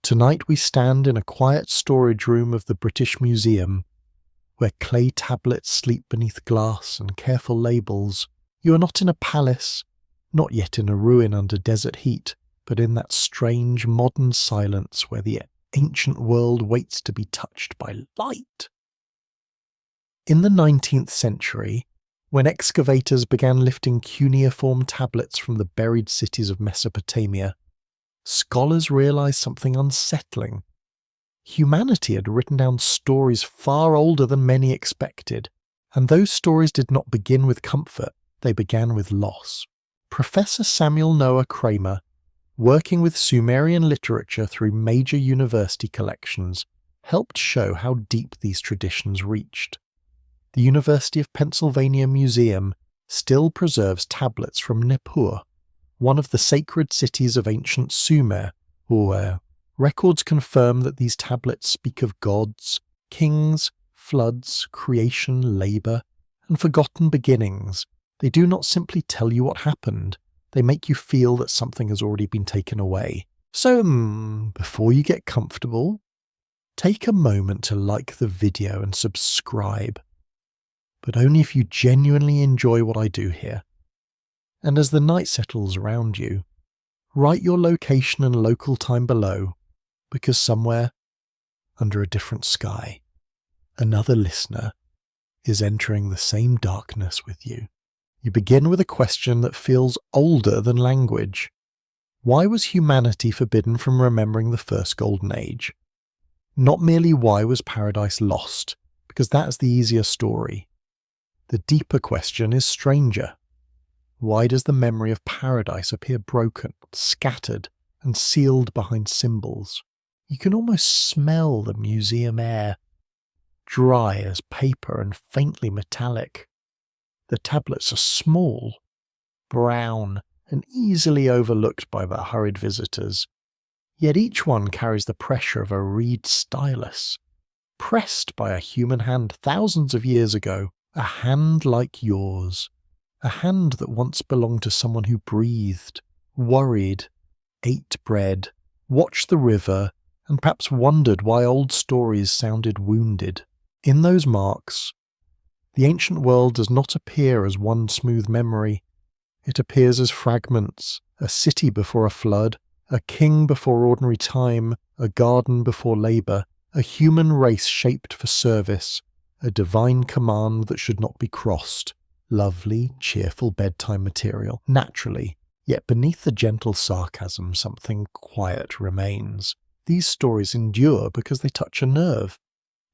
Tonight we stand in a quiet storage room of the British Museum, where clay tablets sleep beneath glass and careful labels. You are not in a palace, not yet in a ruin under desert heat, but in that strange modern silence where the ancient world waits to be touched by light. In the 19th century, when excavators began lifting cuneiform tablets from the buried cities of Mesopotamia, scholars realized something unsettling. Humanity had written down stories far older than many expected, and those stories did not begin with comfort, they began with loss. Professor Samuel Noah Kramer, working with Sumerian literature through major university collections, helped show how deep these traditions reached. The University of Pennsylvania Museum still preserves tablets from Nippur, one of the sacred cities of ancient Sumer, where records confirm that these tablets speak of gods, kings, floods, creation, labour, and forgotten beginnings. They do not simply tell you what happened, they make you feel that something has already been taken away. So, before you get comfortable, take a moment to like the video and subscribe. But only if you genuinely enjoy what I do here. And as the night settles around you, write your location and local time below, because somewhere, under a different sky, another listener is entering the same darkness with you. You begin with a question that feels older than language. Why was humanity forbidden from remembering the first golden age? Not merely why was paradise lost, because that's the easier story. The deeper question is stranger. Why does the memory of paradise appear broken, scattered, and sealed behind symbols? You can almost smell the museum air, dry as paper and faintly metallic. The tablets are small, brown, and easily overlooked by the hurried visitors. Yet each one carries the pressure of a reed stylus, pressed by a human hand thousands of years ago. A hand like yours, a hand that once belonged to someone who breathed, worried, ate bread, watched the river, and perhaps wondered why old stories sounded wounded. In those marks, the ancient world does not appear as one smooth memory. It appears as fragments, a city before a flood, a king before ordinary time, a garden before labour, a human race shaped for service, a divine command that should not be crossed. Lovely, cheerful bedtime material, naturally, yet beneath the gentle sarcasm something quiet remains. These stories endure because they touch a nerve.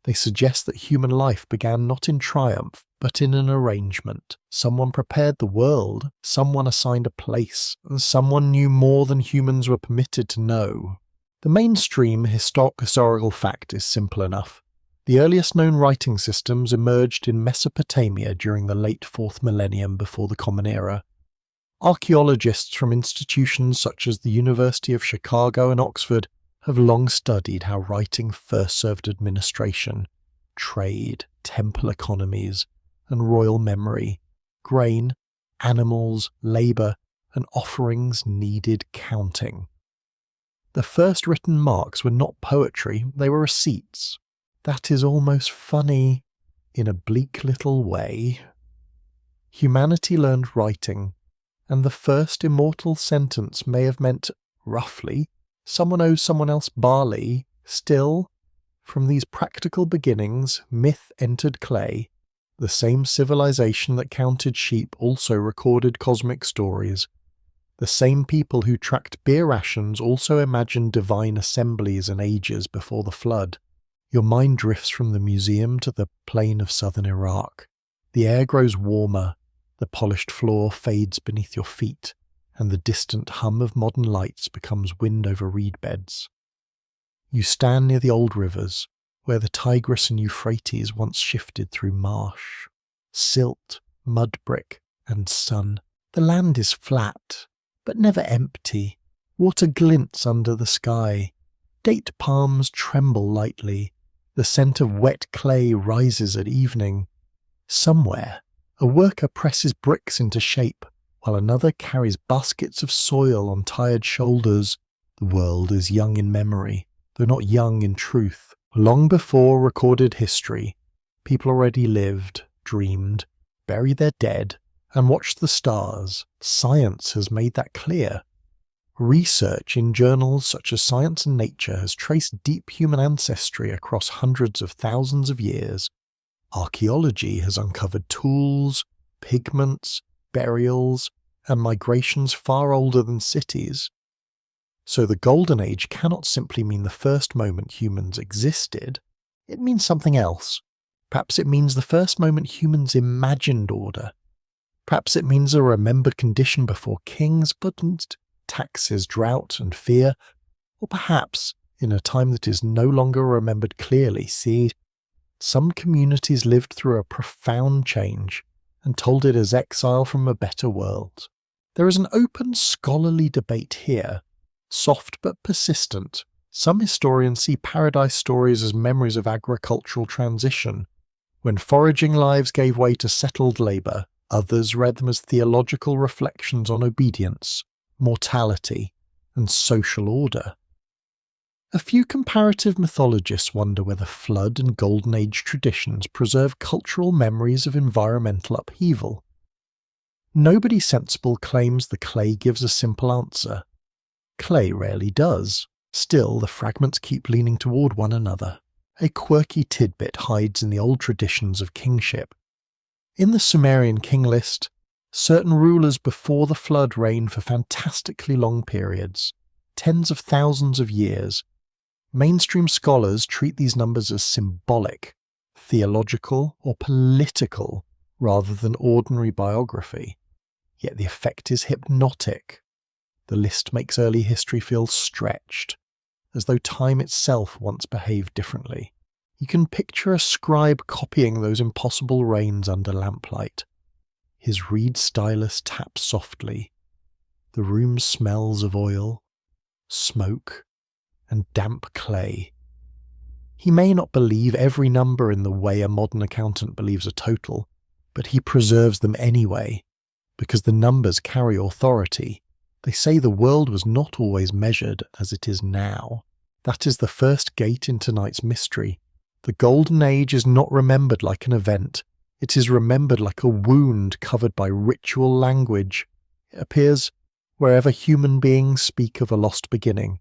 They suggest that human life began not in triumph, but in an arrangement. Someone prepared the world, someone assigned a place, and someone knew more than humans were permitted to know. The mainstream historical fact is simple enough. The earliest known writing systems emerged in Mesopotamia during the late 4th millennium before the Common Era. Archaeologists from institutions such as the University of Chicago and Oxford have long studied how writing first served administration, trade, temple economies, and royal memory. Grain, animals, labour, and offerings needed counting. The first written marks were not poetry, they were receipts. That is almost funny, in a bleak little way. Humanity learned writing, and the first immortal sentence may have meant, roughly, someone owes someone else barley. Still, from these practical beginnings, myth entered clay. The same civilization that counted sheep also recorded cosmic stories. The same people who tracked beer rations also imagined divine assemblies and ages before the flood. Your mind drifts from the museum to the plain of southern Iraq. The air grows warmer, the polished floor fades beneath your feet, and the distant hum of modern lights becomes wind over reed beds. You stand near the old rivers, where the Tigris and Euphrates once shifted through marsh, silt, mud brick, and sun. The land is flat, but never empty. Water glints under the sky. Date palms tremble lightly. The scent of wet clay rises at evening. Somewhere, a worker presses bricks into shape, while another carries baskets of soil on tired shoulders. The world is young in memory, though not young in truth. Long before recorded history, people already lived, dreamed, buried their dead, and watched the stars. Science has made that clear. Research in journals such as Science and Nature has traced deep human ancestry across hundreds of thousands of years. Archaeology has uncovered tools, pigments, burials, and migrations far older than cities. So the Golden Age cannot simply mean the first moment humans existed. It means something else. Perhaps it means the first moment humans imagined order. Perhaps it means a remembered condition before kings put taxes, drought, and fear. Or perhaps, in a time that is no longer remembered clearly, some communities lived through a profound change and told it as exile from a better world. There is an open scholarly debate here, soft but persistent. Some historians see paradise stories as memories of agricultural transition, when foraging lives gave way to settled labour. Others read them as theological reflections on obedience, mortality, and social order. A few comparative mythologists wonder whether Flood and Golden Age traditions preserve cultural memories of environmental upheaval. Nobody sensible claims the clay gives a simple answer. Clay rarely does. Still, the fragments keep leaning toward one another. A quirky tidbit hides in the old traditions of kingship. In the Sumerian king list, certain rulers before the flood reigned for fantastically long periods, tens of thousands of years. Mainstream scholars treat these numbers as symbolic, theological, or political, rather than ordinary biography. Yet the effect is hypnotic. The list makes early history feel stretched, as though time itself once behaved differently. You can picture a scribe copying those impossible reigns under lamplight. His reed stylus taps softly. The room smells of oil, smoke, and damp clay. He may not believe every number in the way a modern accountant believes a total, but he preserves them anyway, because the numbers carry authority. They say the world was not always measured as it is now. That is the first gate into night's mystery. The Golden Age is not remembered like an event. It is remembered like a wound covered by ritual language. It appears wherever human beings speak of a lost beginning,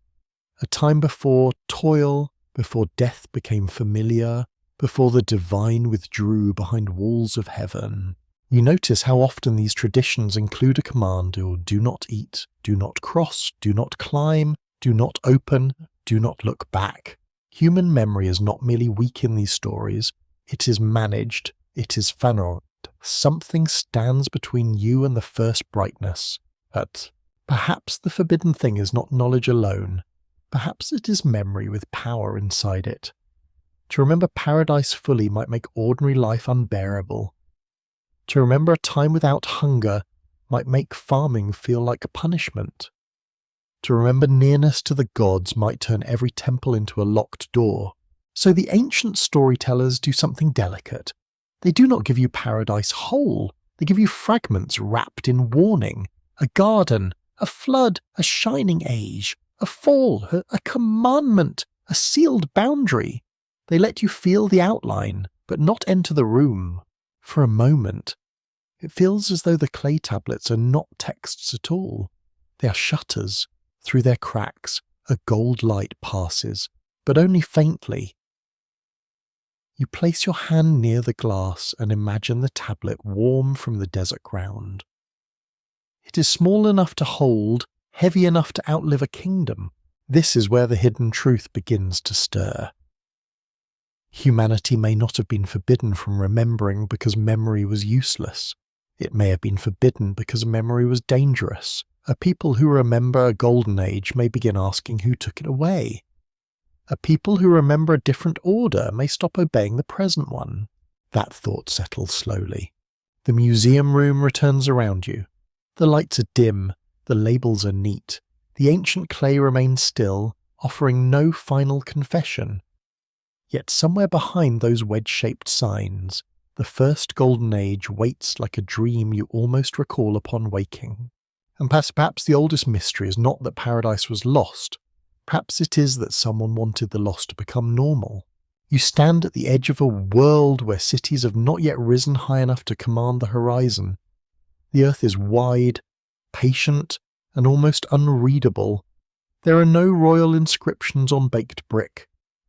a time before toil, before death became familiar, before the divine withdrew behind walls of heaven. You notice how often these traditions include a command or do not eat, do not cross, do not climb, do not open, do not look back. Human memory is not merely weak in these stories, it is managed, it is funneled. Something stands between you and the first brightness. But perhaps the forbidden thing is not knowledge alone. Perhaps it is memory with power inside it. To remember paradise fully might make ordinary life unbearable. To remember a time without hunger might make farming feel like a punishment. To remember nearness to the gods might turn every temple into a locked door. So the ancient storytellers do something delicate. They do not give you paradise whole. They give you fragments wrapped in warning. A garden, a flood, a shining age, a fall, a commandment, a sealed boundary. They let you feel the outline, but not enter the room. For a moment, it feels as though the clay tablets are not texts at all. They are shutters. Through their cracks, a gold light passes, but only faintly. You place your hand near the glass and imagine the tablet warm from the desert ground. It is small enough to hold, heavy enough to outlive a kingdom. This is where the hidden truth begins to stir. Humanity may not have been forbidden from remembering because memory was useless. It may have been forbidden because memory was dangerous. A people who remember a golden age may begin asking who took it away. A people who remember a different order may stop obeying the present one. That thought settles slowly. The museum room returns around you. The lights are dim, the labels are neat. The ancient clay remains still, offering no final confession. Yet somewhere behind those wedge-shaped signs, the first golden age waits like a dream you almost recall upon waking. And perhaps the oldest mystery is not that paradise was lost, Perhaps it is that someone wanted the lost to become normal. You stand at the edge of a world where cities have not yet risen high enough to command the horizon. The earth is wide, patient, and almost unreadable. There are no royal inscriptions on baked brick,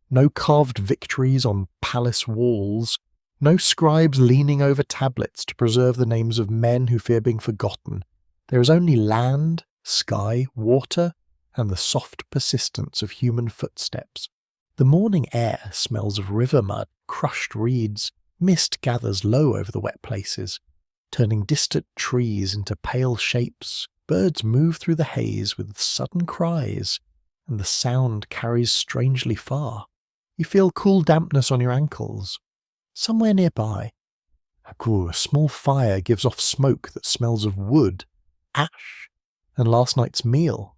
no carved victories on palace walls, no scribes leaning over tablets to preserve the names of men who fear being forgotten. There is only land, sky, water, and the soft persistence of human footsteps. The morning air smells of river mud, crushed reeds, mist gathers low over the wet places, turning distant trees into pale shapes. Birds move through the haze with sudden cries, and the sound carries strangely far. You feel cool dampness on your ankles. Somewhere nearby, a small fire gives off smoke that smells of wood, ash, and last night's meal.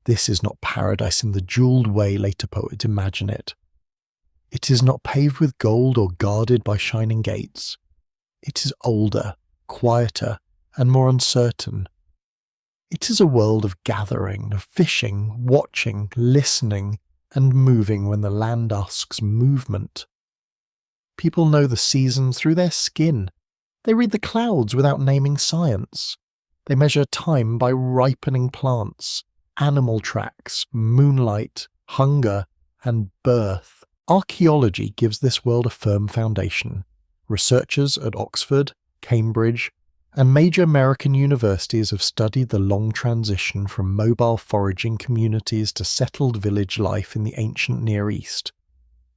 This is not paradise in the jewelled way later poets imagine it. It is not paved with gold or guarded by shining gates. It is older, quieter, and more uncertain. It is a world of gathering, of fishing, watching, listening, and moving when the land asks movement. People know the seasons through their skin. They read the clouds without naming science. They measure time by ripening plants, animal tracks, moonlight, hunger, and birth. Archaeology gives this world a firm foundation. Researchers at Oxford, Cambridge, and major American universities have studied the long transition from mobile foraging communities to settled village life in the ancient Near East.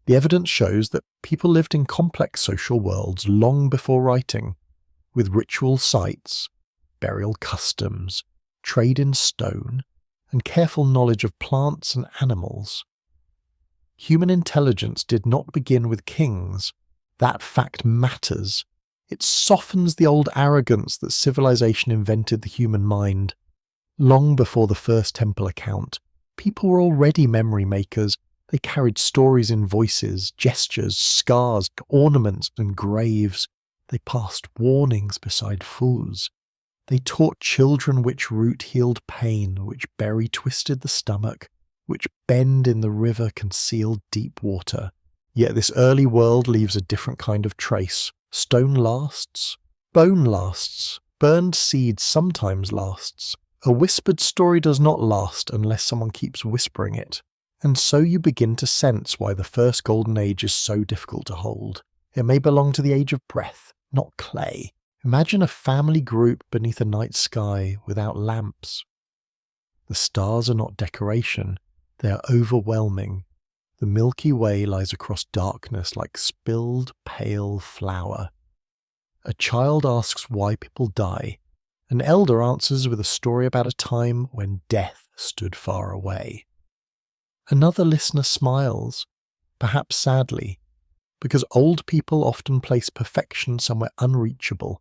The evidence shows that people lived in complex social worlds long before writing, with ritual sites, burial customs, trade in stone, and careful knowledge of plants and animals. Human intelligence did not begin with kings. That fact matters. It softens the old arrogance that civilization invented the human mind. Long before the first temple account, people were already memory makers. They carried stories in voices, gestures, scars, ornaments, and graves. They passed warnings beside fools. They taught children which root healed pain, which berry twisted the stomach, which bend in the river concealed deep water. Yet this early world leaves a different kind of trace. Stone lasts, bone lasts, burned seed sometimes lasts. A whispered story does not last unless someone keeps whispering it. And so you begin to sense why the first golden age is so difficult to hold. It may belong to the age of breath, not clay. Imagine a family group beneath a night sky without lamps. The stars are not decoration, they are overwhelming. The Milky Way lies across darkness like spilled, pale flour. A child asks why people die. An elder answers with a story about a time when death stood far away. Another listener smiles, perhaps sadly, because old people often place perfection somewhere unreachable.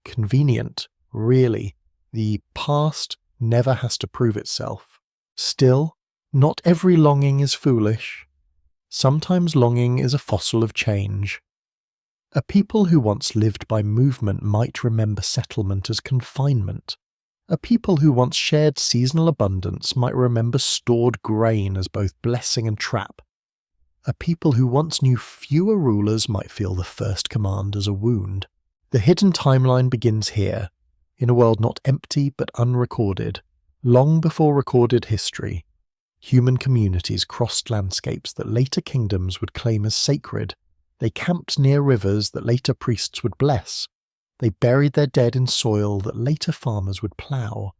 Convenient, really. The past never has to prove itself. Still, not every longing is foolish. Sometimes longing is a fossil of change. A people who once lived by movement might remember settlement as confinement. A people who once shared seasonal abundance might remember stored grain as both blessing and trap. A people who once knew fewer rulers might feel the first command as a wound. The hidden timeline begins here, in a world not empty but unrecorded. Long before recorded history, human communities crossed landscapes that later kingdoms would claim as sacred. They camped near rivers that later priests would bless. They buried their dead in soil that later farmers would plough.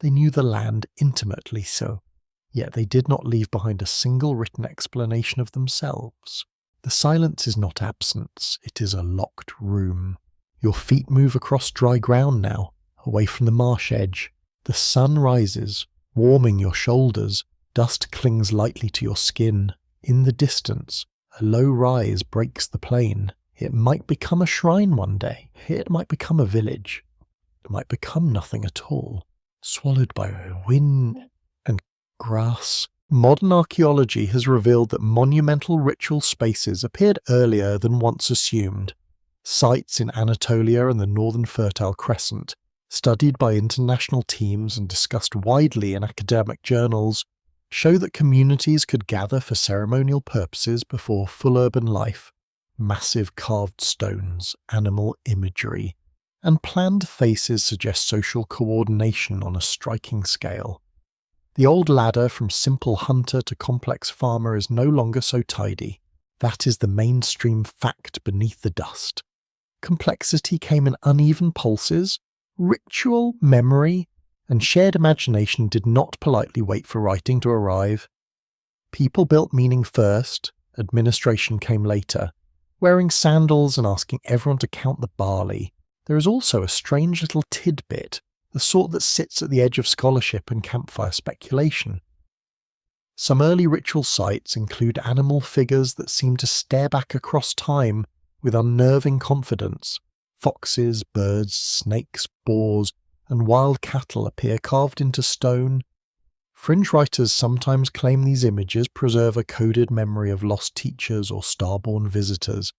They knew the land intimately so, yet they did not leave behind a single written explanation of themselves. The silence is not absence, it is a locked room. Your feet move across dry ground now, away from the marsh edge. The sun rises, warming your shoulders. Dust clings lightly to your skin. In the distance, a low rise breaks the plain. It might become a shrine one day. It might become a village. It might become nothing at all, swallowed by wind and grass. Modern archaeology has revealed that monumental ritual spaces appeared earlier than once assumed. Sites in Anatolia and the northern Fertile Crescent, studied by international teams and discussed widely in academic journals, show that communities could gather for ceremonial purposes before full urban life, massive carved stones, animal imagery, and planned faces suggest social coordination on a striking scale. The old ladder from simple hunter to complex farmer is no longer so tidy. That is the mainstream fact beneath the dust. Complexity came in uneven pulses. Ritual, memory, and shared imagination did not politely wait for writing to arrive. People built meaning first, administration came later. Wearing sandals and asking everyone to count the barley. There is also a strange little tidbit, the sort that sits at the edge of scholarship and campfire speculation. Some early ritual sites include animal figures that seem to stare back across time with unnerving confidence. Foxes, birds, snakes, boars, and wild cattle appear carved into stone. Fringe writers sometimes claim these images preserve a coded memory of lost teachers or starborn visitors.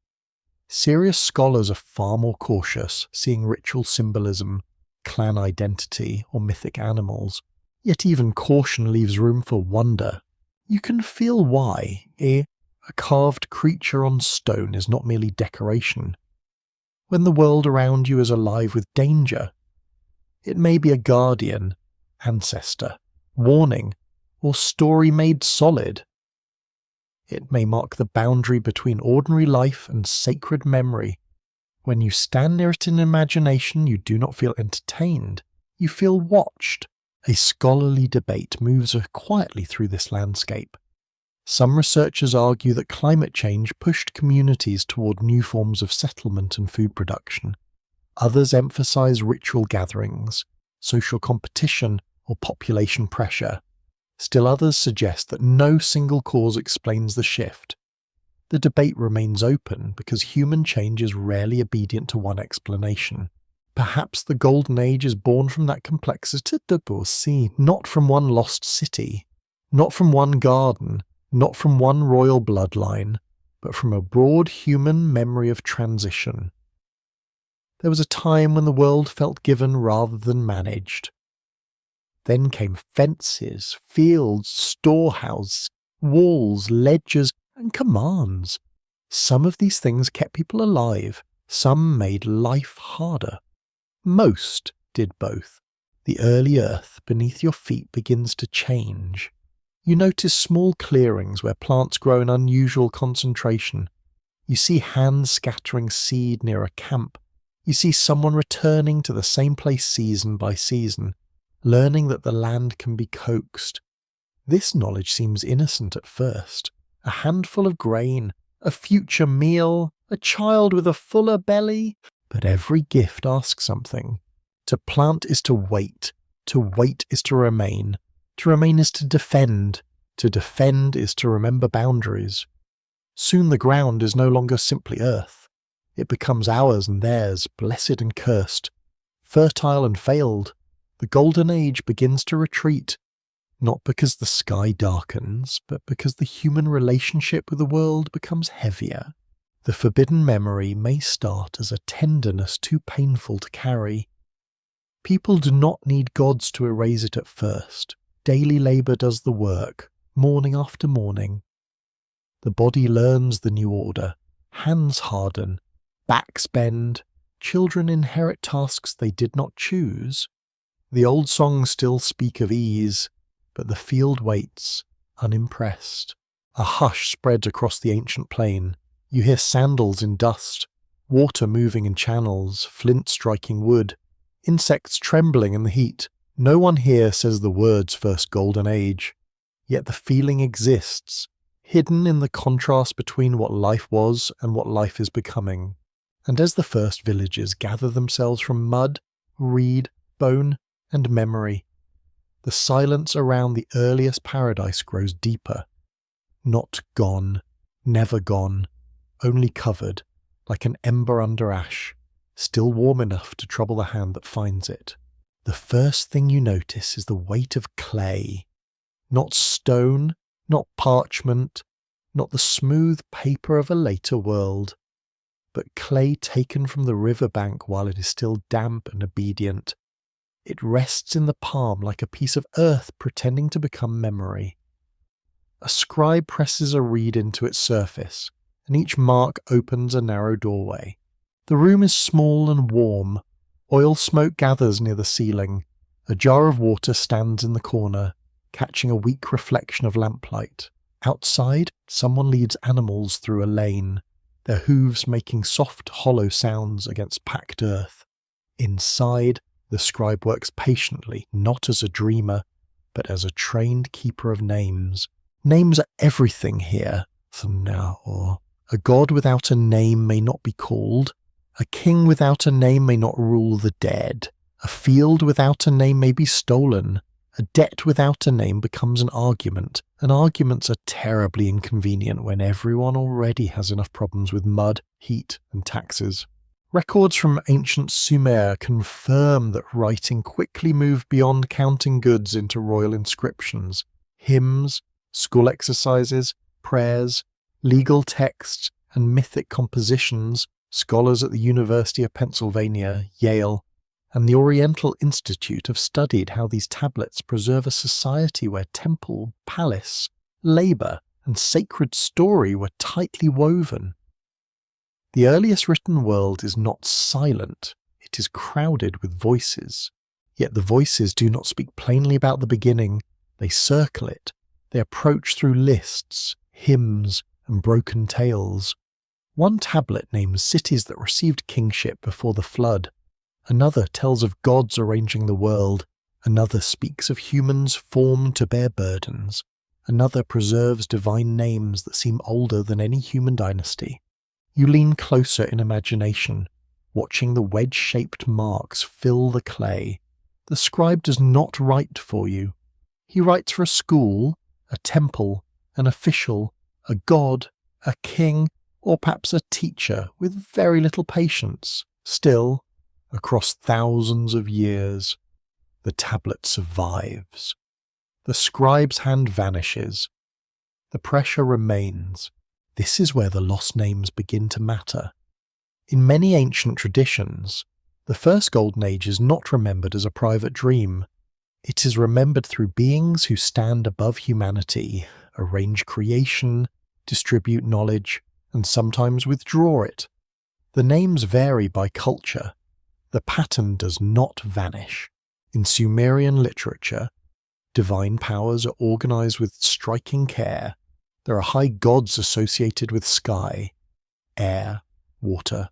Serious scholars are far more cautious, seeing ritual symbolism, clan identity, or mythic animals. Yet even caution leaves room for wonder. You can feel why a carved creature on stone is not merely decoration. When the world around you is alive with danger, it may be a guardian, ancestor, warning, or story made solid. It may mark the boundary between ordinary life and sacred memory. When you stand near it in imagination, you do not feel entertained. You feel watched. A scholarly debate moves quietly through this landscape. Some researchers argue that climate change pushed communities toward new forms of settlement and food production. Others emphasize ritual gatherings, social competition, or population pressure. Still others suggest that no single cause explains the shift. The debate remains open because human change is rarely obedient to one explanation. Perhaps the Golden Age is born from that complexity, not from one lost city, not from one garden, not from one royal bloodline, but from a broad human memory of transition. There was a time when the world felt given rather than managed. Then came fences, fields, storehouses, walls, ledgers, and commands. Some of these things kept people alive, some made life harder. Most did both. The early earth beneath your feet begins to change. You notice small clearings where plants grow in unusual concentration. You see hands scattering seed near a camp. You see someone returning to the same place season by season, learning that the land can be coaxed. This knowledge seems innocent at first. A handful of grain, a future meal, a child with a fuller belly. But every gift asks something. To plant is to wait is to remain is to defend is to remember boundaries. Soon the ground is no longer simply earth. It becomes ours and theirs, blessed and cursed, fertile and failed. The Golden Age begins to retreat, not because the sky darkens, but because the human relationship with the world becomes heavier. The forbidden memory may start as a tenderness too painful to carry. People do not need gods to erase it at first. Daily labour does the work, morning after morning. The body learns the new order. Hands harden, backs bend, children inherit tasks they did not choose. The old songs still speak of ease, but the field waits, unimpressed. A hush spreads across the ancient plain. You hear sandals in dust, water moving in channels, flint striking wood, insects trembling in the heat. No one here says the words first golden age, yet the feeling exists, hidden in the contrast between what life was and what life is becoming. And as the first villagers gather themselves from mud, reed, bone, and memory, the silence around the earliest paradise grows deeper. Not gone, never gone, only covered, like an ember under ash, still warm enough to trouble the hand that finds it. The first thing you notice is the weight of clay. Not stone, not parchment, not the smooth paper of a later world, but clay taken from the riverbank while it is still damp and obedient. It rests in the palm like a piece of earth pretending to become memory. A scribe presses a reed into its surface, and each mark opens a narrow doorway. The room is small and warm. Oil smoke gathers near the ceiling. A jar of water stands in the corner, catching a weak reflection of lamplight. Outside, someone leads animals through a lane, their hooves making soft, hollow sounds against packed earth. Inside, the scribe works patiently, not as a dreamer, but as a trained keeper of names. Names are everything here. Or a god without a name may not be called. A king without a name may not rule the dead. A field without a name may be stolen. A debt without a name becomes an argument, and arguments are terribly inconvenient when everyone already has enough problems with mud, heat, and taxes. Records from ancient Sumer confirm that writing quickly moved beyond counting goods into royal inscriptions. Hymns, school exercises, prayers, legal texts, and mythic compositions. Scholars at the University of Pennsylvania, Yale, and the Oriental Institute have studied how these tablets preserve a society where temple, palace, labour, and sacred story were tightly woven. The earliest written world is not silent, it is crowded with voices. Yet the voices do not speak plainly about the beginning, they circle it, they approach through lists, hymns, and broken tales. One tablet names cities that received kingship before the flood. Another tells of gods arranging the world. Another speaks of humans formed to bear burdens. Another preserves divine names that seem older than any human dynasty. You lean closer in imagination, watching the wedge-shaped marks fill the clay. The scribe does not write for you. He writes for a school, a temple, an official, a god, a king, or perhaps a teacher with very little patience. Still, across thousands of years, the tablet survives. The scribe's hand vanishes. The pressure remains. This is where the lost names begin to matter. In many ancient traditions, the first golden age is not remembered as a private dream. It is remembered through beings who stand above humanity, arrange creation, distribute knowledge, and sometimes withdraw it. The names vary by culture. The pattern does not vanish. In Sumerian literature, divine powers are organized with striking care. There are high gods associated with sky, air, water,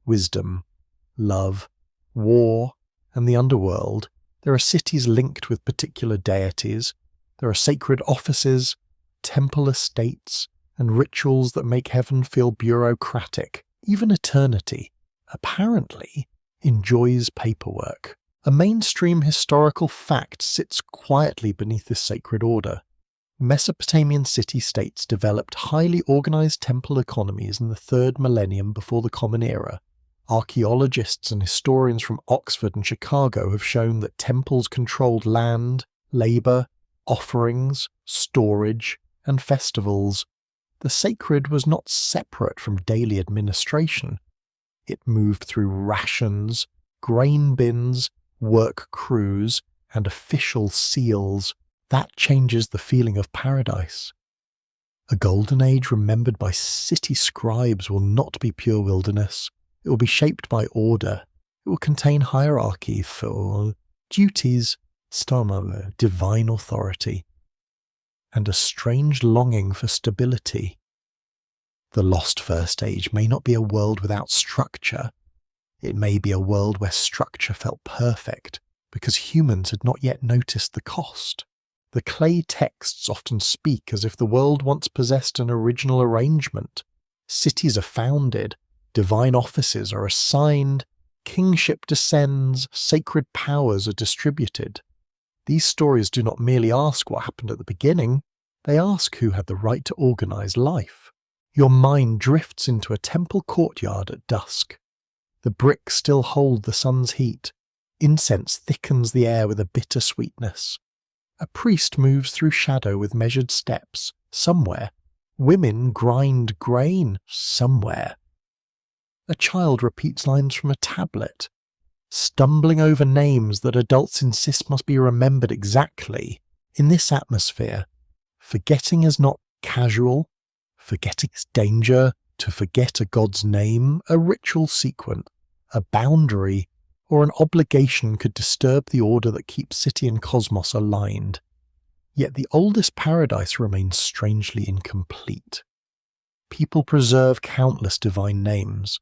wisdom, love, war, and the underworld. There are cities linked with particular deities. There are sacred offices, temple estates, and rituals that make heaven feel bureaucratic. Even eternity, apparently, enjoys paperwork. A mainstream historical fact sits quietly beneath this sacred order. Mesopotamian city-states developed highly organized temple economies in the 3rd millennium before the Common Era. Archaeologists and historians from Oxford and Chicago have shown that temples controlled land, labor, offerings, storage, and festivals. The sacred was not separate from daily administration. It moved through rations, grain bins, work crews, and official seals. That changes the feeling of paradise. A golden age remembered by city scribes will not be pure wilderness. It will be shaped by order. It will contain hierarchy for duties, divine authority, and a strange longing for stability. The lost first age may not be a world without structure. It may be a world where structure felt perfect because humans had not yet noticed the cost. The clay texts often speak as if the world once possessed an original arrangement. Cities are founded, divine offices are assigned, kingship descends, sacred powers are distributed. These stories do not merely ask what happened at the beginning, they ask who had the right to organize life. Your mind drifts into a temple courtyard at dusk. The bricks still hold the sun's heat. Incense thickens the air with a bitter sweetness. A priest moves through shadow with measured steps. Somewhere, women grind grain. Somewhere. A child repeats lines from a tablet, stumbling over names that adults insist must be remembered exactly. In this atmosphere, Forgetting is not casual. Forgetting is danger. To forget a god's name, a ritual sequence, a boundary, or an obligation could disturb the order that keeps city and cosmos aligned. Yet the oldest paradise remains strangely incomplete. People preserve countless divine names,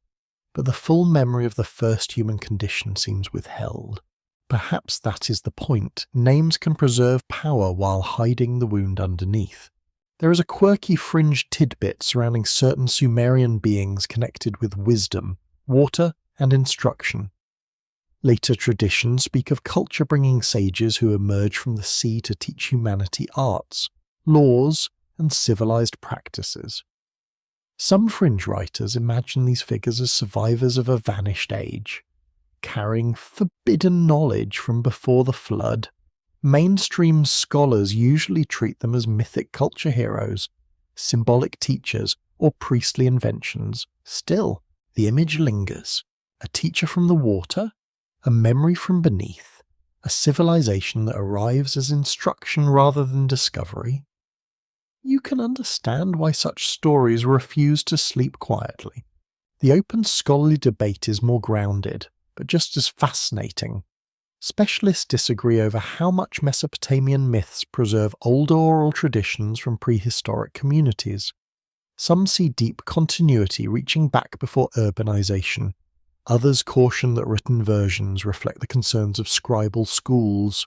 but the full memory of the first human condition seems withheld. Perhaps that is the point. Names can preserve power while hiding the wound underneath. There is a quirky fringe tidbit surrounding certain Sumerian beings connected with wisdom, water, and instruction. Later traditions speak of culture-bringing sages who emerge from the sea to teach humanity arts, laws, and civilized practices. Some fringe writers imagine these figures as survivors of a vanished age, carrying forbidden knowledge from before the flood. Mainstream scholars usually treat them as mythic culture heroes, symbolic teachers, or priestly inventions. Still, the image lingers. A teacher from the water, a memory from beneath, a civilization that arrives as instruction rather than discovery. You can understand why such stories refuse to sleep quietly. The open scholarly debate is more grounded, but just as fascinating. Specialists disagree over how much Mesopotamian myths preserve older oral traditions from prehistoric communities. Some see deep continuity reaching back before urbanization. Others caution that written versions reflect the concerns of scribal schools,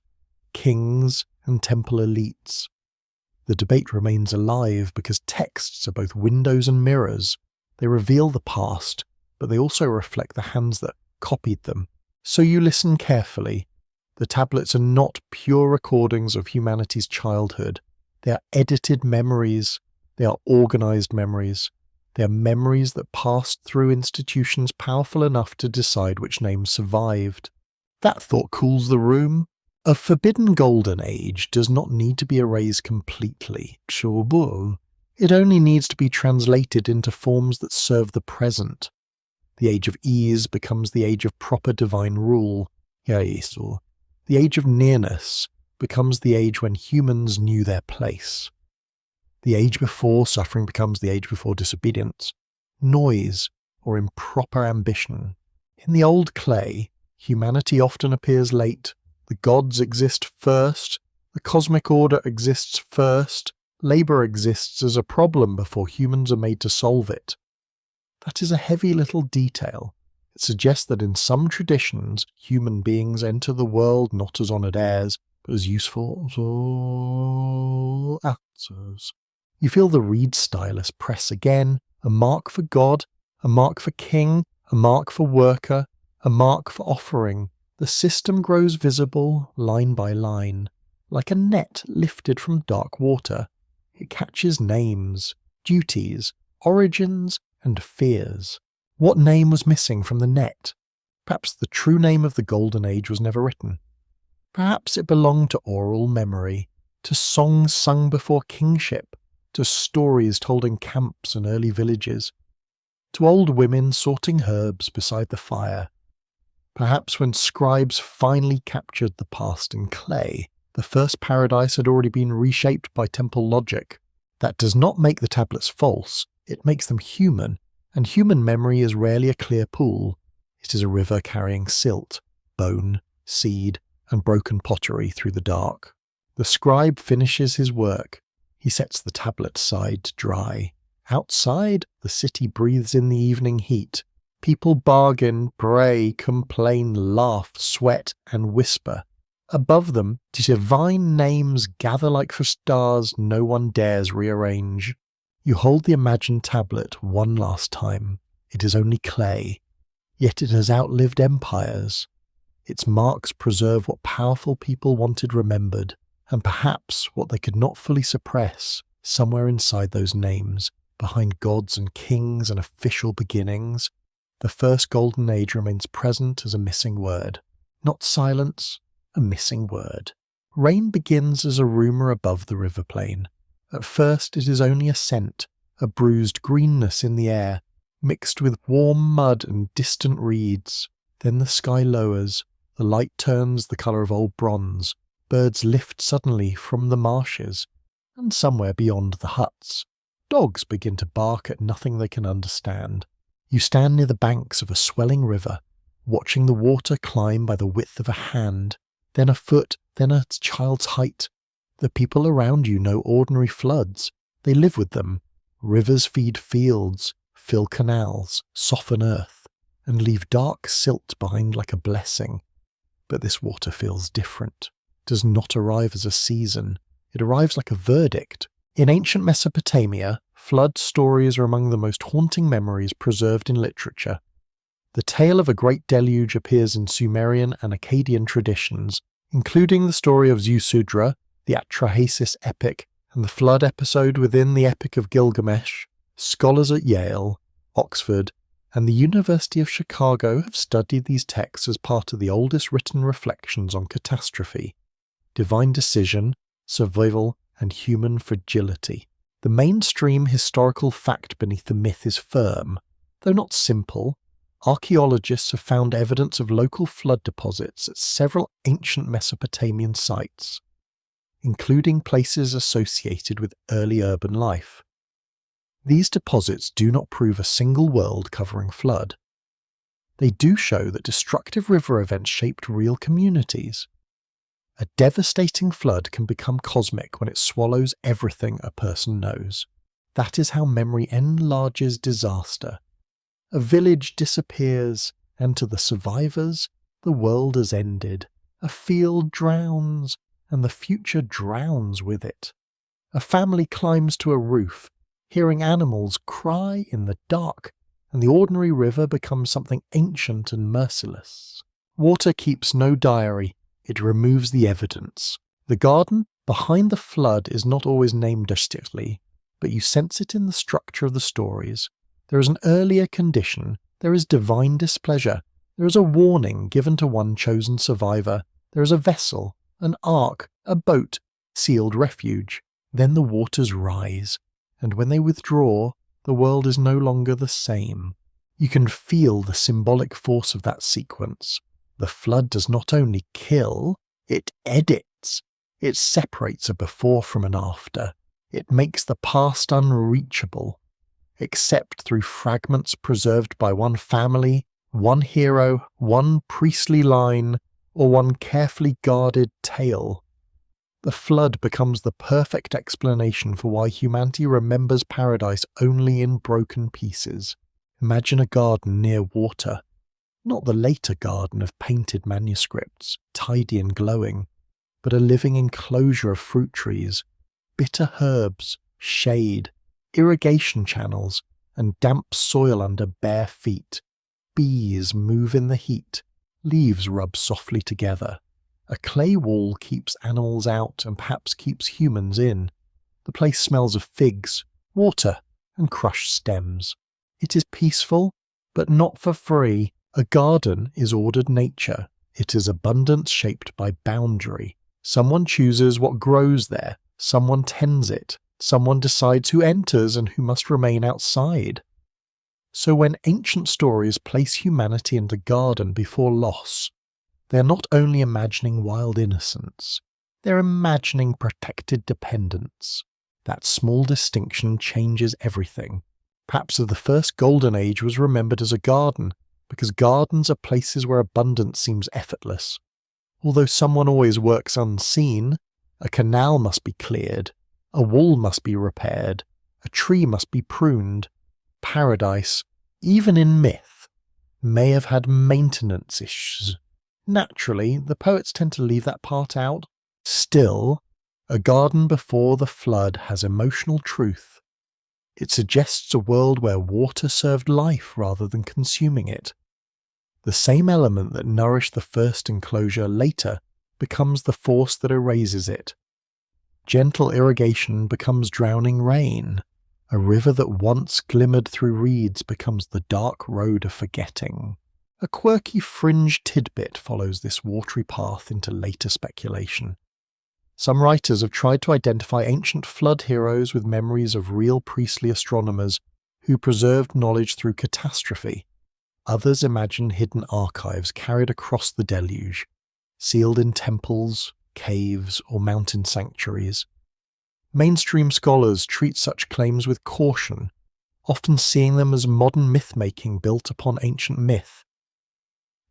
kings, and temple elites. The debate remains alive because texts are both windows and mirrors. They reveal the past, but they also reflect the hands that copied them. So you listen carefully. The tablets are not pure recordings of humanity's childhood. They are edited memories. They are organized memories. They are memories that passed through institutions powerful enough to decide which names survived. That thought cools the room. A forbidden golden age does not need to be erased completely. It only needs to be translated into forms that serve the present. The age of ease becomes the age of proper divine rule. The age of nearness becomes the age when humans knew their place. The age before suffering becomes the age before disobedience, noise, or improper ambition. In the old clay, humanity often appears late. The gods exist first, the cosmic order exists first, labor exists as a problem before humans are made to solve it. That is a heavy little detail. It suggests that in some traditions, human beings enter the world not as honoured heirs, but as useful actors. You feel the reed stylus press again, a mark for God, a mark for king, a mark for worker, a mark for offering. The system grows visible, line by line, like a net lifted from dark water. It catches names, duties, origins, and fears. What name was missing from the net? Perhaps the true name of the Golden Age was never written. Perhaps it belonged to oral memory, to songs sung before kingship, to stories told in camps and early villages, to old women sorting herbs beside the fire. Perhaps when scribes finally captured the past in clay, the first paradise had already been reshaped by temple logic. That does not make the tablets false, it makes them human, and human memory is rarely a clear pool. It is a river carrying silt, bone, seed, and broken pottery through the dark. The scribe finishes his work. He sets the tablet aside to dry. Outside, the city breathes in the evening heat. People bargain, pray, complain, laugh, sweat, and whisper. Above them, divine names gather like for stars no one dares rearrange. You hold the imagined tablet one last time. It is only clay, yet it has outlived empires. Its marks preserve what powerful people wanted remembered, and perhaps what they could not fully suppress, somewhere inside those names, behind gods and kings and official beginnings. The first golden age remains present as a missing word. Not silence, a missing word. Rain begins as a rumour above the river plain. At first it is only a scent, a bruised greenness in the air, mixed with warm mud and distant reeds. Then the sky lowers, the light turns the colour of old bronze, birds lift suddenly from the marshes. and somewhere beyond the huts, dogs begin to bark at nothing they can understand. You stand near the banks of a swelling river, watching the water climb by the width of a hand, then a foot, then a child's height. The people around you know ordinary floods. They live with them. Rivers feed fields, fill canals, soften earth, and leave dark silt behind like a blessing. But this water feels different. It does not arrive as a season. It arrives like a verdict. In ancient Mesopotamia, flood stories are among the most haunting memories preserved in literature. The tale of a great deluge appears in Sumerian and Akkadian traditions, including the story of Ziusudra, the Atrahasis epic, and the flood episode within the Epic of Gilgamesh. Scholars at Yale, Oxford, and the University of Chicago have studied these texts as part of the oldest written reflections on catastrophe, divine decision, survival, and human fragility. The mainstream historical fact beneath the myth is firm, though not simple. Archaeologists have found evidence of local flood deposits at several ancient Mesopotamian sites, including places associated with early urban life. These deposits do not prove a single world covering flood. They do show that destructive river events shaped real communities. A devastating flood can become cosmic when it swallows everything a person knows. That is how memory enlarges disaster. A village disappears, and to the survivors, the world has ended. A field drowns, and the future drowns with it. A family climbs to a roof, hearing animals cry in the dark, and the ordinary river becomes something ancient and merciless. Water keeps no diary, it removes the evidence. The garden behind the flood is not always named artistically, but you sense it in the structure of the stories. There is an earlier condition, there is divine displeasure, there is a warning given to one chosen survivor, there is a vessel, an ark, a boat, sealed refuge. Then the waters rise, and when they withdraw, the world is no longer the same. You can feel the symbolic force of that sequence. The flood does not only kill, it edits. It separates a before from an after. It makes the past unreachable, except through fragments preserved by one family, one hero, one priestly line, or one carefully guarded tale. The flood becomes the perfect explanation for why humanity remembers paradise only in broken pieces. Imagine a garden near water. Not the later garden of painted manuscripts, tidy and glowing, but a living enclosure of fruit trees, bitter herbs, shade, irrigation channels, and damp soil under bare feet. Bees move in the heat, leaves rub softly together. A clay wall keeps animals out and perhaps keeps humans in. The place smells of figs, water, and crushed stems. It is peaceful, but not for free. A garden is ordered nature. It is abundance shaped by boundary. Someone chooses what grows there. Someone tends it. Someone decides who enters and who must remain outside. So when ancient stories place humanity in the garden before loss, they are not only imagining wild innocence, they're imagining protected dependence. That small distinction changes everything. Perhaps the first golden age was remembered as a garden, because gardens are places where abundance seems effortless. Although someone always works unseen, a canal must be cleared, a wall must be repaired, a tree must be pruned. Paradise, even in myth, may have had maintenance issues. Naturally, the poets tend to leave that part out. Still, a garden before the flood has emotional truth. It suggests a world where water served life rather than consuming it. The same element that nourished the first enclosure later becomes the force that erases it. Gentle irrigation becomes drowning rain. A river that once glimmered through reeds becomes the dark road of forgetting. A quirky fringe tidbit follows this watery path into later speculation. Some writers have tried to identify ancient flood heroes with memories of real priestly astronomers who preserved knowledge through catastrophe. Others imagine hidden archives carried across the deluge, sealed in temples, caves, or mountain sanctuaries. Mainstream scholars treat such claims with caution, often seeing them as modern myth-making built upon ancient myth.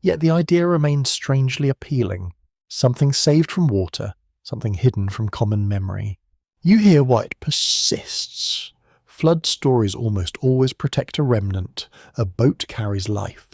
Yet the idea remains strangely appealing, something saved from water, something hidden from common memory. You hear why it persists. Flood stories almost always protect a remnant, a boat carries life,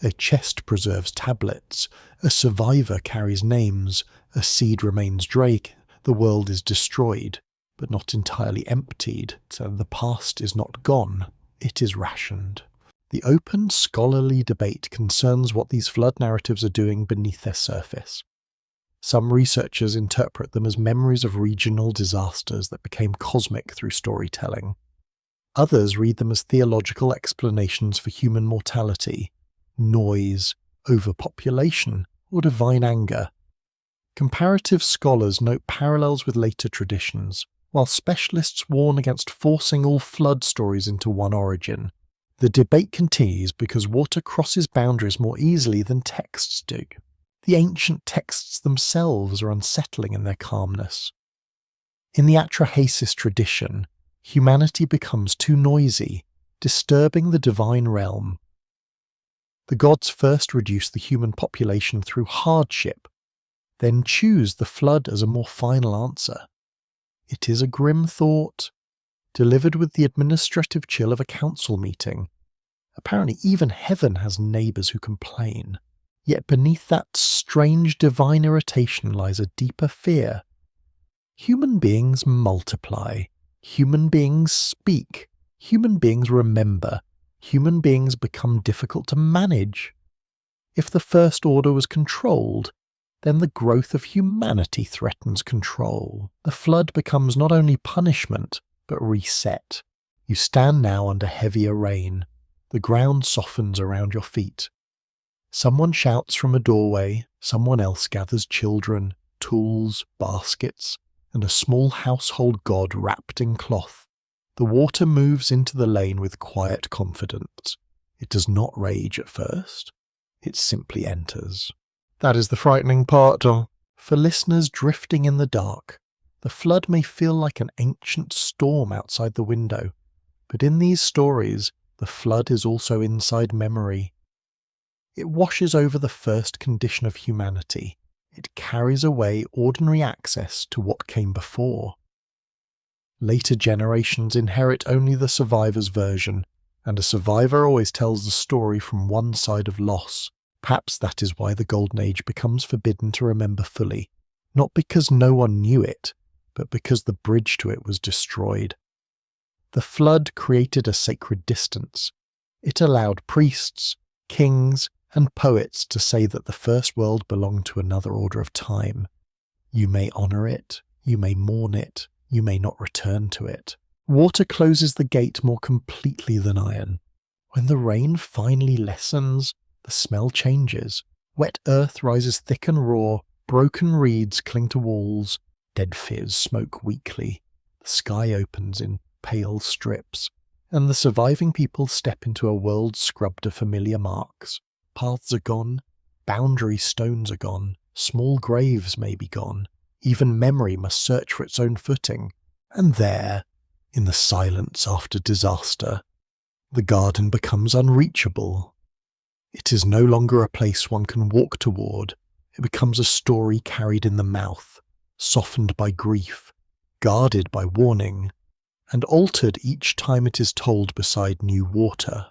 a chest preserves tablets, a survivor carries names, a seed remains dry, the world is destroyed, but not entirely emptied, so the past is not gone, it is rationed. The open, scholarly debate concerns what these flood narratives are doing beneath their surface. Some researchers interpret them as memories of regional disasters that became cosmic through storytelling. Others read them as theological explanations for human mortality, noise, overpopulation, or divine anger. Comparative scholars note parallels with later traditions, while specialists warn against forcing all flood stories into one origin. The debate continues because water crosses boundaries more easily than texts do. The ancient texts themselves are unsettling in their calmness. In the Atrahasis tradition, humanity becomes too noisy, disturbing the divine realm. The gods first reduce the human population through hardship, then choose the flood as a more final answer. It is a grim thought, delivered with the administrative chill of a council meeting. Apparently even heaven has neighbours who complain. Yet beneath that strange divine irritation lies a deeper fear. Human beings multiply. Human beings speak. Human beings remember. Human beings become difficult to manage. If the First Order was controlled, then the growth of humanity threatens control. The flood becomes not only punishment, but reset. You stand now under heavier rain. The ground softens around your feet. Someone shouts from a doorway, someone else gathers children, tools, baskets, and a small household god wrapped in cloth. The water moves into the lane with quiet confidence. It does not rage at first. It simply enters. That is the frightening part. For listeners drifting in the dark, the flood may feel like an ancient storm outside the window, but in these stories, the flood is also inside memory. It washes over the first condition of humanity. It carries away ordinary access to what came before. Later generations inherit only the survivor's version, and a survivor always tells the story from one side of loss. Perhaps that is why the Golden Age becomes forbidden to remember fully, not because no one knew it, but because the bridge to it was destroyed. The flood created a sacred distance. It allowed priests, kings, and poets to say that the first world belonged to another order of time. You may honour it, you may mourn it, you may not return to it. Water closes the gate more completely than iron. When the rain finally lessens, the smell changes. Wet earth rises thick and raw, broken reeds cling to walls, dead fears smoke weakly. The sky opens in pale strips, and the surviving people step into a world scrubbed of familiar marks. Paths are gone, boundary stones are gone, small graves may be gone, even memory must search for its own footing. And there, in the silence after disaster, the garden becomes unreachable. It is no longer a place one can walk toward. It becomes a story carried in the mouth, softened by grief, guarded by warning, and altered each time it is told beside new water.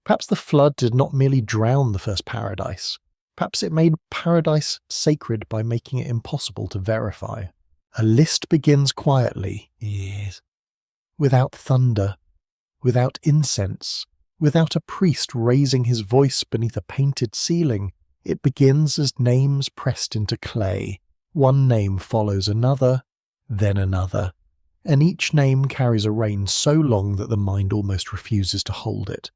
Perhaps the flood did not merely drown the first paradise. Perhaps it made paradise sacred by making it impossible to verify. A list begins quietly, yes, without thunder, without incense, without a priest raising his voice beneath a painted ceiling. It begins as names pressed into clay. One name follows another, then another, and each name carries a reign so long that the mind almost refuses to hold it.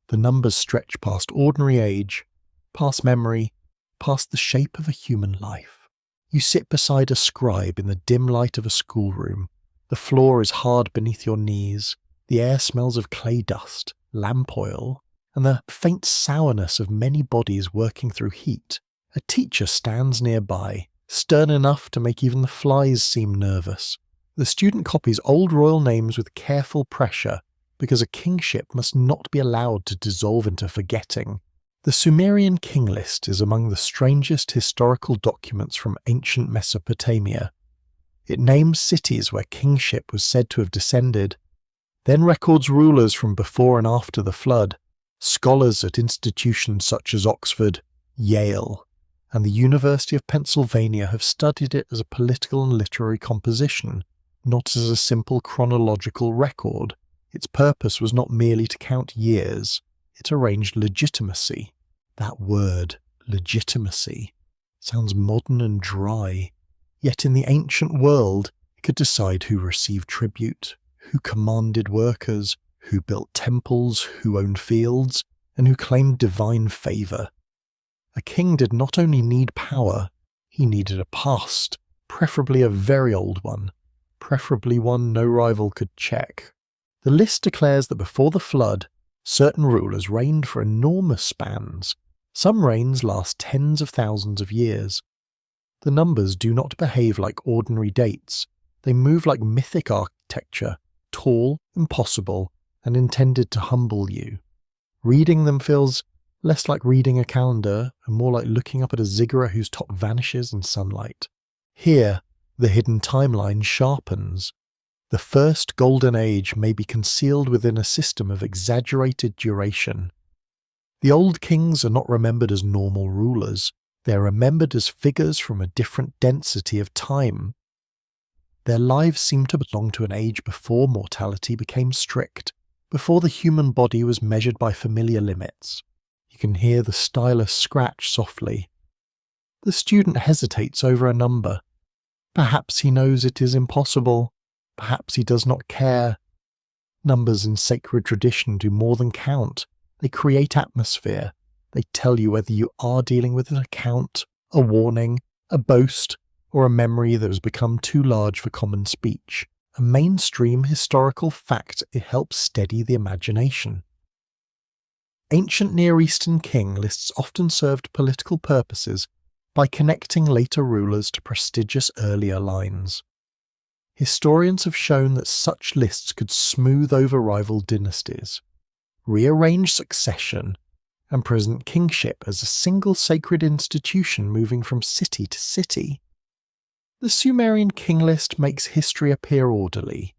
The numbers stretch past ordinary age, past memory, past the shape of a human life. You sit beside a scribe in the dim light of a schoolroom. The floor is hard beneath your knees. The air smells of clay dust, lamp oil, and the faint sourness of many bodies working through heat. A teacher stands nearby, stern enough to make even the flies seem nervous. The student copies old royal names with careful pressure because a kingship must not be allowed to dissolve into forgetting. The Sumerian king list is among the strangest historical documents from ancient Mesopotamia. It names cities where kingship was said to have descended, then records rulers from before and after the flood. Scholars at institutions such as Oxford, Yale, and the University of Pennsylvania have studied it as a political and literary composition, not as a simple chronological record. Its purpose was not merely to count years, it arranged legitimacy. That word, legitimacy, sounds modern and dry, yet in the ancient world it could decide who received tribute, who commanded workers, who built temples, who owned fields, and who claimed divine favour. A king did not only need power, he needed a past, preferably a very old one, preferably one no rival could check. The list declares that before the flood, certain rulers reigned for enormous spans. Some reigns last tens of thousands of years. The numbers do not behave like ordinary dates. They move like mythic architecture, tall, impossible, and intended to humble you. Reading them feels less like reading a calendar and more like looking up at a ziggurat whose top vanishes in sunlight. Here, the hidden timeline sharpens. The first golden age may be concealed within a system of exaggerated duration. The old kings are not remembered as normal rulers. They are remembered as figures from a different density of time. Their lives seem to belong to an age before mortality became strict, before the human body was measured by familiar limits. You can hear the stylus scratch softly. The student hesitates over a number. Perhaps he knows it is impossible. Perhaps he does not care. Numbers in sacred tradition do more than count. They create atmosphere. They tell you whether you are dealing with an account, a warning, a boast, or a memory that has become too large for common speech. A mainstream historical fact, it helps steady the imagination. Ancient Near Eastern king lists often served political purposes by connecting later rulers to prestigious earlier lines. Historians have shown that such lists could smooth over rival dynasties, rearrange succession, and present kingship as a single sacred institution moving from city to city. The Sumerian king list makes history appear orderly,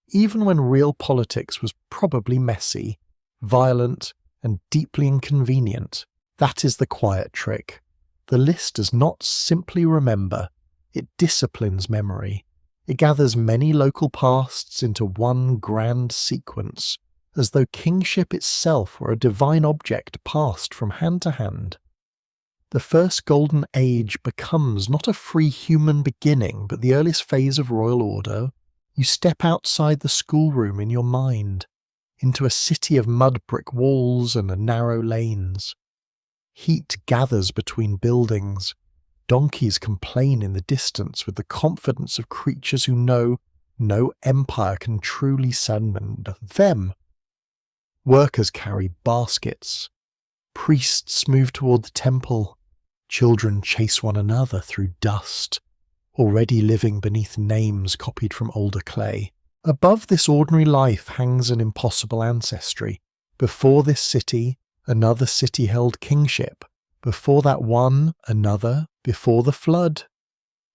even when real politics was probably messy, violent, and deeply inconvenient. That is the quiet trick. The list does not simply remember, it disciplines memory. It gathers many local pasts into one grand sequence, as though kingship itself were a divine object passed from hand to hand. The first golden age becomes not a free human beginning, but the earliest phase of royal order. You step outside the schoolroom in your mind, into a city of mud brick walls and narrow lanes. Heat gathers between buildings. Donkeys complain in the distance with the confidence of creatures who know no empire can truly summon them. Workers carry baskets. Priests move toward the temple. Children chase one another through dust, already living beneath names copied from older clay. Above this ordinary life hangs an impossible ancestry. Before this city, another city held kingship. Before that one, another, before the flood.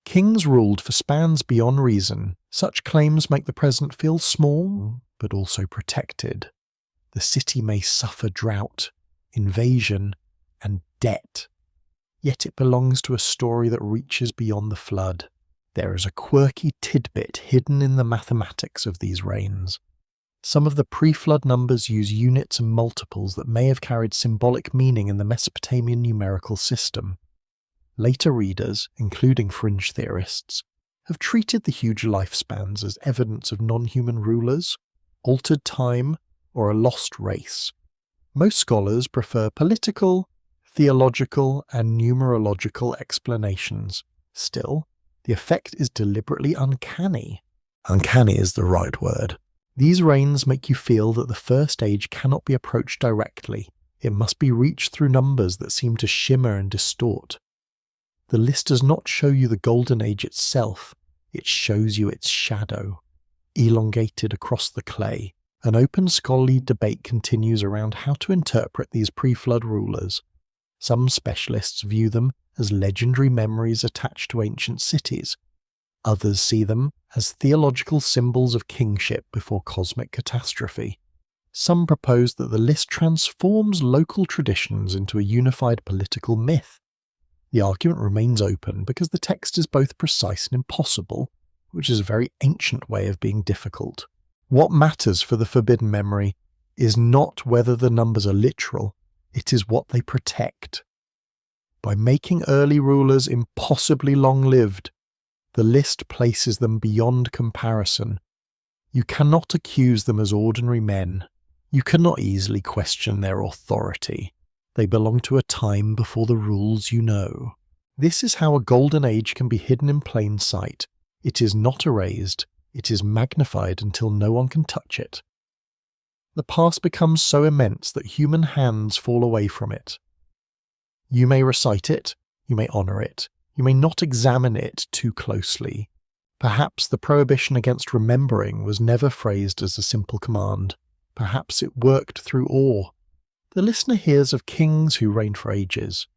Kings ruled for spans beyond reason. Such claims make the present feel small, but also protected. The city may suffer drought, invasion, and debt. Yet it belongs to a story that reaches beyond the flood. There is a quirky tidbit hidden in the mathematics of these reigns. Some of the pre-flood numbers use units and multiples that may have carried symbolic meaning in the Mesopotamian numerical system. Later readers, including fringe theorists, have treated the huge lifespans as evidence of non-human rulers, altered time, or a lost race. Most scholars prefer political, theological, and numerological explanations. Still, the effect is deliberately uncanny. Uncanny is the right word. These reigns make you feel that the first age cannot be approached directly. It must be reached through numbers that seem to shimmer and distort. The list does not show you the golden age itself. It shows you its shadow, elongated across the clay. An open scholarly debate continues around how to interpret these pre-flood rulers. Some specialists view them as legendary memories attached to ancient cities. Others see them as theological symbols of kingship before cosmic catastrophe. Some propose that the list transforms local traditions into a unified political myth. The argument remains open because the text is both precise and impossible, which is a very ancient way of being difficult. What matters for the forbidden memory is not whether the numbers are literal, it is what they protect. By making early rulers impossibly long-lived, the list places them beyond comparison. You cannot accuse them as ordinary men. You cannot easily question their authority. They belong to a time before the rules you know. This is how a golden age can be hidden in plain sight. It is not erased, it is magnified until no one can touch it. The past becomes so immense that human hands fall away from it. You may recite it, you may honour it, you may not examine it too closely. Perhaps the prohibition against remembering was never phrased as a simple command. Perhaps it worked through awe. The listener hears of kings who reigned for ages,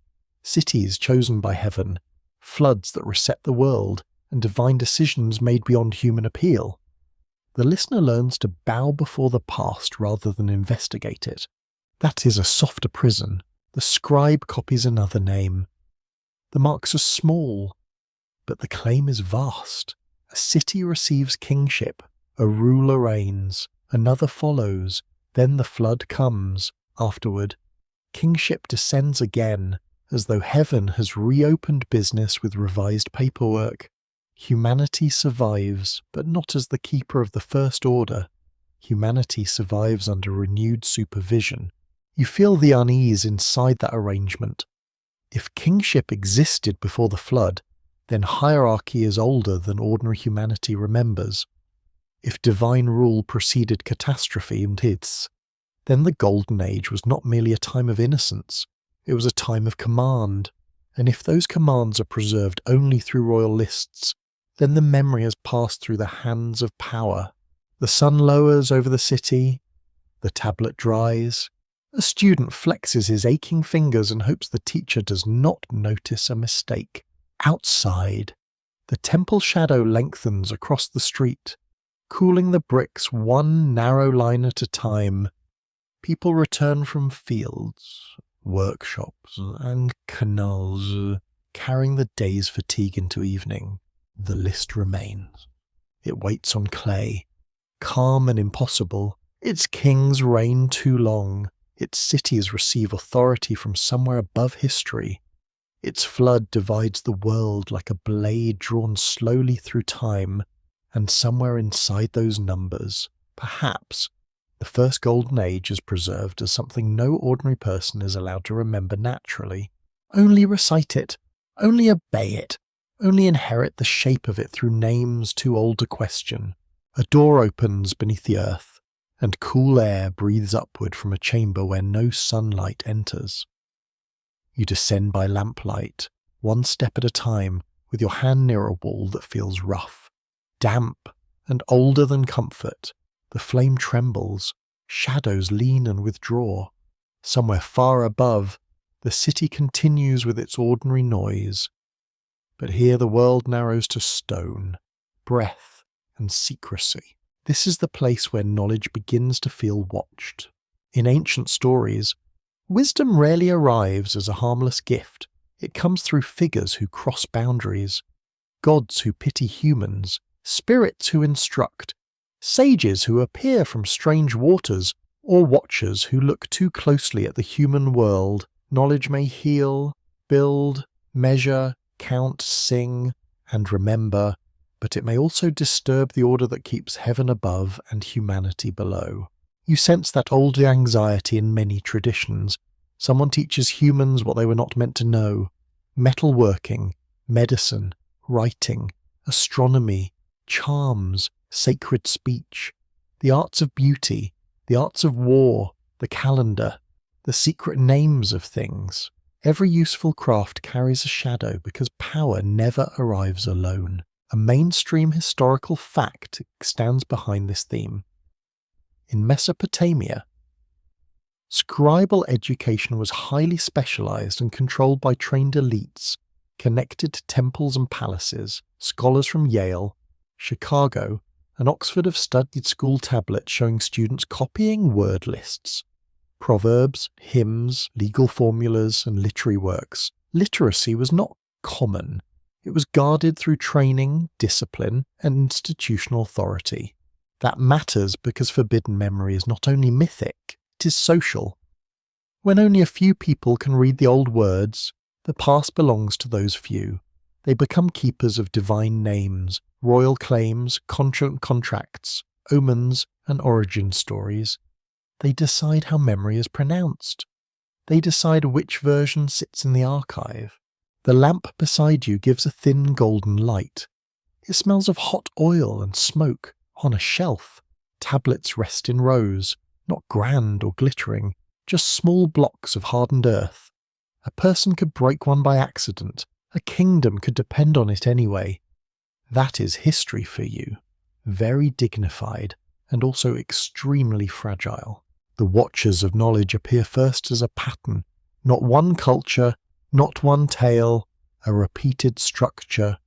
cities chosen by heaven, floods that reset the world, and divine decisions made beyond human appeal. The listener learns to bow before the past rather than investigate it. That is a softer prison. The scribe copies another name. The marks are small, but the claim is vast. A city receives kingship, a ruler reigns, another follows, then the flood comes. Afterward, kingship descends again, as though heaven has reopened business with revised paperwork. Humanity survives, but not as the keeper of the first order. Humanity survives under renewed supervision. You feel the unease inside that arrangement. If kingship existed before the flood, then hierarchy is older than ordinary humanity remembers. If divine rule preceded catastrophe and hits, then the Golden Age was not merely a time of innocence, it was a time of command. And if those commands are preserved only through royal lists, then the memory has passed through the hands of power. The sun lowers over the city, the tablet dries. A student flexes his aching fingers and hopes the teacher does not notice a mistake. Outside, the temple shadow lengthens across the street, cooling the bricks one narrow line at a time. People return from fields, workshops, and canals, carrying the day's fatigue into evening. The list remains. It waits on clay, calm and impossible. Its kings reign too long. Its cities receive authority from somewhere above history. Its flood divides the world like a blade drawn slowly through time, and somewhere inside those numbers, perhaps, the first golden age is preserved as something no ordinary person is allowed to remember naturally. Only recite it, only obey it, only inherit the shape of it through names too old to question. A door opens beneath the earth, and cool air breathes upward from a chamber where no sunlight enters. You descend by lamplight, one step at a time, with your hand near a wall that feels rough, damp, and older than comfort. The flame trembles, shadows lean and withdraw. Somewhere far above, the city continues with its ordinary noise. But here the world narrows to stone, breath, and secrecy. This is the place where knowledge begins to feel watched. In ancient stories, wisdom rarely arrives as a harmless gift. It comes through figures who cross boundaries, gods who pity humans, spirits who instruct, sages who appear from strange waters, or watchers who look too closely at the human world. Knowledge may heal, build, measure, count, sing, and remember, but it may also disturb the order that keeps heaven above and humanity below. You sense that old anxiety in many traditions. Someone teaches humans what they were not meant to know. Metalworking, medicine, writing, astronomy, charms, sacred speech, the arts of beauty, the arts of war, the calendar, the secret names of things. Every useful craft carries a shadow because power never arrives alone. a mainstream historical fact stands behind this theme. In Mesopotamia, scribal education was highly specialized and controlled by trained elites, connected to temples and palaces. Scholars from Yale, Chicago, and Oxford have studied school tablets showing students copying word lists, proverbs, hymns, legal formulas, and literary works. Literacy was not common. It was guarded through training, discipline, and institutional authority. That matters because forbidden memory is not only mythic, it is social. When only a few people can read the old words, the past belongs to those few. They become keepers of divine names, royal claims, contracts, omens, and origin stories. They decide how memory is pronounced. They decide which version sits in the archive. The lamp beside you gives a thin golden light. It smells of hot oil and smoke. On a shelf, tablets rest in rows, not grand or glittering, just small blocks of hardened earth. A person could break one by accident. A kingdom could depend on it anyway. That is history for you. Very dignified and also extremely fragile. The watchers of knowledge appear first as a pattern, not one culture, not one tale, a repeated structure.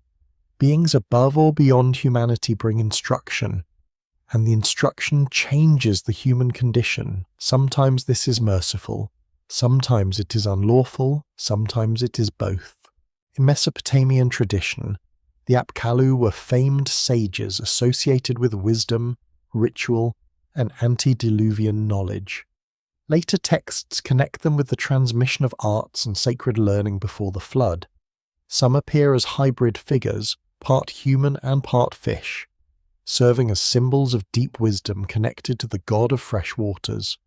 Beings above or beyond humanity bring instruction, and the instruction changes the human condition. Sometimes this is merciful, sometimes it is unlawful, sometimes it is both. In Mesopotamian tradition, the Apkallu were famed sages associated with wisdom, ritual, and antediluvian knowledge. Later texts connect them with the transmission of arts and sacred learning before the flood. Some appear as hybrid figures, part human and part fish, serving as symbols of deep wisdom connected to the god of fresh waters.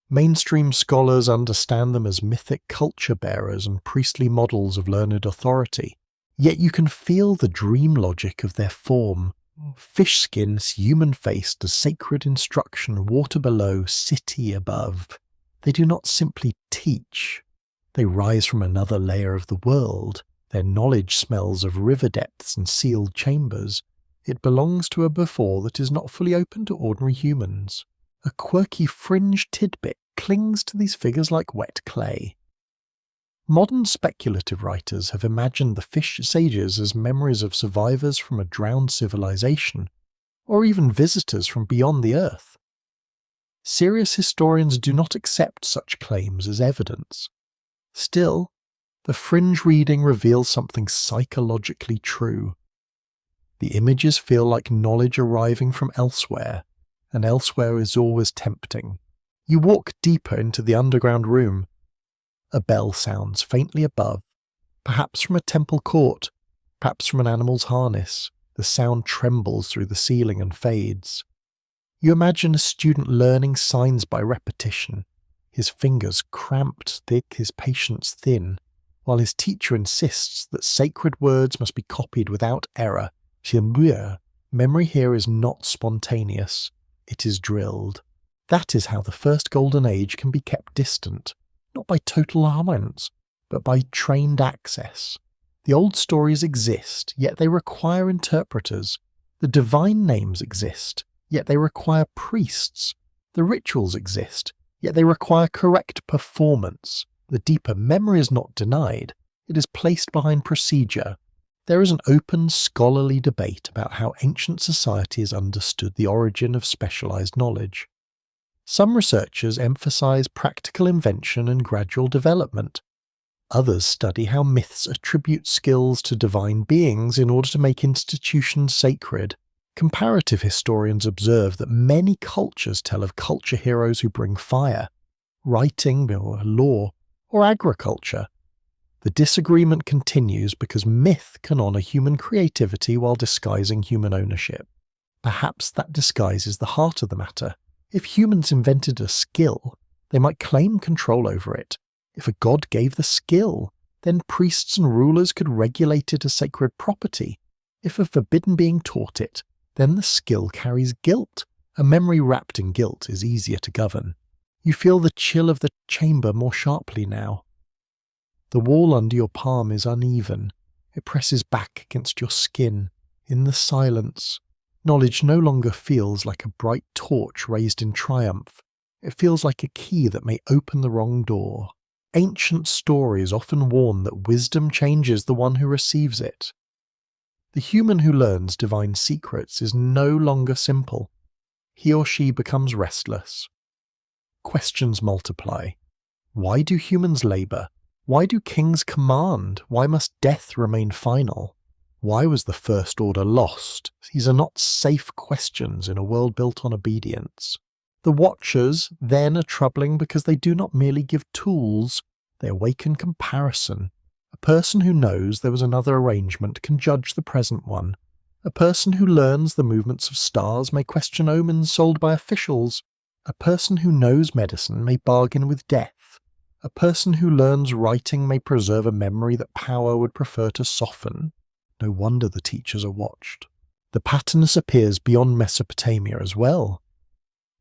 Mainstream scholars understand them as mythic culture bearers and priestly models of learned authority, yet you can feel the dream logic of their form. Fish skins, human-faced as sacred instruction, water below, city above. They do not simply teach. They rise from another layer of the world. Their knowledge smells of river depths and sealed chambers. It belongs to a before that is not fully open to ordinary humans. A quirky fringe tidbit clings to these figures like wet clay. Modern speculative writers have imagined the fish sages as memories of survivors from a drowned civilization, or even visitors from beyond the earth. Serious historians do not accept such claims as evidence. Still, the fringe reading reveals something psychologically true. The images feel like knowledge arriving from elsewhere, and elsewhere is always tempting. You walk deeper into the underground room. A bell sounds faintly above, perhaps from a temple court, perhaps from an animal's harness. The sound trembles through the ceiling and fades. You imagine a student learning signs by repetition, his fingers cramped thick, his patience thin, while his teacher insists that sacred words must be copied without error. Memory here is not spontaneous, it is drilled. That is how the first golden age can be kept distant, not by total alliance, but by trained access. The old stories exist, yet they require interpreters. The divine names exist, yet they require priests. The rituals exist, yet they require correct performance. The deeper memory is not denied, it is placed behind procedure. There is an open, scholarly debate about how ancient societies understood the origin of specialized knowledge. Some researchers emphasize practical invention and gradual development. Others study how myths attribute skills to divine beings in order to make institutions sacred. Comparative historians observe that many cultures tell of culture heroes who bring fire, writing or law, or agriculture. The disagreement continues because myth can honor human creativity while disguising human ownership. Perhaps that disguise is the heart of the matter. If humans invented a skill, they might claim control over it. If a god gave the skill, then priests and rulers could regulate it as sacred property. If a forbidden being taught it, then the skill carries guilt. A memory wrapped in guilt is easier to govern. You feel the chill of the chamber more sharply now. The wall under your palm is uneven. It presses back against your skin. In the silence, knowledge no longer feels like a bright torch raised in triumph. It feels like a key that may open the wrong door. Ancient stories often warn that wisdom changes the one who receives it. The human who learns divine secrets is no longer simple. He or she becomes restless. Questions multiply. Why do humans labour? Why do kings command? Why must death remain final? Why was the First Order lost? These are not safe questions in a world built on obedience. The Watchers then are troubling because they do not merely give tools, they awaken comparison. A person who knows there was another arrangement can judge the present one. A person who learns the movements of stars may question omens sold by officials. A person who knows medicine may bargain with death. A person who learns writing may preserve a memory that power would prefer to soften. No wonder the teachers are watched. The pattern appears beyond Mesopotamia as well.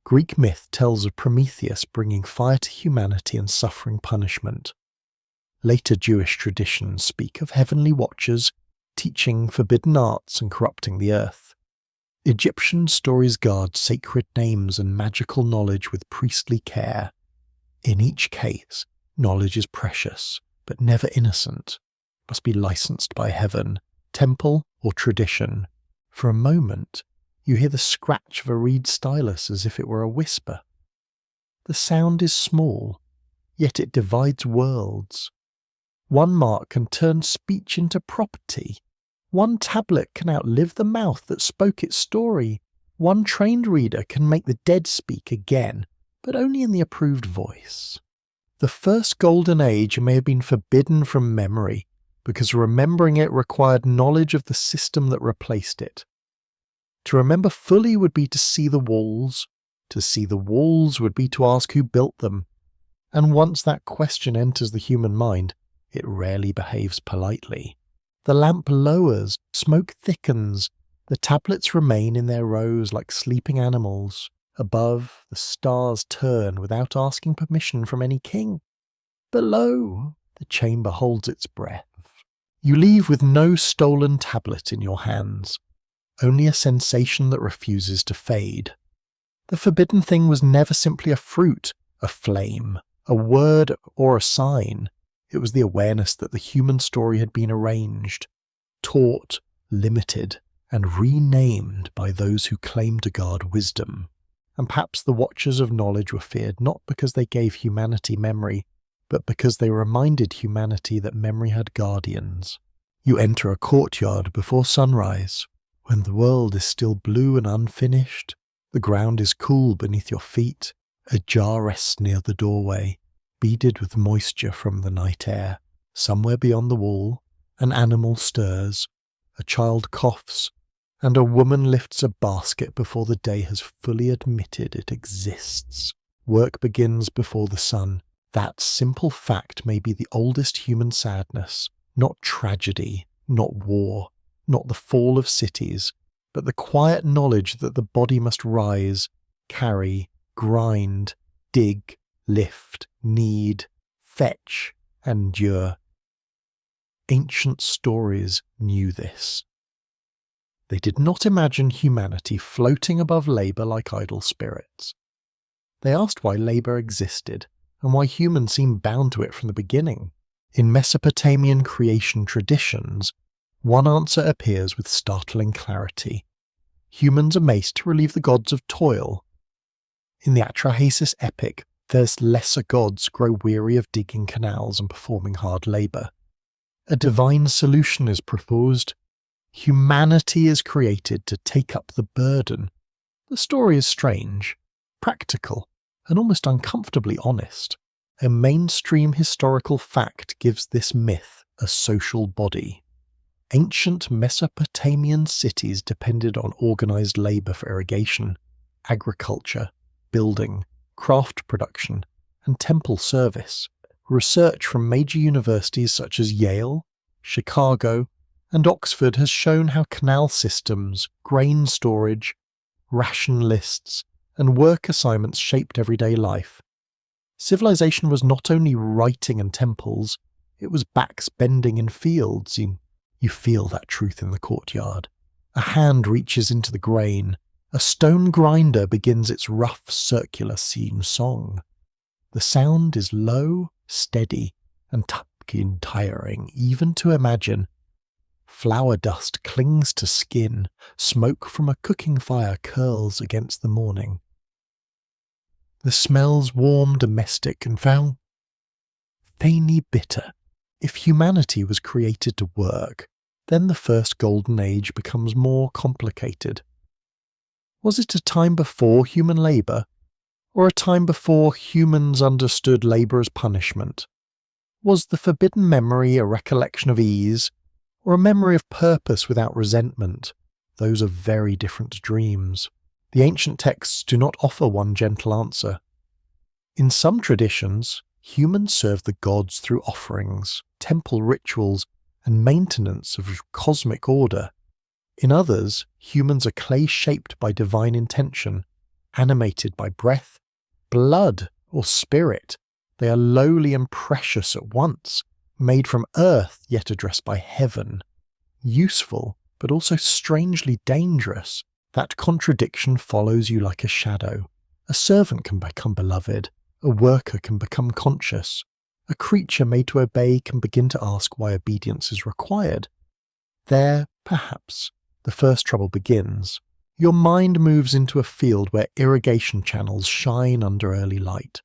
Greek myth tells of Prometheus bringing fire to humanity and suffering punishment. Later Jewish traditions speak of heavenly watchers teaching forbidden arts and corrupting the earth. Egyptian stories guard sacred names and magical knowledge with priestly care. In each case, knowledge is precious, but never innocent. It must be licensed by heaven, temple, or tradition. For a moment, you hear the scratch of a reed stylus as if it were a whisper. The sound is small, yet it divides worlds. One mark can turn speech into property. One tablet can outlive the mouth that spoke its story. One trained reader can make the dead speak again, but only in the approved voice. The first golden age may have been forbidden from memory, because remembering it required knowledge of the system that replaced it. To remember fully would be to see the walls. To see the walls would be to ask who built them. And once that question enters the human mind, it rarely behaves politely. The lamp lowers, smoke thickens, the tablets remain in their rows like sleeping animals. Above, the stars turn without asking permission from any king. Below, the chamber holds its breath. You leave with no stolen tablet in your hands, only a sensation that refuses to fade. The forbidden thing was never simply a fruit, a flame, a word, or a sign. It was the awareness that the human story had been arranged, taught, limited, and renamed by those who claimed to guard wisdom. And perhaps the watchers of knowledge were feared not because they gave humanity memory, but because they reminded humanity that memory had guardians. You enter a courtyard before sunrise, when the world is still blue and unfinished. The ground is cool beneath your feet. A jar rests near the doorway, beaded with moisture from the night air. Somewhere beyond the wall, an animal stirs, a child coughs, and a woman lifts a basket before the day has fully admitted it exists. Work begins before the sun. That simple fact may be the oldest human sadness, not tragedy, not war, not the fall of cities, but the quiet knowledge that the body must rise, carry, grind, dig, lift, knead, fetch, and endure. Ancient stories knew this. They did not imagine humanity floating above labour like idle spirits. They asked why labour existed, and why humans seemed bound to it from the beginning. In Mesopotamian creation traditions, one answer appears with startling clarity. Humans are maced to relieve the gods of toil. In the Atrahasis epic, there's lesser gods grow weary of digging canals and performing hard labour. A divine solution is proposed. Humanity is created to take up the burden. The story is strange, practical, and almost uncomfortably honest. A mainstream historical fact gives this myth a social body. Ancient Mesopotamian cities depended on organised labour for irrigation, agriculture, building, craft production, and temple service. Research from major universities such as Yale, Chicago, and Oxford has shown how canal systems, grain storage, ration lists, and work assignments shaped everyday life. Civilization was not only writing and temples, it was backs bending in fields. You feel that truth in the courtyard. A hand reaches into the grain. A stone grinder begins its rough circular seam song. The sound is low, steady, and tiring even to imagine. Flour dust clings to skin. Smoke from a cooking fire curls against the morning. The smells warm, domestic, and faintly bitter. If humanity was created to work, then the first golden age becomes more complicated. Was it a time before human labour, or a time before humans understood labour as punishment? Was the forbidden memory a recollection of ease, or a memory of purpose without resentment? Those are very different dreams. The ancient texts do not offer one gentle answer. In some traditions, humans serve the gods through offerings, temple rituals, and maintenance of cosmic order. In others, humans are clay-shaped by divine intention, animated by breath, blood, or spirit. They are lowly and precious at once, made from earth yet addressed by heaven. Useful, but also strangely dangerous. That contradiction follows you like a shadow. A servant can become beloved. A worker can become conscious. A creature made to obey can begin to ask why obedience is required. There, perhaps, the first trouble begins. Your mind moves into a field where irrigation channels shine under early light.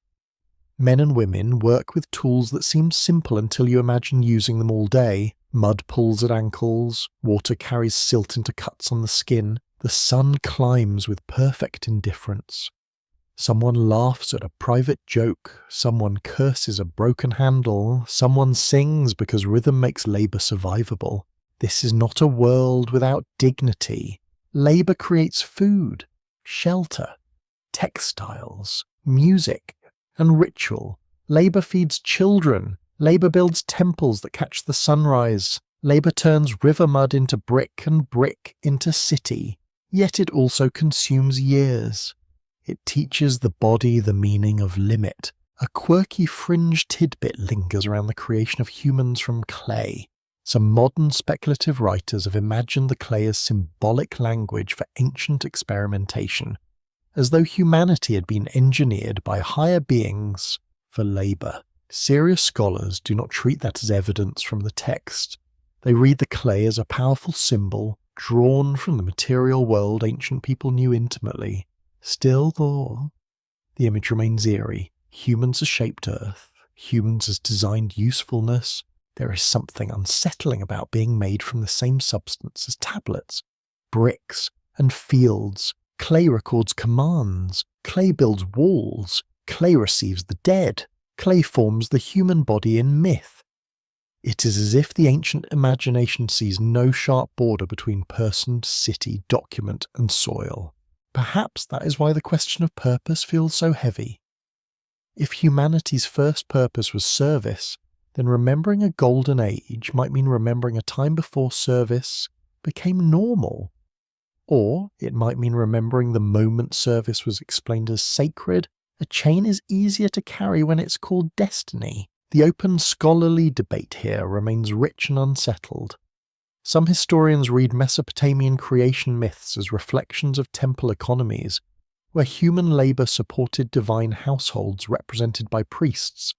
Men and women work with tools that seem simple until you imagine using them all day. Mud pulls at ankles, water carries silt into cuts on the skin, the sun climbs with perfect indifference. Someone laughs at a private joke, someone curses a broken handle, someone sings because rhythm makes labour survivable. This is not a world without dignity. Labour creates food, shelter, textiles, music, and ritual. Labour feeds children. Labour builds temples that catch the sunrise. Labour turns river mud into brick and brick into city. Yet it also consumes years. It teaches the body the meaning of limit. A quirky fringe tidbit lingers around the creation of humans from clay. Some modern speculative writers have imagined the clay as symbolic language for ancient experimentation, as though humanity had been engineered by higher beings for labour. Serious scholars do not treat that as evidence from the text. They read the clay as a powerful symbol drawn from the material world ancient people knew intimately. Still, though, the image remains eerie. Humans have shaped Earth. Humans have designed usefulness. There is something unsettling about being made from the same substance as tablets, bricks, and fields. Clay records commands. Clay builds walls. Clay receives the dead. Clay forms the human body in myth. It is as if the ancient imagination sees no sharp border between person, city, document, and soil. Perhaps that is why the question of purpose feels so heavy. If humanity's first purpose was service, then remembering a golden age might mean remembering a time before service became normal. Or it might mean remembering the moment service was explained as sacred. A chain is easier to carry when it's called destiny. The open scholarly debate here remains rich and unsettled. Some historians read Mesopotamian creation myths as reflections of temple economies, where human labour supported divine households represented by priests.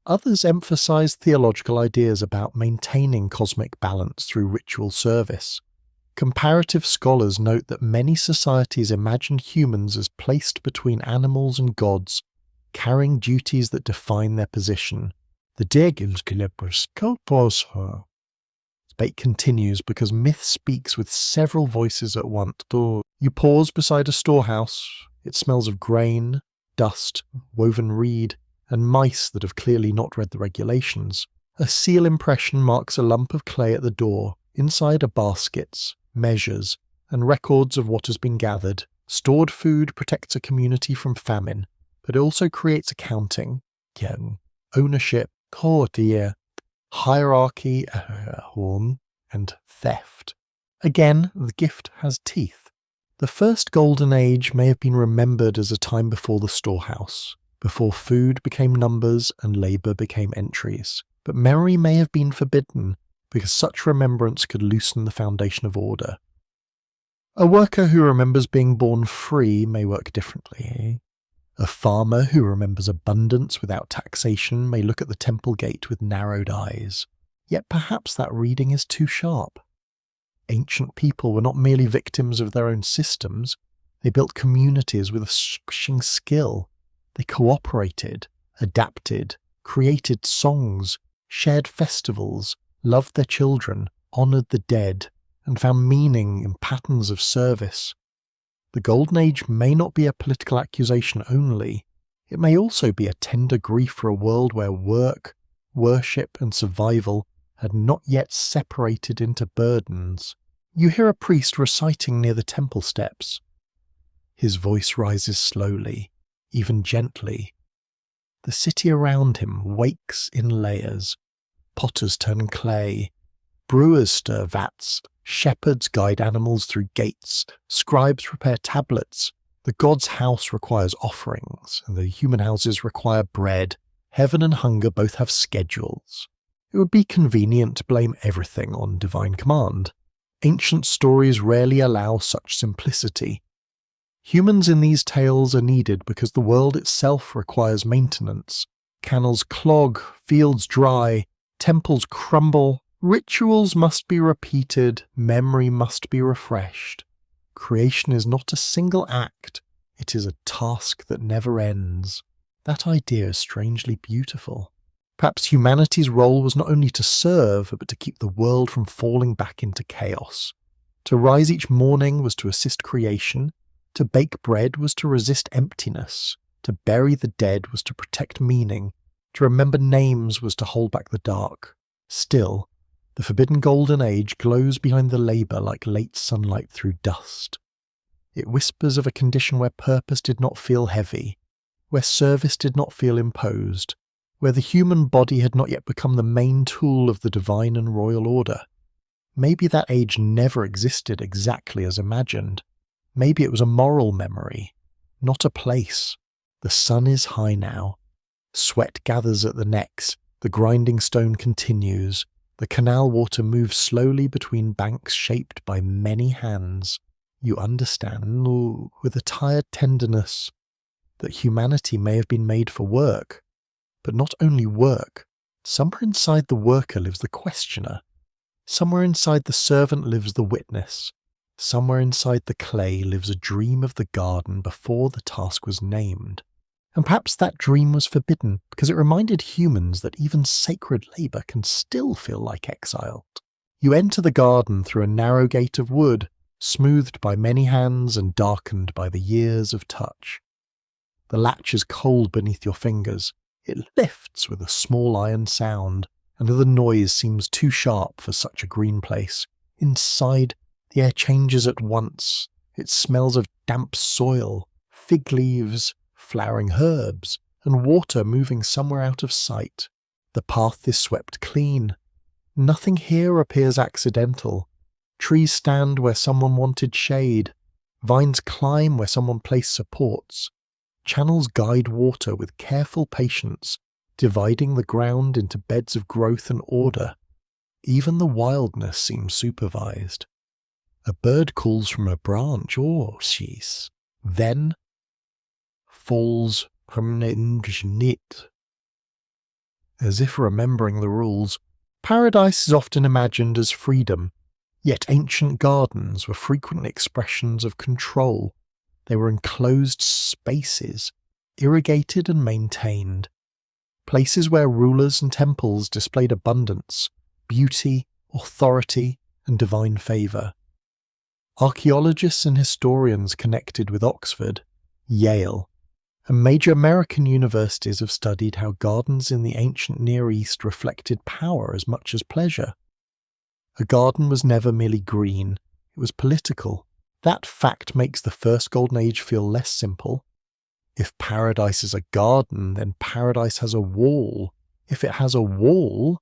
Others emphasize theological ideas about maintaining cosmic balance through ritual service. Comparative scholars note that many societies imagined humans as placed between animals and gods, carrying duties that define their position. The debate continues because myth speaks with several voices at once. You pause beside a storehouse. It smells of grain, dust, woven reed, and mice that have clearly not read the regulations. A seal impression marks a lump of clay at the door. Inside are baskets, measures, and records of what has been gathered. Stored food protects a community from famine, but it also creates accounting, ownership, hierarchy, and theft. Again, the gift has teeth. The first golden age may have been remembered as a time before the storehouse, before food became numbers and labour became entries. But memory may have been forbidden, because such remembrance could loosen the foundation of order. A worker who remembers being born free may work differently. A farmer who remembers abundance without taxation may look at the temple gate with narrowed eyes. Yet perhaps that reading is too sharp. Ancient people were not merely victims of their own systems. They built communities with astonishing skill. They cooperated, adapted, created songs, shared festivals, loved their children, honoured the dead, and found meaning in patterns of service. The Golden Age may not be a political accusation only. It may also be a tender grief for a world where work, worship, and survival had not yet separated into burdens. You hear a priest reciting near the temple steps. His voice rises slowly, even gently. The city around him wakes in layers. Potters turn clay. Brewers stir vats. Shepherds guide animals through gates. Scribes prepare tablets. The god's house requires offerings, and the human houses require bread. Heaven and hunger both have schedules. It would be convenient to blame everything on divine command. Ancient stories rarely allow such simplicity. Humans in these tales are needed because the world itself requires maintenance. Canals clog, fields dry, temples crumble, rituals must be repeated, memory must be refreshed. Creation is not a single act, it is a task that never ends. That idea is strangely beautiful. Perhaps humanity's role was not only to serve, but to keep the world from falling back into chaos. To rise each morning was to assist creation. To bake bread was to resist emptiness. To bury the dead was to protect meaning. To remember names was to hold back the dark. Still, the forbidden golden age glows behind the labour like late sunlight through dust. It whispers of a condition where purpose did not feel heavy, where service did not feel imposed, where the human body had not yet become the main tool of the divine and royal order. Maybe that age never existed exactly as imagined. Maybe it was a moral memory, not a place. The sun is high now. Sweat gathers at the necks. The grinding stone continues. The canal water moves slowly between banks shaped by many hands. You understand, with a tired tenderness, that humanity may have been made for work. But not only work. Somewhere inside the worker lives the questioner. Somewhere inside the servant lives the witness. Somewhere inside the clay lives a dream of the garden before the task was named. And perhaps that dream was forbidden because it reminded humans that even sacred labour can still feel like exile. You enter the garden through a narrow gate of wood, smoothed by many hands and darkened by the years of touch. The latch is cold beneath your fingers. It lifts with a small iron sound, and the noise seems too sharp for such a green place. Inside, the air changes at once. It smells of damp soil, fig leaves, flowering herbs, and water moving somewhere out of sight. The path is swept clean. Nothing here appears accidental. Trees stand where someone wanted shade. Vines climb where someone placed supports. Channels guide water with careful patience, dividing the ground into beds of growth and order. Even the wildness seems supervised. A bird calls from a branch, she's then falls permanent. As if remembering the rules, paradise is often imagined as freedom, yet ancient gardens were frequently expressions of control. They were enclosed spaces, irrigated and maintained, places where rulers and temples displayed abundance, beauty, authority, and divine favour. Archaeologists and historians connected with Oxford, Yale, and major American universities have studied how gardens in the ancient Near East reflected power as much as pleasure. A garden was never merely green, it was political. That fact makes the first Golden Age feel less simple. If paradise is a garden, then paradise has a wall. If it has a wall,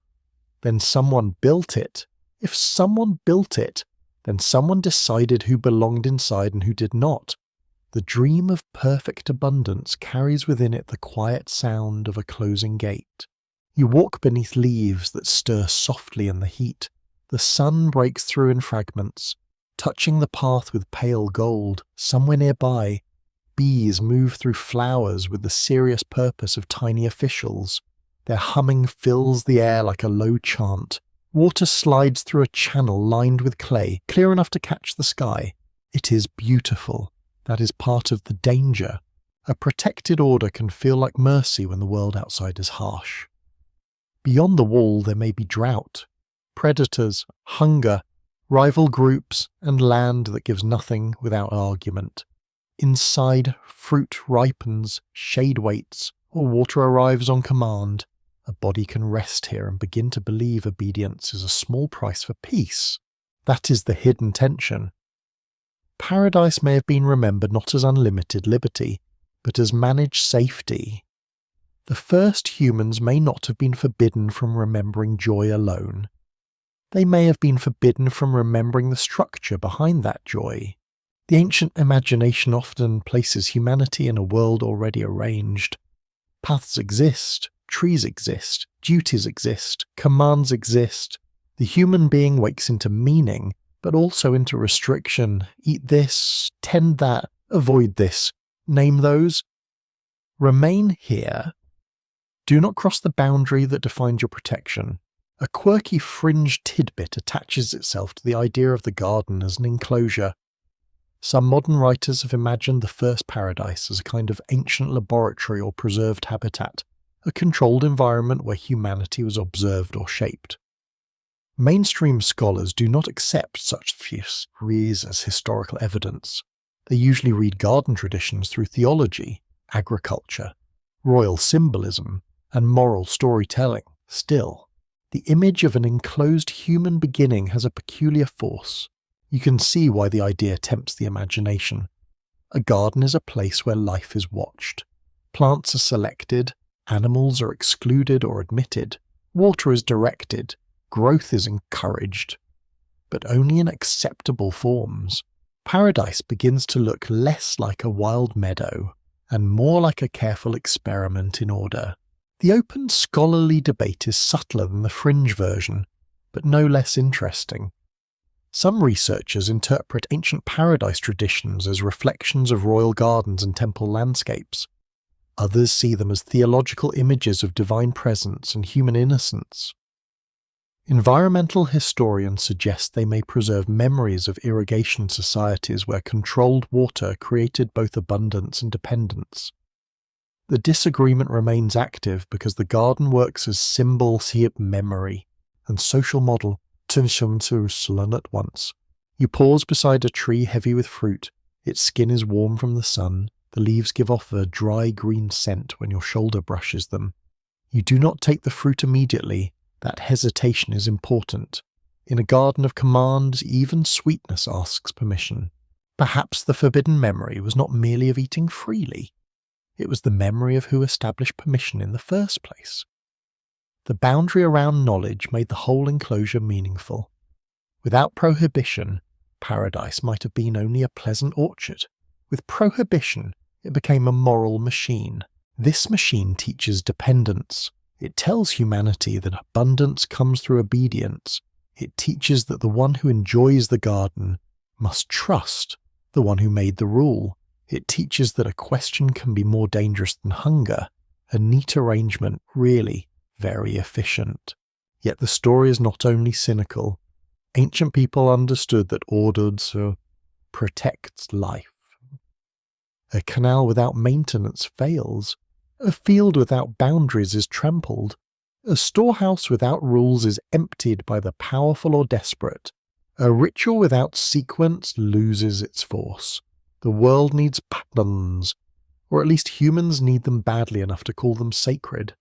then someone built it. If someone built it, then someone decided who belonged inside and who did not. The dream of perfect abundance carries within it the quiet sound of a closing gate. You walk beneath leaves that stir softly in the heat. The sun breaks through in fragments. touching the path with pale gold. Somewhere nearby, bees move through flowers with the serious purpose of tiny officials. Their humming fills the air like a low chant. Water slides through a channel lined with clay, clear enough to catch the sky. It is beautiful. That is part of the danger. A protected order can feel like mercy when the world outside is harsh. Beyond the wall there may be drought, predators, hunger, rival groups, and land that gives nothing without argument. Inside, fruit ripens, shade waits, or water arrives on command. A body can rest here and begin to believe obedience is a small price for peace. That is the hidden tension. Paradise may have been remembered not as unlimited liberty, but as managed safety. The first humans may not have been forbidden from remembering joy alone. They may have been forbidden from remembering the structure behind that joy. The ancient imagination often places humanity in a world already arranged. Paths exist, trees exist, duties exist, commands exist. The human being wakes into meaning, but also into restriction. Eat this, tend that, avoid this. Name those. Remain here. Do not cross the boundary that defines your protection. A quirky fringe tidbit attaches itself to the idea of the garden as an enclosure. Some modern writers have imagined the first paradise as a kind of ancient laboratory or preserved habitat, a controlled environment where humanity was observed or shaped. Mainstream scholars do not accept such theories as historical evidence. They usually read garden traditions through theology, agriculture, royal symbolism, and moral storytelling. Still, the image of an enclosed human beginning has a peculiar force. You can see why the idea tempts the imagination. A garden is a place where life is watched. Plants are selected, animals are excluded or admitted, water is directed, growth is encouraged, but only in acceptable forms. Paradise begins to look less like a wild meadow and more like a careful experiment in order. The open scholarly debate is subtler than the fringe version, but no less interesting. Some researchers interpret ancient paradise traditions as reflections of royal gardens and temple landscapes. Others see them as theological images of divine presence and human innocence. Environmental historians suggest they may preserve memories of irrigation societies where controlled water created both abundance and dependence. The disagreement remains active because the garden works as symbol, memory, and social model, at once. You pause beside a tree heavy with fruit, its skin is warm from the sun, the leaves give off a dry green scent when your shoulder brushes them. You do not take the fruit immediately, that hesitation is important. In a garden of commands, even sweetness asks permission. Perhaps the forbidden memory was not merely of eating freely. It was the memory of who established permission in the first place. The boundary around knowledge made the whole enclosure meaningful. Without prohibition, paradise might have been only a pleasant orchard. With prohibition, it became a moral machine. This machine teaches dependence. It tells humanity that abundance comes through obedience. It teaches that the one who enjoys the garden must trust the one who made the rule. It teaches that a question can be more dangerous than hunger, a neat arrangement really very efficient. Yet the story is not only cynical. Ancient people understood that order protects life. A canal without maintenance fails. A field without boundaries is trampled. A storehouse without rules is emptied by the powerful or desperate. A ritual without sequence loses its force. The world needs patterns, or at least humans need them badly enough to call them sacred.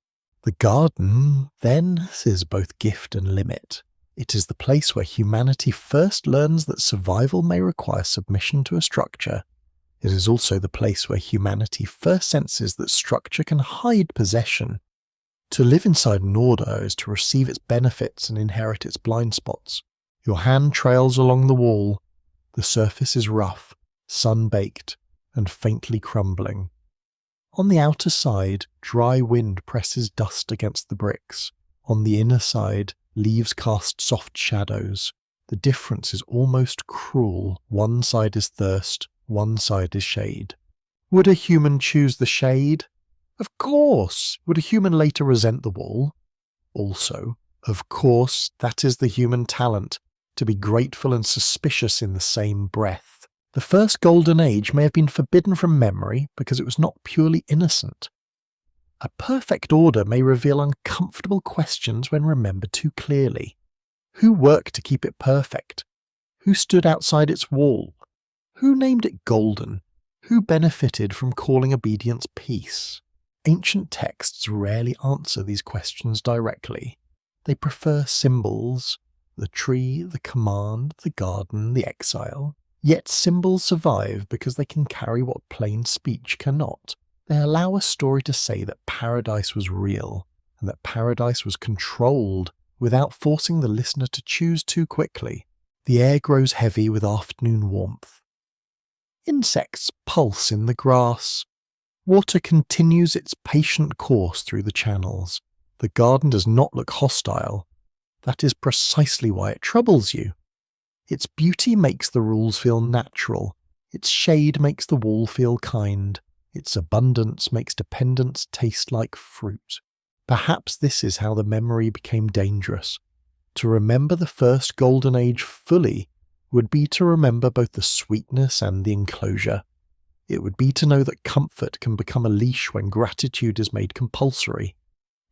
The garden, then, is both gift and limit. It is the place where humanity first learns that survival may require submission to a structure. It is also the place where humanity first senses that structure can hide possession. To live inside an order is to receive its benefits and inherit its blind spots. Your hand trails along the wall. The surface is rough, sun-baked, and faintly crumbling. On the outer side, dry wind presses dust against the bricks. On the inner side, leaves cast soft shadows. The difference is almost cruel. One side is thirst, one side is shade. Would a human choose the shade? Of course. Would a human later resent the wall? Also, of course, that is the human talent, to be grateful and suspicious in the same breath. The first golden age may have been forbidden from memory because it was not purely innocent. A perfect order may reveal uncomfortable questions when remembered too clearly. Who worked to keep it perfect? Who stood outside its wall? Who named it golden? Who benefited from calling obedience peace? Ancient texts rarely answer these questions directly. They prefer symbols, the tree, the command, the garden, the exile. Yet symbols survive because they can carry what plain speech cannot. They allow a story to say that paradise was real, and that paradise was controlled without forcing the listener to choose too quickly. The air grows heavy with afternoon warmth. Insects pulse in the grass. Water continues its patient course through the channels. The garden does not look hostile. That is precisely why it troubles you. Its beauty makes the rules feel natural. Its shade makes the wall feel kind. Its abundance makes dependence taste like fruit. Perhaps this is how the memory became dangerous. To remember the first golden age fully would be to remember both the sweetness and the enclosure. It would be to know that comfort can become a leash when gratitude is made compulsory.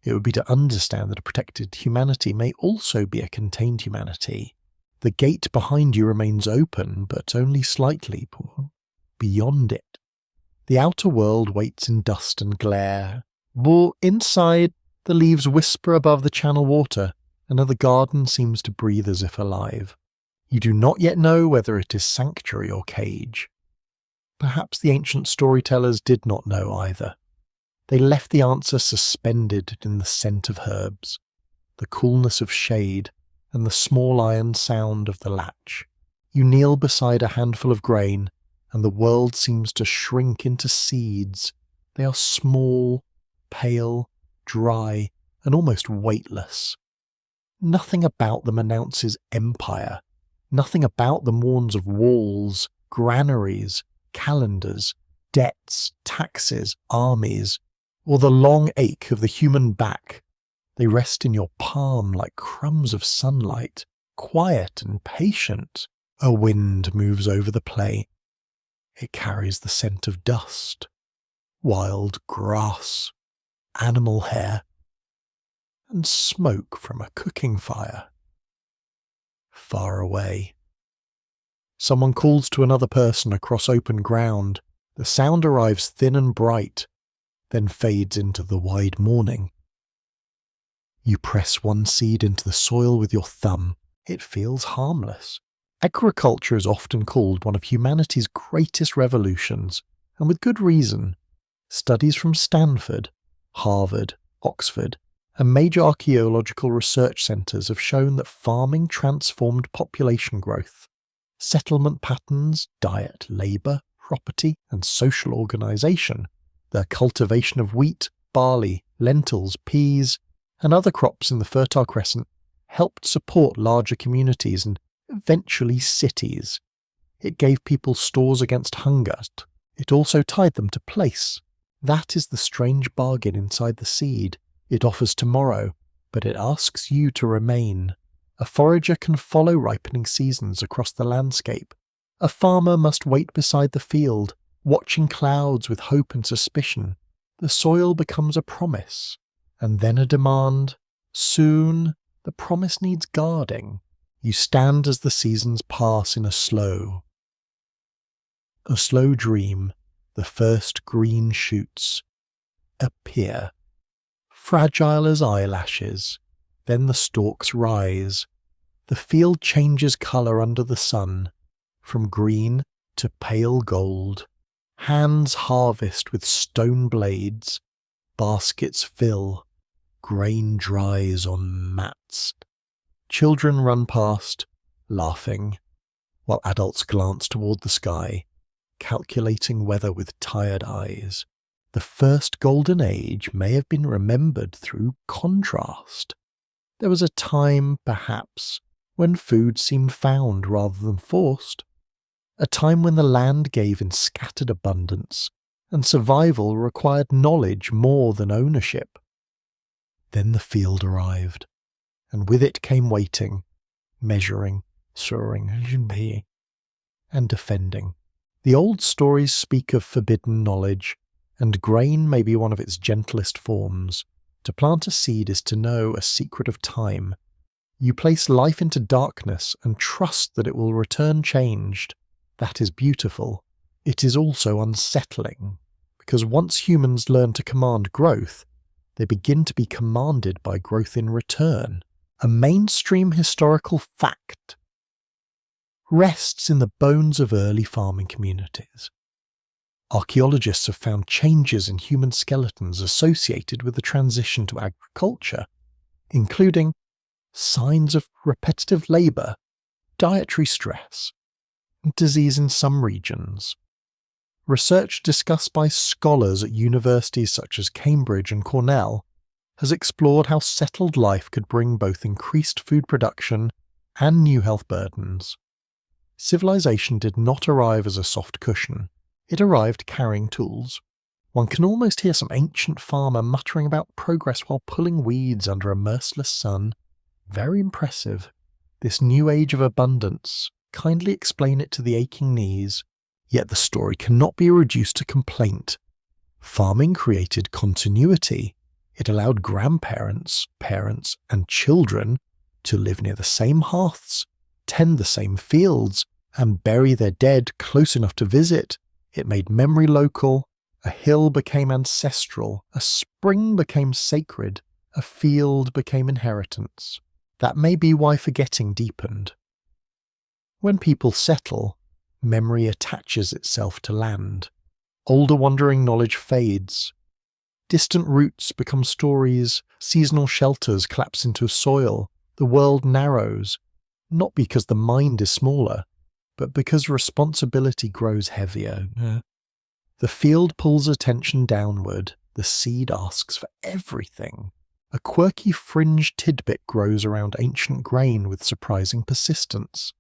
It would be to understand that a protected humanity may also be a contained humanity. The gate behind you remains open, but only slightly beyond it. The outer world waits in dust and glare. But inside, the leaves whisper above the channel water, and the garden seems to breathe as if alive. You do not yet know whether it is sanctuary or cage. Perhaps the ancient storytellers did not know either. They left the answer suspended in the scent of herbs, the coolness of shade, and the small iron sound of the latch. You kneel beside a handful of grain, and the world seems to shrink into seeds. They are small, pale, dry, and almost weightless. Nothing about them announces empire. Nothing about them warns of walls, granaries, calendars, debts, taxes, armies, or the long ache of the human back. They rest in your palm like crumbs of sunlight, quiet and patient. A wind moves over the plain. It carries the scent of dust, wild grass, animal hair, and smoke from a cooking fire. Far away, someone calls to another person across open ground. The sound arrives thin and bright, then fades into the wide morning. You press one seed into the soil with your thumb. It feels harmless. Agriculture is often called one of humanity's greatest revolutions, and with good reason. Studies from Stanford, Harvard, Oxford, and major archaeological research centres have shown that farming transformed population growth. Settlement patterns, diet, labour, property, and social organisation. The cultivation of wheat, barley, lentils, peas, and other crops in the Fertile Crescent helped support larger communities and eventually cities. It gave people stores against hunger. It also tied them to place. That is the strange bargain inside the seed. It offers tomorrow, but it asks you to remain. A forager can follow ripening seasons across the landscape. A farmer must wait beside the field, watching clouds with hope and suspicion. The soil becomes a promise, and then a demand. Soon, the promise needs guarding. You stand as the seasons pass in a slow dream. The first green shoots appear, fragile as eyelashes. Then the stalks rise. The field changes colour under the sun, from green to pale gold. Hands harvest with stone blades. Baskets fill. Grain dries on mats. Children run past, laughing, while adults glance toward the sky, calculating weather with tired eyes. The first golden age may have been remembered through contrast. There was a time, perhaps, when food seemed found rather than forced, a time when the land gave in scattered abundance, and survival required knowledge more than ownership. Then the field arrived, and with it came waiting, measuring, soaring, and defending. The old stories speak of forbidden knowledge, and grain may be one of its gentlest forms. To plant a seed is to know a secret of time. You place life into darkness and trust that it will return changed. That is beautiful. It is also unsettling, because once humans learn to command growth, they begin to be commanded by growth in return. A mainstream historical fact rests in the bones of early farming communities. Archaeologists have found changes in human skeletons associated with the transition to agriculture, including signs of repetitive labour, dietary stress, and disease in some regions. Research discussed by scholars at universities such as Cambridge and Cornell has explored how settled life could bring both increased food production and new health burdens. Civilization did not arrive as a soft cushion. It arrived carrying tools. One can almost hear some ancient farmer muttering about progress while pulling weeds under a merciless sun. Very impressive. This new age of abundance. Kindly explain it to the aching knees. Yet the story cannot be reduced to complaint. Farming created continuity. It allowed grandparents, parents, and children to live near the same hearths, tend the same fields, and bury their dead close enough to visit. It made memory local. A hill became ancestral. A spring became sacred. A field became inheritance. That may be why forgetting deepened. When people settle, memory attaches itself to land. Older wandering knowledge fades. Distant roots become stories. Seasonal shelters collapse into soil. The world narrows, not because the mind is smaller, but because responsibility grows heavier. The field pulls attention downward. The seed asks for everything. A quirky fringe tidbit grows around ancient grain with surprising persistence.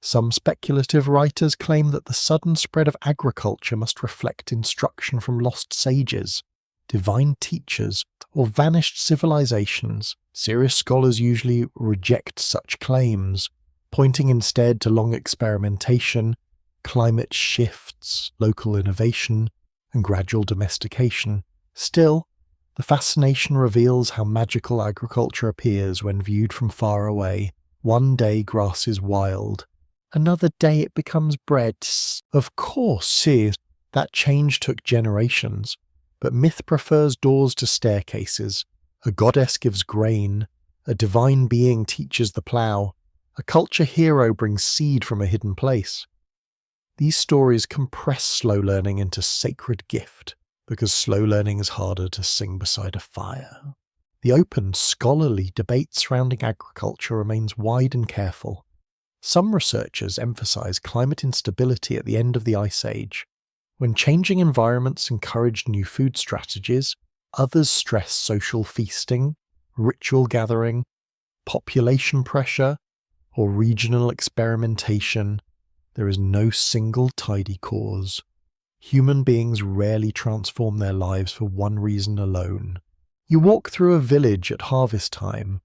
Some speculative writers claim that the sudden spread of agriculture must reflect instruction from lost sages, divine teachers, or vanished civilizations. Serious scholars usually reject such claims, pointing instead to long experimentation, climate shifts, local innovation, and gradual domestication. Still, the fascination reveals how magical agriculture appears when viewed from far away. One day grass is wild. Another day it becomes bread. Of course, see, that change took generations, but myth prefers doors to staircases. A goddess gives grain. A divine being teaches the plough. A culture hero brings seed from a hidden place. These stories compress slow learning into sacred gift, because slow learning is harder to sing beside a fire. The open, scholarly debate surrounding agriculture remains wide and careful. Some researchers emphasize climate instability at the end of the Ice Age. When changing environments encouraged new food strategies, others stress social feasting, ritual gathering, population pressure, or regional experimentation. There is no single tidy cause. Human beings rarely transform their lives for one reason alone. You walk through a village at harvest time.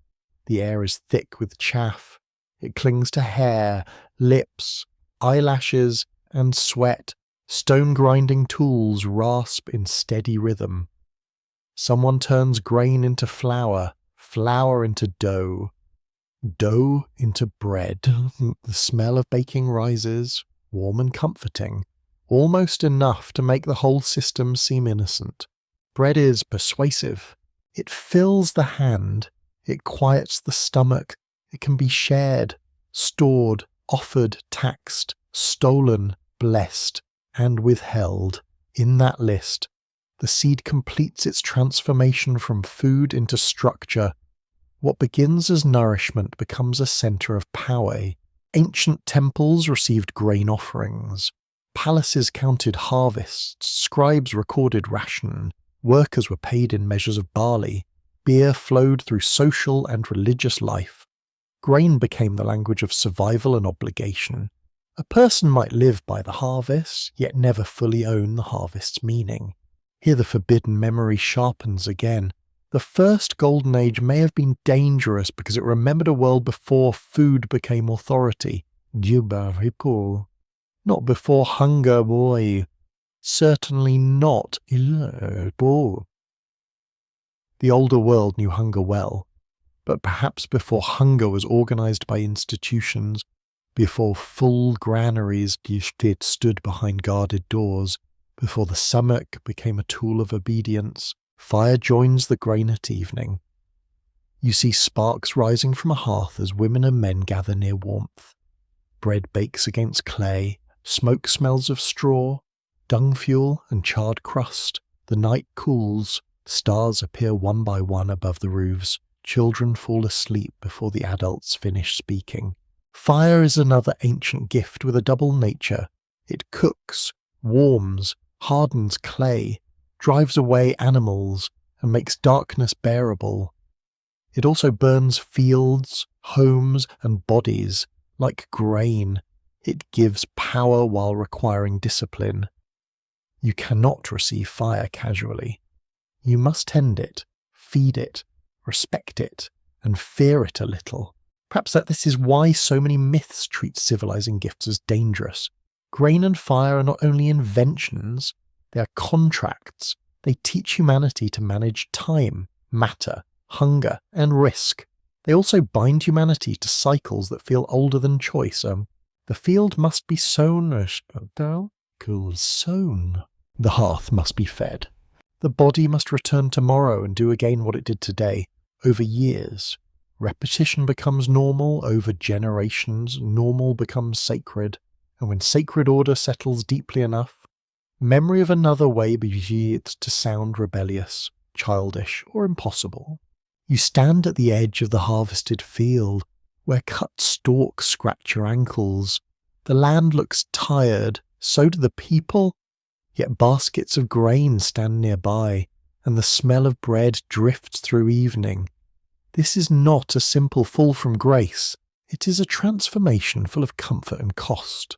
The air is thick with chaff. It clings to hair, lips, eyelashes, and sweat. Stone-grinding tools rasp in steady rhythm. Someone turns grain into flour, flour into dough, dough into bread. The smell of baking rises, warm and comforting, almost enough to make the whole system seem innocent. Bread is persuasive. It fills the hand. It quiets the stomach. It can be shared, stored, offered, taxed, stolen, blessed, and withheld. In that list, the seed completes its transformation from food into structure. What begins as nourishment becomes a center of power. Ancient temples received grain offerings. Palaces counted harvests. Scribes recorded ration. Workers were paid in measures of barley. Beer flowed through social and religious life. Grain became the language of survival and obligation. A person might live by the harvest, yet never fully own the harvest's meaning. Here the forbidden memory sharpens again. The first golden age may have been dangerous because it remembered a world before food became authority. Not before hunger, boy. Certainly not. The older world knew hunger well, but perhaps before hunger was organized by institutions, before full granaries stood behind guarded doors, before the stomach became a tool of obedience, fire joins the grain at evening. You see sparks rising from a hearth as women and men gather near warmth. Bread bakes against clay, smoke smells of straw, dung fuel and charred crust. The night cools, stars appear one by one above the roofs. Children fall asleep before the adults finish speaking. Fire is another ancient gift with a double nature. It cooks, warms, hardens clay, drives away animals, and makes darkness bearable. It also burns fields, homes, and bodies. Like grain, it gives power while requiring discipline. You cannot receive fire casually. You must tend it, feed it, respect it, and fear it a little. Perhaps that this is why so many myths treat civilizing gifts as dangerous. Grain and fire are not only inventions, they are contracts. They teach humanity to manage time, matter, hunger, and risk. They also bind humanity to cycles that feel older than choice. The field must be sown. Sown. The hearth must be fed. The body must return tomorrow and do again what it did today. Over years, repetition becomes normal. Over generations, normal becomes sacred. And when sacred order settles deeply enough, memory of another way begins to sound rebellious, childish, or impossible. You stand at the edge of the harvested field, where cut stalks scratch your ankles. The land looks tired, so do the people, yet baskets of grain stand nearby, and the smell of bread drifts through evening. This is not a simple fall from grace, it is a transformation full of comfort and cost.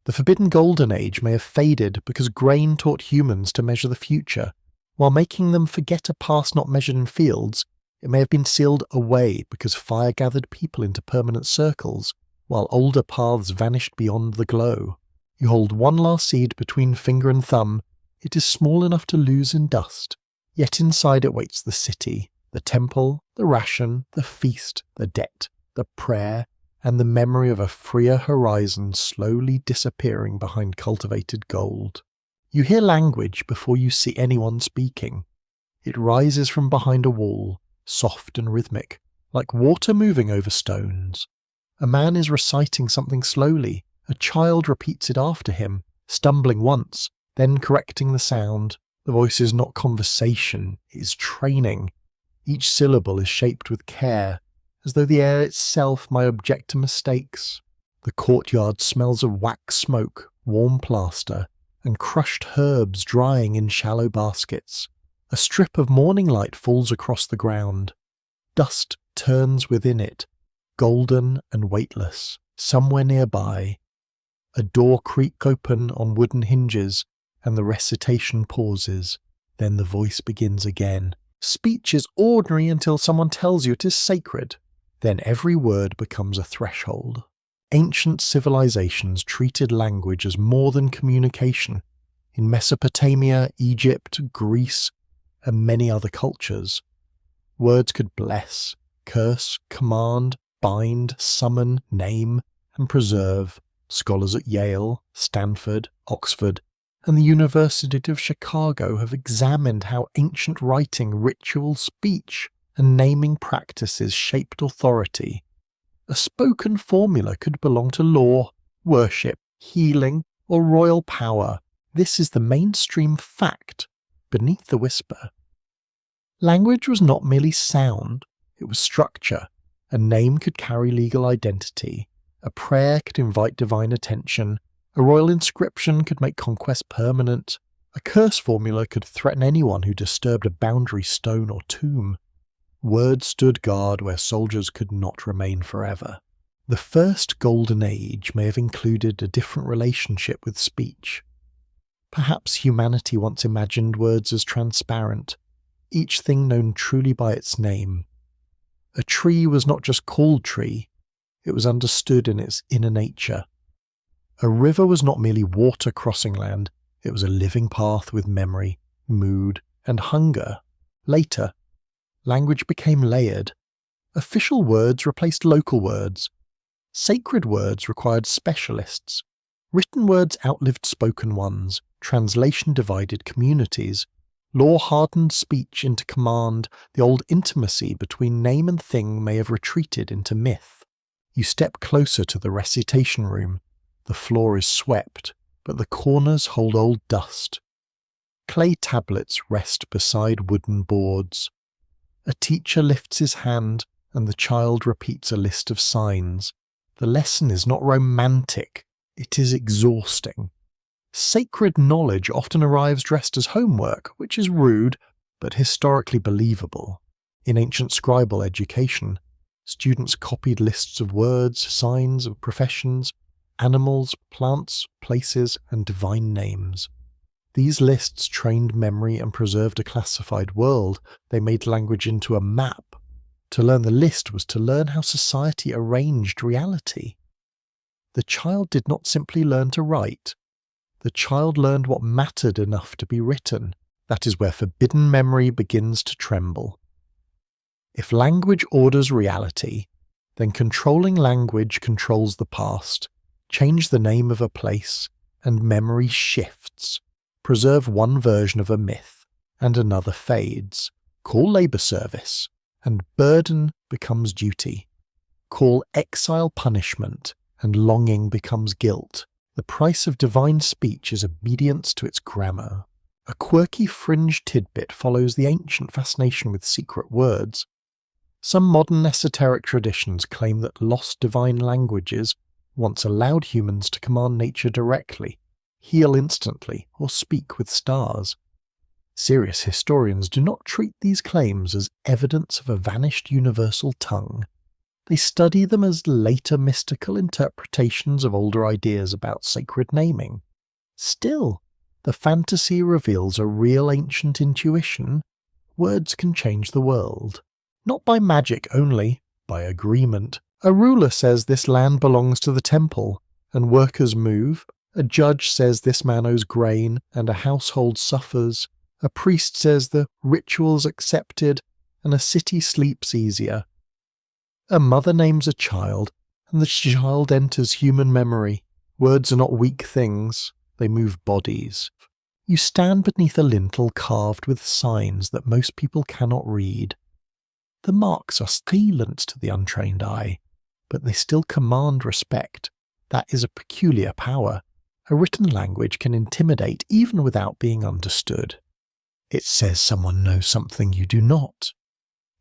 The forbidden golden age may have faded because grain taught humans to measure the future, while making them forget a past not measured in fields. It may have been sealed away because fire gathered people into permanent circles, while older paths vanished beyond the glow. You hold one last seed between finger and thumb. It is small enough to lose in dust, yet inside it waits the city, the temple, the ration, the feast, the debt, the prayer, and the memory of a freer horizon slowly disappearing behind cultivated gold. You hear language before you see anyone speaking. It rises from behind a wall, soft and rhythmic, like water moving over stones. A man is reciting something slowly. A child repeats it after him, stumbling once, then correcting the sound. The voice is not conversation, it is training. Each syllable is shaped with care, as though the air itself might object to mistakes. The courtyard smells of wax smoke, warm plaster, and crushed herbs drying in shallow baskets. A strip of morning light falls across the ground. Dust turns within it, golden and weightless. Somewhere nearby, a door creaks open on wooden hinges, and the recitation pauses. Then the voice begins again. Speech is ordinary until someone tells you it is sacred. Then every word becomes a threshold. Ancient civilizations treated language as more than communication. In Mesopotamia, Egypt, Greece, and many other cultures, words could bless, curse, command, bind, summon, name, and preserve. Scholars at Yale, Stanford, Oxford, and the University of Chicago have examined how ancient writing, ritual, speech, and naming practices shaped authority. A spoken formula could belong to law, worship, healing, or royal power. This is the mainstream fact beneath the whisper. Language was not merely sound, it was structure. A name could carry legal identity. A prayer could invite divine attention. A royal inscription could make conquest permanent. A curse formula could threaten anyone who disturbed a boundary stone or tomb. Words stood guard where soldiers could not remain forever. The first golden age may have included a different relationship with speech. Perhaps humanity once imagined words as transparent, each thing known truly by its name. A tree was not just called tree, it was understood in its inner nature. A river was not merely water crossing land, it was a living path with memory, mood, and hunger. Later, language became layered. Official words replaced local words. Sacred words required specialists. Written words outlived spoken ones. Translation divided communities. Law hardened speech into command. The old intimacy between name and thing may have retreated into myth. You step closer to the recitation room. The floor is swept, but the corners hold old dust. Clay tablets rest beside wooden boards. A teacher lifts his hand, and the child repeats a list of signs. The lesson is not romantic, it is exhausting. Sacred knowledge often arrives dressed as homework, which is rude, but historically believable. In ancient scribal education, students copied lists of words, signs of professions, animals, plants, places, and divine names. These lists trained memory and preserved a classified world. They made language into a map. To learn the list was to learn how society arranged reality. The child did not simply learn to write. The child learned what mattered enough to be written. That is where forbidden memory begins to tremble. If language orders reality, then controlling language controls the past. Change the name of a place, and memory shifts. Preserve one version of a myth, and another fades. Call labour service, and burden becomes duty. Call exile punishment, and longing becomes guilt. The price of divine speech is obedience to its grammar. A quirky fringe tidbit follows the ancient fascination with secret words. Some modern esoteric traditions claim that lost divine languages once allowed humans to command nature directly, heal instantly, or speak with stars. Serious historians do not treat these claims as evidence of a vanished universal tongue. They study them as later mystical interpretations of older ideas about sacred naming. Still, the fantasy reveals a real ancient intuition. Words can change the world. Not by magic only, by agreement. A ruler says this land belongs to the temple, and workers move. A judge says this man owes grain, and a household suffers. A priest says the ritual's accepted, and a city sleeps easier. A mother names a child, and the child enters human memory. Words are not weak things, they move bodies. You stand beneath a lintel carved with signs that most people cannot read. The marks are silent to the untrained eye, but they still command respect. That is a peculiar power. A written language can intimidate even without being understood. It says someone knows something you do not.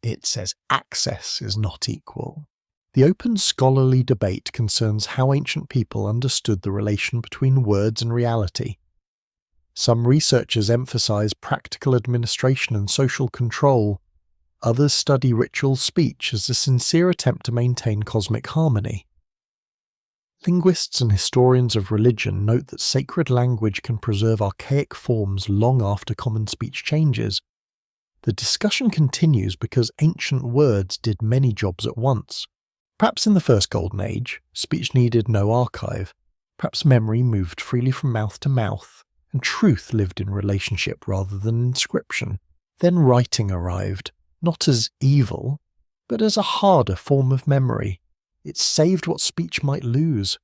It says access is not equal. The open scholarly debate concerns how ancient people understood the relation between words and reality. Some researchers emphasize practical administration and social control. Others study ritual speech as a sincere attempt to maintain cosmic harmony. Linguists and historians of religion note that sacred language can preserve archaic forms long after common speech changes. The discussion continues because ancient words did many jobs at once. Perhaps in the first Golden Age, speech needed no archive. Perhaps memory moved freely from mouth to mouth, and truth lived in relationship rather than inscription. Then writing arrived, not as evil, but as a harder form of memory. It saved what speech might lose.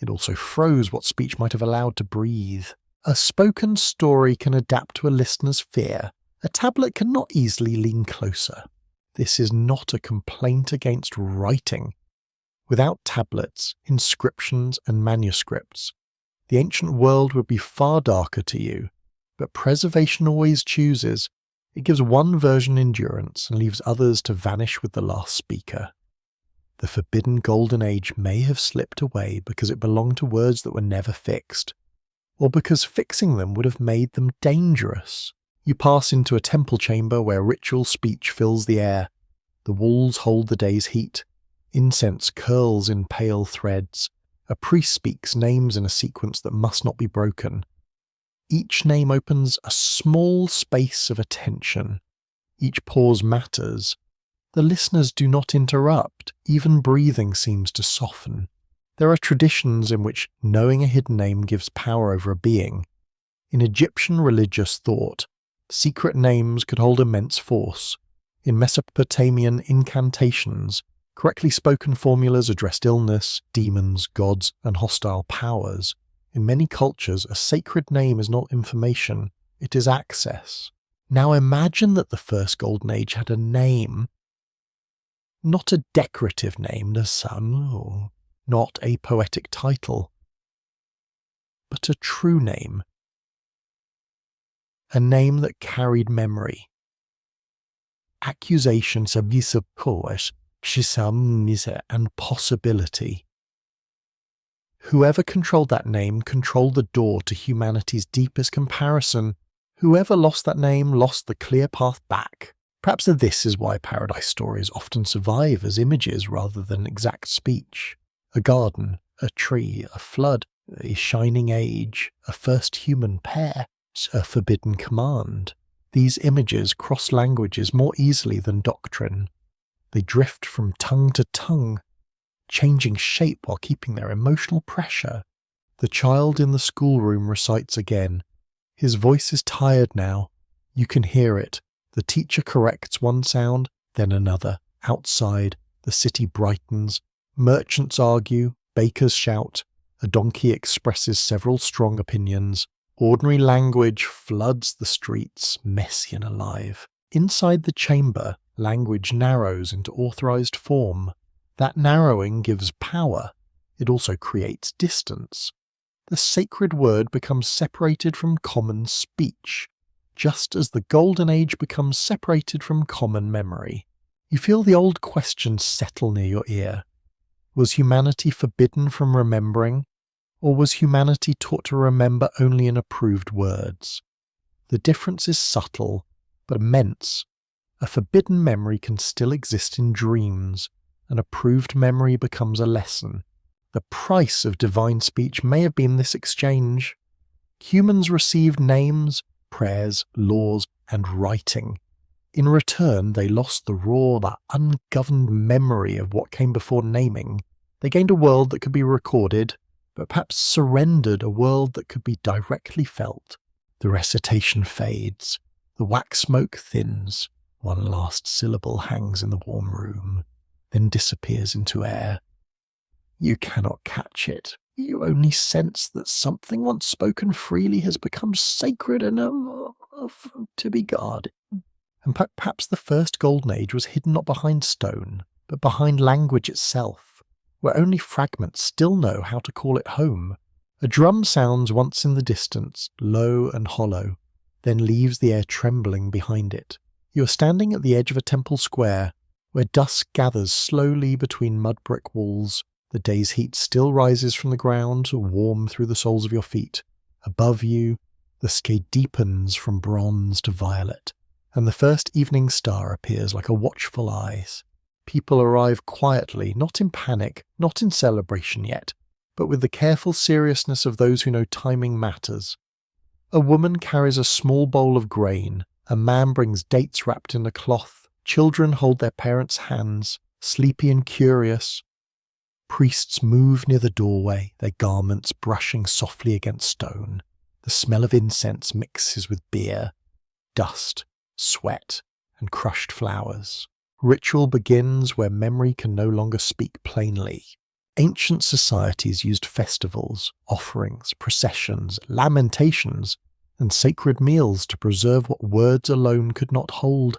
It also froze what speech might have allowed to breathe. A spoken story can adapt to a listener's fear. A tablet cannot easily lean closer. This is not a complaint against writing. Without tablets, inscriptions, and manuscripts, the ancient world would be far darker to you, but preservation always chooses. It gives one version endurance and leaves others to vanish with the last speaker. The forbidden golden age may have slipped away because it belonged to words that were never fixed, or because fixing them would have made them dangerous. You pass into a temple chamber where ritual speech fills the air. The walls hold the day's heat. Incense curls in pale threads. A priest speaks names in a sequence that must not be broken. Each name opens a small space of attention. Each pause matters. The listeners do not interrupt. Even breathing seems to soften. There are traditions in which knowing a hidden name gives power over a being. In Egyptian religious thought, secret names could hold immense force. In Mesopotamian incantations, correctly spoken formulas addressed illness, demons, gods, and hostile powers. In many cultures, a sacred name is not information, it is access. Now imagine that the first Golden Age had a name. Not a decorative name, not a poetic title, but a true name. A name that carried memory. Accusation, and possibility. Whoever controlled that name controlled the door to humanity's deepest comparison. Whoever lost that name lost the clear path back. Perhaps this is why paradise stories often survive as images rather than exact speech. A garden, a tree, a flood, a shining age, a first human pair, a forbidden command. These images cross languages more easily than doctrine. They drift from tongue to tongue, changing shape while keeping their emotional pressure. The child in the schoolroom recites again. His voice is tired now. You can hear it. The teacher corrects one sound, then another. Outside, the city brightens. Merchants argue, bakers shout. A donkey expresses several strong opinions. Ordinary language floods the streets, messy and alive. Inside the chamber, language narrows into authorized form. That narrowing gives power. It also creates distance. The sacred word becomes separated from common speech, just as the Golden Age becomes separated from common memory. You feel the old question settle near your ear. Was humanity forbidden from remembering? Or was humanity taught to remember only in approved words? The difference is subtle, but immense. A forbidden memory can still exist in dreams. An approved memory becomes a lesson. The price of divine speech may have been this exchange. Humans received names, prayers, laws, and writing. In return, they lost the raw, that ungoverned memory of what came before naming. They gained a world that could be recorded, but perhaps surrendered a world that could be directly felt. The recitation fades. The wax smoke thins. One last syllable hangs in the warm room, then disappears into air. You cannot catch it. You only sense that something once spoken freely has become sacred enough to be guarded. And perhaps the first Golden Age was hidden not behind stone, but behind language itself, where only fragments still know how to call it home. A drum sounds once in the distance, low and hollow, then leaves the air trembling behind it. You are standing at the edge of a temple square, where dusk gathers slowly between mud brick walls. The day's heat still rises from the ground, warm through the soles of your feet. Above you, the sky deepens from bronze to violet, and the first evening star appears like a watchful eye. People arrive quietly, not in panic, not in celebration yet, but with the careful seriousness of those who know timing matters. A woman carries a small bowl of grain. A man brings dates wrapped in a cloth. Children hold their parents' hands, sleepy and curious. Priests move near the doorway, their garments brushing softly against stone. The smell of incense mixes with beer, dust, sweat, and crushed flowers. Ritual begins where memory can no longer speak plainly. Ancient societies used festivals, offerings, processions, lamentations, and sacred meals to preserve what words alone could not hold.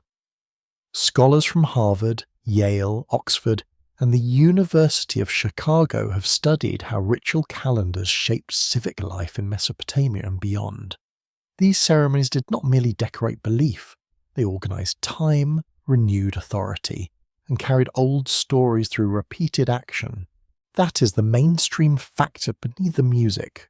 Scholars from Harvard, Yale, Oxford, and the University of Chicago have studied how ritual calendars shaped civic life in Mesopotamia and beyond. These ceremonies did not merely decorate belief, they organized time, renewed authority, and carried old stories through repeated action. That is the mainstream factor beneath the music.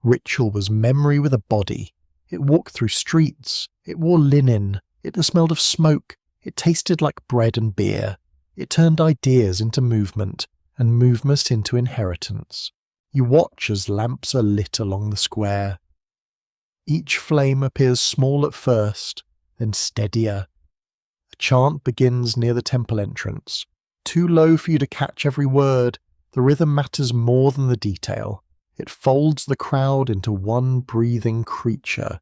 Ritual was memory with a body. It walked through streets. It wore linen. It smelled of smoke. It tasted like bread and beer. It turned ideas into movement, and movement into inheritance. You watch as lamps are lit along the square. Each flame appears small at first, then steadier. A chant begins near the temple entrance. Too low for you to catch every word, the rhythm matters more than the detail. It folds the crowd into one breathing creature,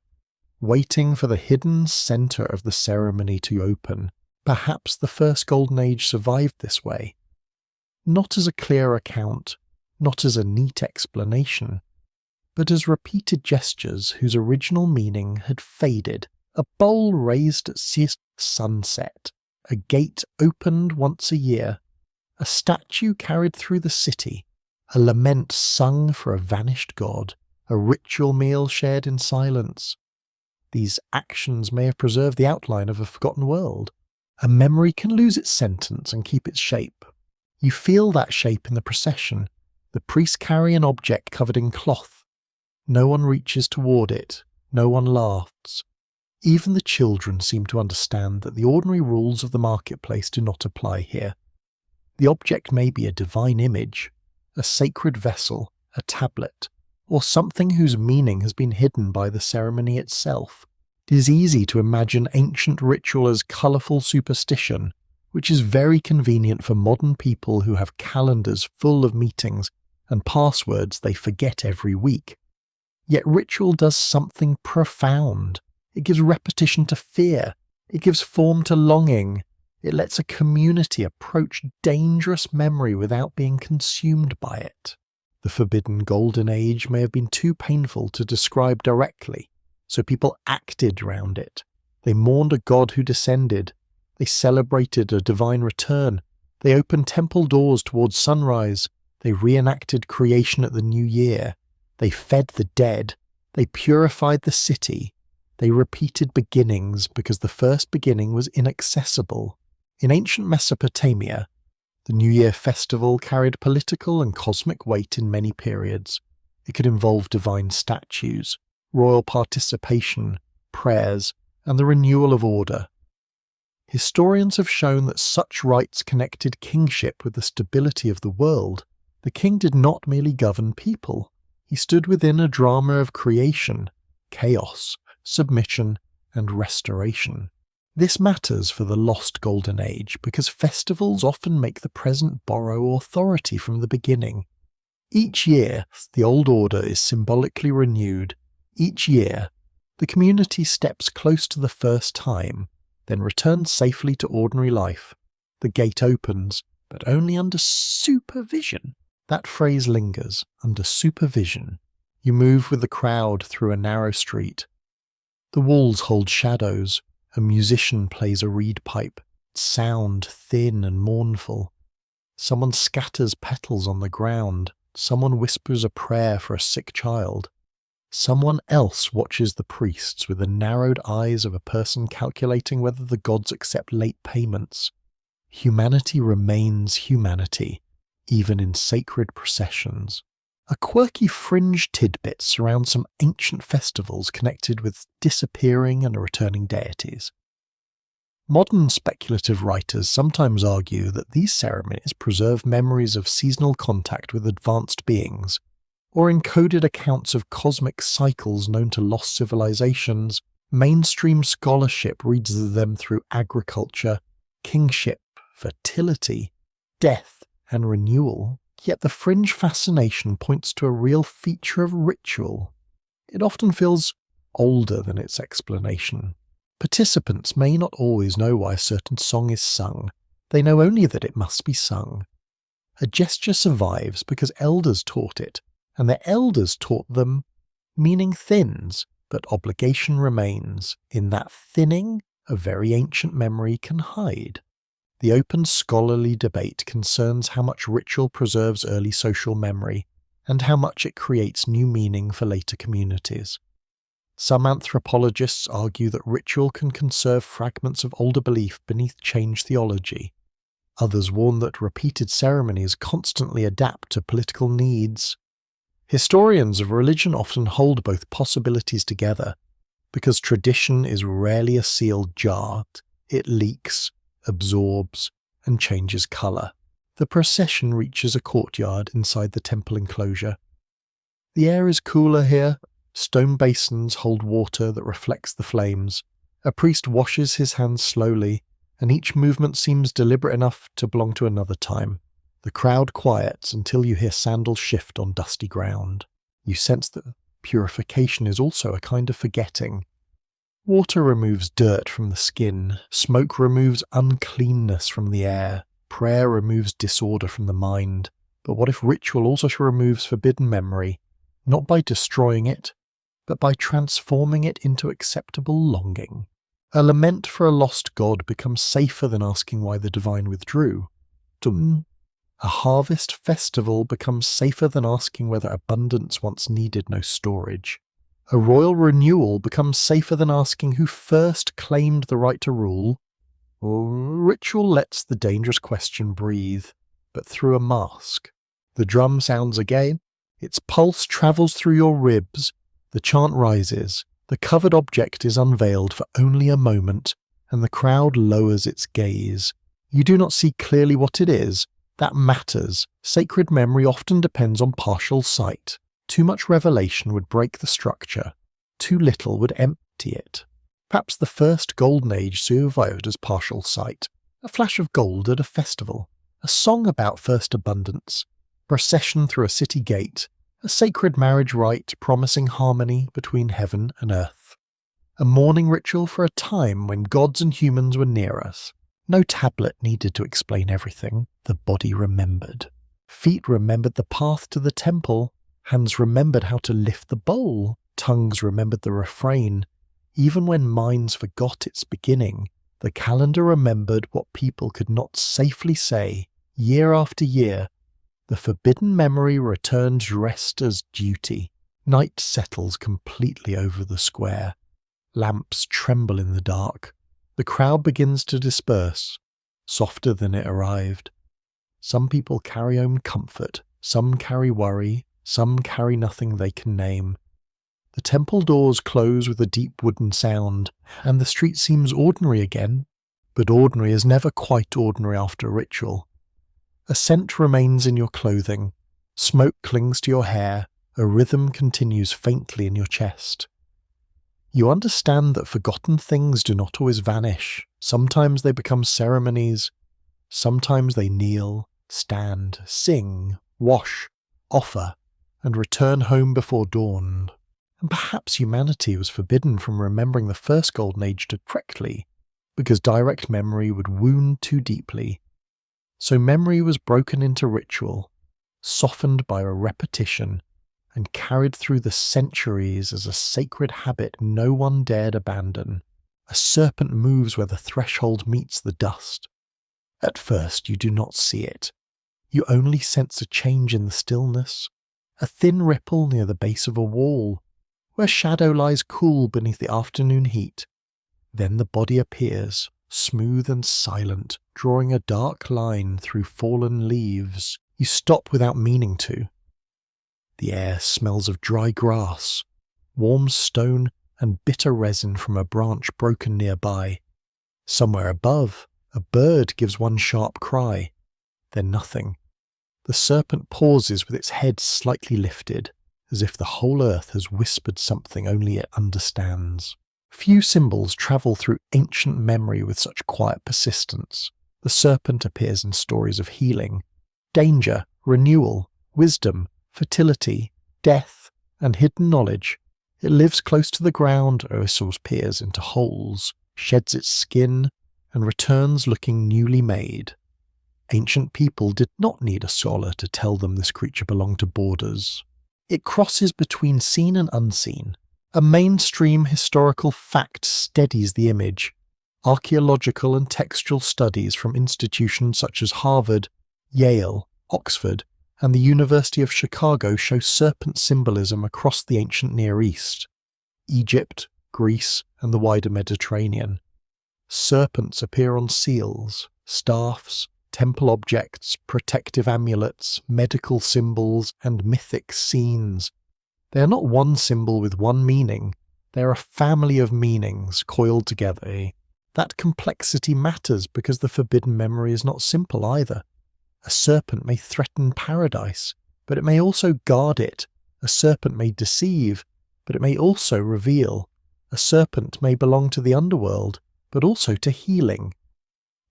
waiting for the hidden centre of the ceremony to open. Perhaps the first Golden Age survived this way. Not as a clear account, not as a neat explanation, but as repeated gestures whose original meaning had faded. A bowl raised at sunset, a gate opened once a year, a statue carried through the city, a lament sung for a vanished god, a ritual meal shared in silence. These actions may have preserved the outline of a forgotten world. A memory can lose its sentence and keep its shape. You feel that shape in the procession. The priests carry an object covered in cloth. No one reaches toward it. No one laughs. Even the children seem to understand that the ordinary rules of the marketplace do not apply here. The object may be a divine image, a sacred vessel, a tablet, or something whose meaning has been hidden by the ceremony itself. It is easy to imagine ancient ritual as colourful superstition, which is very convenient for modern people who have calendars full of meetings and passwords they forget every week. Yet ritual does something profound. It gives repetition to fear. It gives form to longing. It lets a community approach dangerous memory without being consumed by it. The forbidden Golden Age may have been too painful to describe directly, so people acted around it. They mourned a god who descended. They celebrated a divine return. They opened temple doors towards sunrise. They reenacted creation at the new year. They fed the dead. They purified the city. They repeated beginnings because the first beginning was inaccessible. In ancient Mesopotamia, the New Year festival carried political and cosmic weight in many periods. It could involve divine statues, royal participation, prayers, and the renewal of order. Historians have shown that such rites connected kingship with the stability of the world. The king did not merely govern people. He stood within a drama of creation, chaos, submission, and restoration. This matters for the lost Golden Age because festivals often make the present borrow authority from the beginning. Each year, the old order is symbolically renewed. Each year, the community steps close to the first time, then returns safely to ordinary life. The gate opens, but only under supervision. That phrase lingers, under supervision. You move with the crowd through a narrow street. The walls hold shadows. A musician plays a reed pipe, sound thin and mournful. Someone scatters petals on the ground. Someone whispers a prayer for a sick child. Someone else watches the priests with the narrowed eyes of a person calculating whether the gods accept late payments. Humanity remains humanity, even in sacred processions. A quirky fringe tidbit surrounds some ancient festivals connected with disappearing and returning deities. Modern speculative writers sometimes argue that these ceremonies preserve memories of seasonal contact with advanced beings, or encoded accounts of cosmic cycles known to lost civilizations. Mainstream scholarship reads them through agriculture, kingship, fertility, death, and renewal. Yet the fringe fascination points to a real feature of ritual. It often feels older than its explanation. Participants may not always know why a certain song is sung. They know only that it must be sung. A gesture survives because elders taught it, and their elders taught them. Meaning thins, but obligation remains. In that thinning, a very ancient memory can hide. The open scholarly debate concerns how much ritual preserves early social memory, and how much it creates new meaning for later communities. Some anthropologists argue that ritual can conserve fragments of older belief beneath changed theology. Others warn that repeated ceremonies constantly adapt to political needs. Historians of religion often hold both possibilities together, because tradition is rarely a sealed jar. It leaks, absorbs, and changes colour. The procession reaches a courtyard inside the temple enclosure. The air is cooler here. Stone basins hold water that reflects the flames. A priest washes his hands slowly, and each movement seems deliberate enough to belong to another time. The crowd quiets until you hear sandals shift on dusty ground. You sense that purification is also a kind of forgetting. Water removes dirt from the skin, smoke removes uncleanness from the air, prayer removes disorder from the mind. But what if ritual also removes forbidden memory, not by destroying it, but by transforming it into acceptable longing? A lament for a lost god becomes safer than asking why the divine withdrew. A harvest festival becomes safer than asking whether abundance once needed no storage. A royal renewal becomes safer than asking who first claimed the right to rule. Ritual lets the dangerous question breathe, but through a mask. The drum sounds again, its pulse travels through your ribs, the chant rises, the covered object is unveiled for only a moment, and the crowd lowers its gaze. You do not see clearly what it is. That matters. Sacred memory often depends on partial sight. Too much revelation would break the structure. Too little would empty it. Perhaps the first golden age survived as partial sight. A flash of gold at a festival. A song about first abundance. Procession through a city gate. A sacred marriage rite promising harmony between heaven and earth. A mourning ritual for a time when gods and humans were near us. No tablet needed to explain everything. The body remembered. Feet remembered the path to the temple. Hands remembered how to lift the bowl. Tongues remembered the refrain. Even when minds forgot its beginning, the calendar remembered what people could not safely say. Year after year, the forbidden memory returned dressed as duty. Night settles completely over the square. Lamps tremble in the dark. The crowd begins to disperse, softer than it arrived. Some people carry home comfort, some carry worry, some carry nothing they can name. The temple doors close with a deep wooden sound, and the street seems ordinary again, but ordinary is never quite ordinary after a ritual. A scent remains in your clothing, smoke clings to your hair, a rhythm continues faintly in your chest. You understand that forgotten things do not always vanish. Sometimes they become ceremonies, sometimes they kneel, stand, sing, wash, offer, and return home before dawn. And perhaps humanity was forbidden from remembering the first golden age directly, because direct memory would wound too deeply. So memory was broken into ritual, softened by a repetition, and carried through the centuries as a sacred habit no one dared abandon. A serpent moves where the threshold meets the dust. At first you do not see it. You only sense a change in the stillness, a thin ripple near the base of a wall, where shadow lies cool beneath the afternoon heat. Then the body appears, smooth and silent, drawing a dark line through fallen leaves. You stop without meaning to. The air smells of dry grass, warm stone, and bitter resin from a branch broken nearby. Somewhere above, a bird gives one sharp cry. Then nothing. The serpent pauses with its head slightly lifted, as if the whole earth has whispered something only it understands. Few symbols travel through ancient memory with such quiet persistence. The serpent appears in stories of healing, danger, renewal, wisdom, fertility, death, and hidden knowledge. It lives close to the ground, also peers into holes, sheds its skin, and returns looking newly made. Ancient people did not need a scholar to tell them this creature belonged to borders. It crosses between seen and unseen. A mainstream historical fact steadies the image. Archaeological and textual studies from institutions such as Harvard, Yale, Oxford, and the University of Chicago show serpent symbolism across the ancient Near East, Egypt, Greece, and the wider Mediterranean. Serpents appear on seals, staffs, temple objects, protective amulets, medical symbols, and mythic scenes. They are not one symbol with one meaning, they are a family of meanings coiled together. That complexity matters because the forbidden memory is not simple either. A serpent may threaten paradise, but it may also guard it. A serpent may deceive, but it may also reveal. A serpent may belong to the underworld, but also to healing.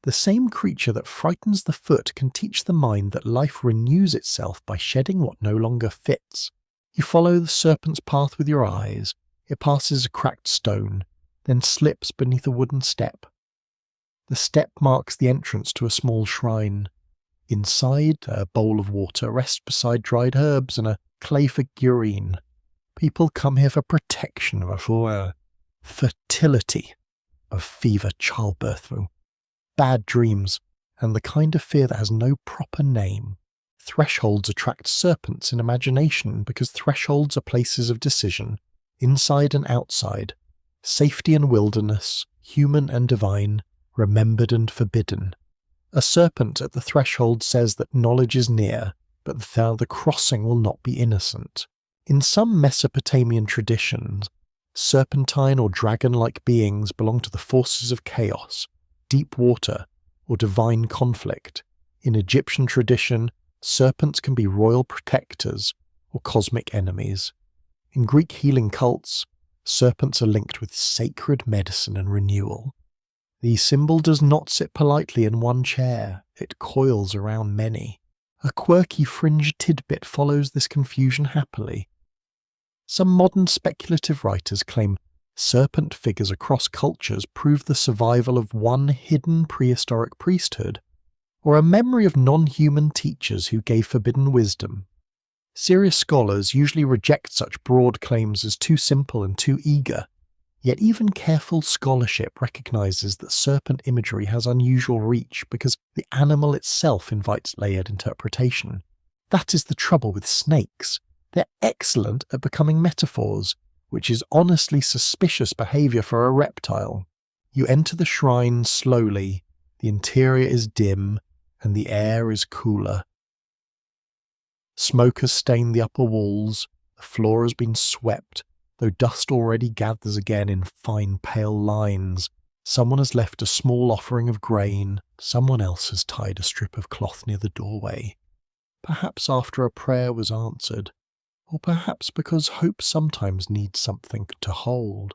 The same creature that frightens the foot can teach the mind that life renews itself by shedding what no longer fits. You follow the serpent's path with your eyes. It passes a cracked stone, then slips beneath a wooden step. The step marks the entrance to a small shrine. Inside, a bowl of water rests beside dried herbs and a clay figurine. People come here for protection, for fertility, of fever, childbirth, bad dreams, and the kind of fear that has no proper name. Thresholds attract serpents in imagination because thresholds are places of decision, inside and outside, safety and wilderness, human and divine, remembered and forbidden. A serpent at the threshold says that knowledge is near, but the crossing will not be innocent. In some Mesopotamian traditions, serpentine or dragon-like beings belong to the forces of chaos, deep water, or divine conflict. In Egyptian tradition, serpents can be royal protectors or cosmic enemies. In Greek healing cults, serpents are linked with sacred medicine and renewal. The symbol does not sit politely in one chair, it coils around many. A quirky fringe tidbit follows this confusion happily. Some modern speculative writers claim serpent figures across cultures prove the survival of one hidden prehistoric priesthood, or a memory of non-human teachers who gave forbidden wisdom. Serious scholars usually reject such broad claims as too simple and too eager, yet even careful scholarship recognizes that serpent imagery has unusual reach because the animal itself invites layered interpretation. That is the trouble with snakes. They're excellent at becoming metaphors, which is honestly suspicious behavior for a reptile. You enter the shrine slowly, the interior is dim, and the air is cooler. Smoke has stained the upper walls, the floor has been swept, though dust already gathers again in fine pale lines. Someone has left a small offering of grain, someone else has tied a strip of cloth near the doorway. Perhaps after a prayer was answered, or perhaps because hope sometimes needs something to hold.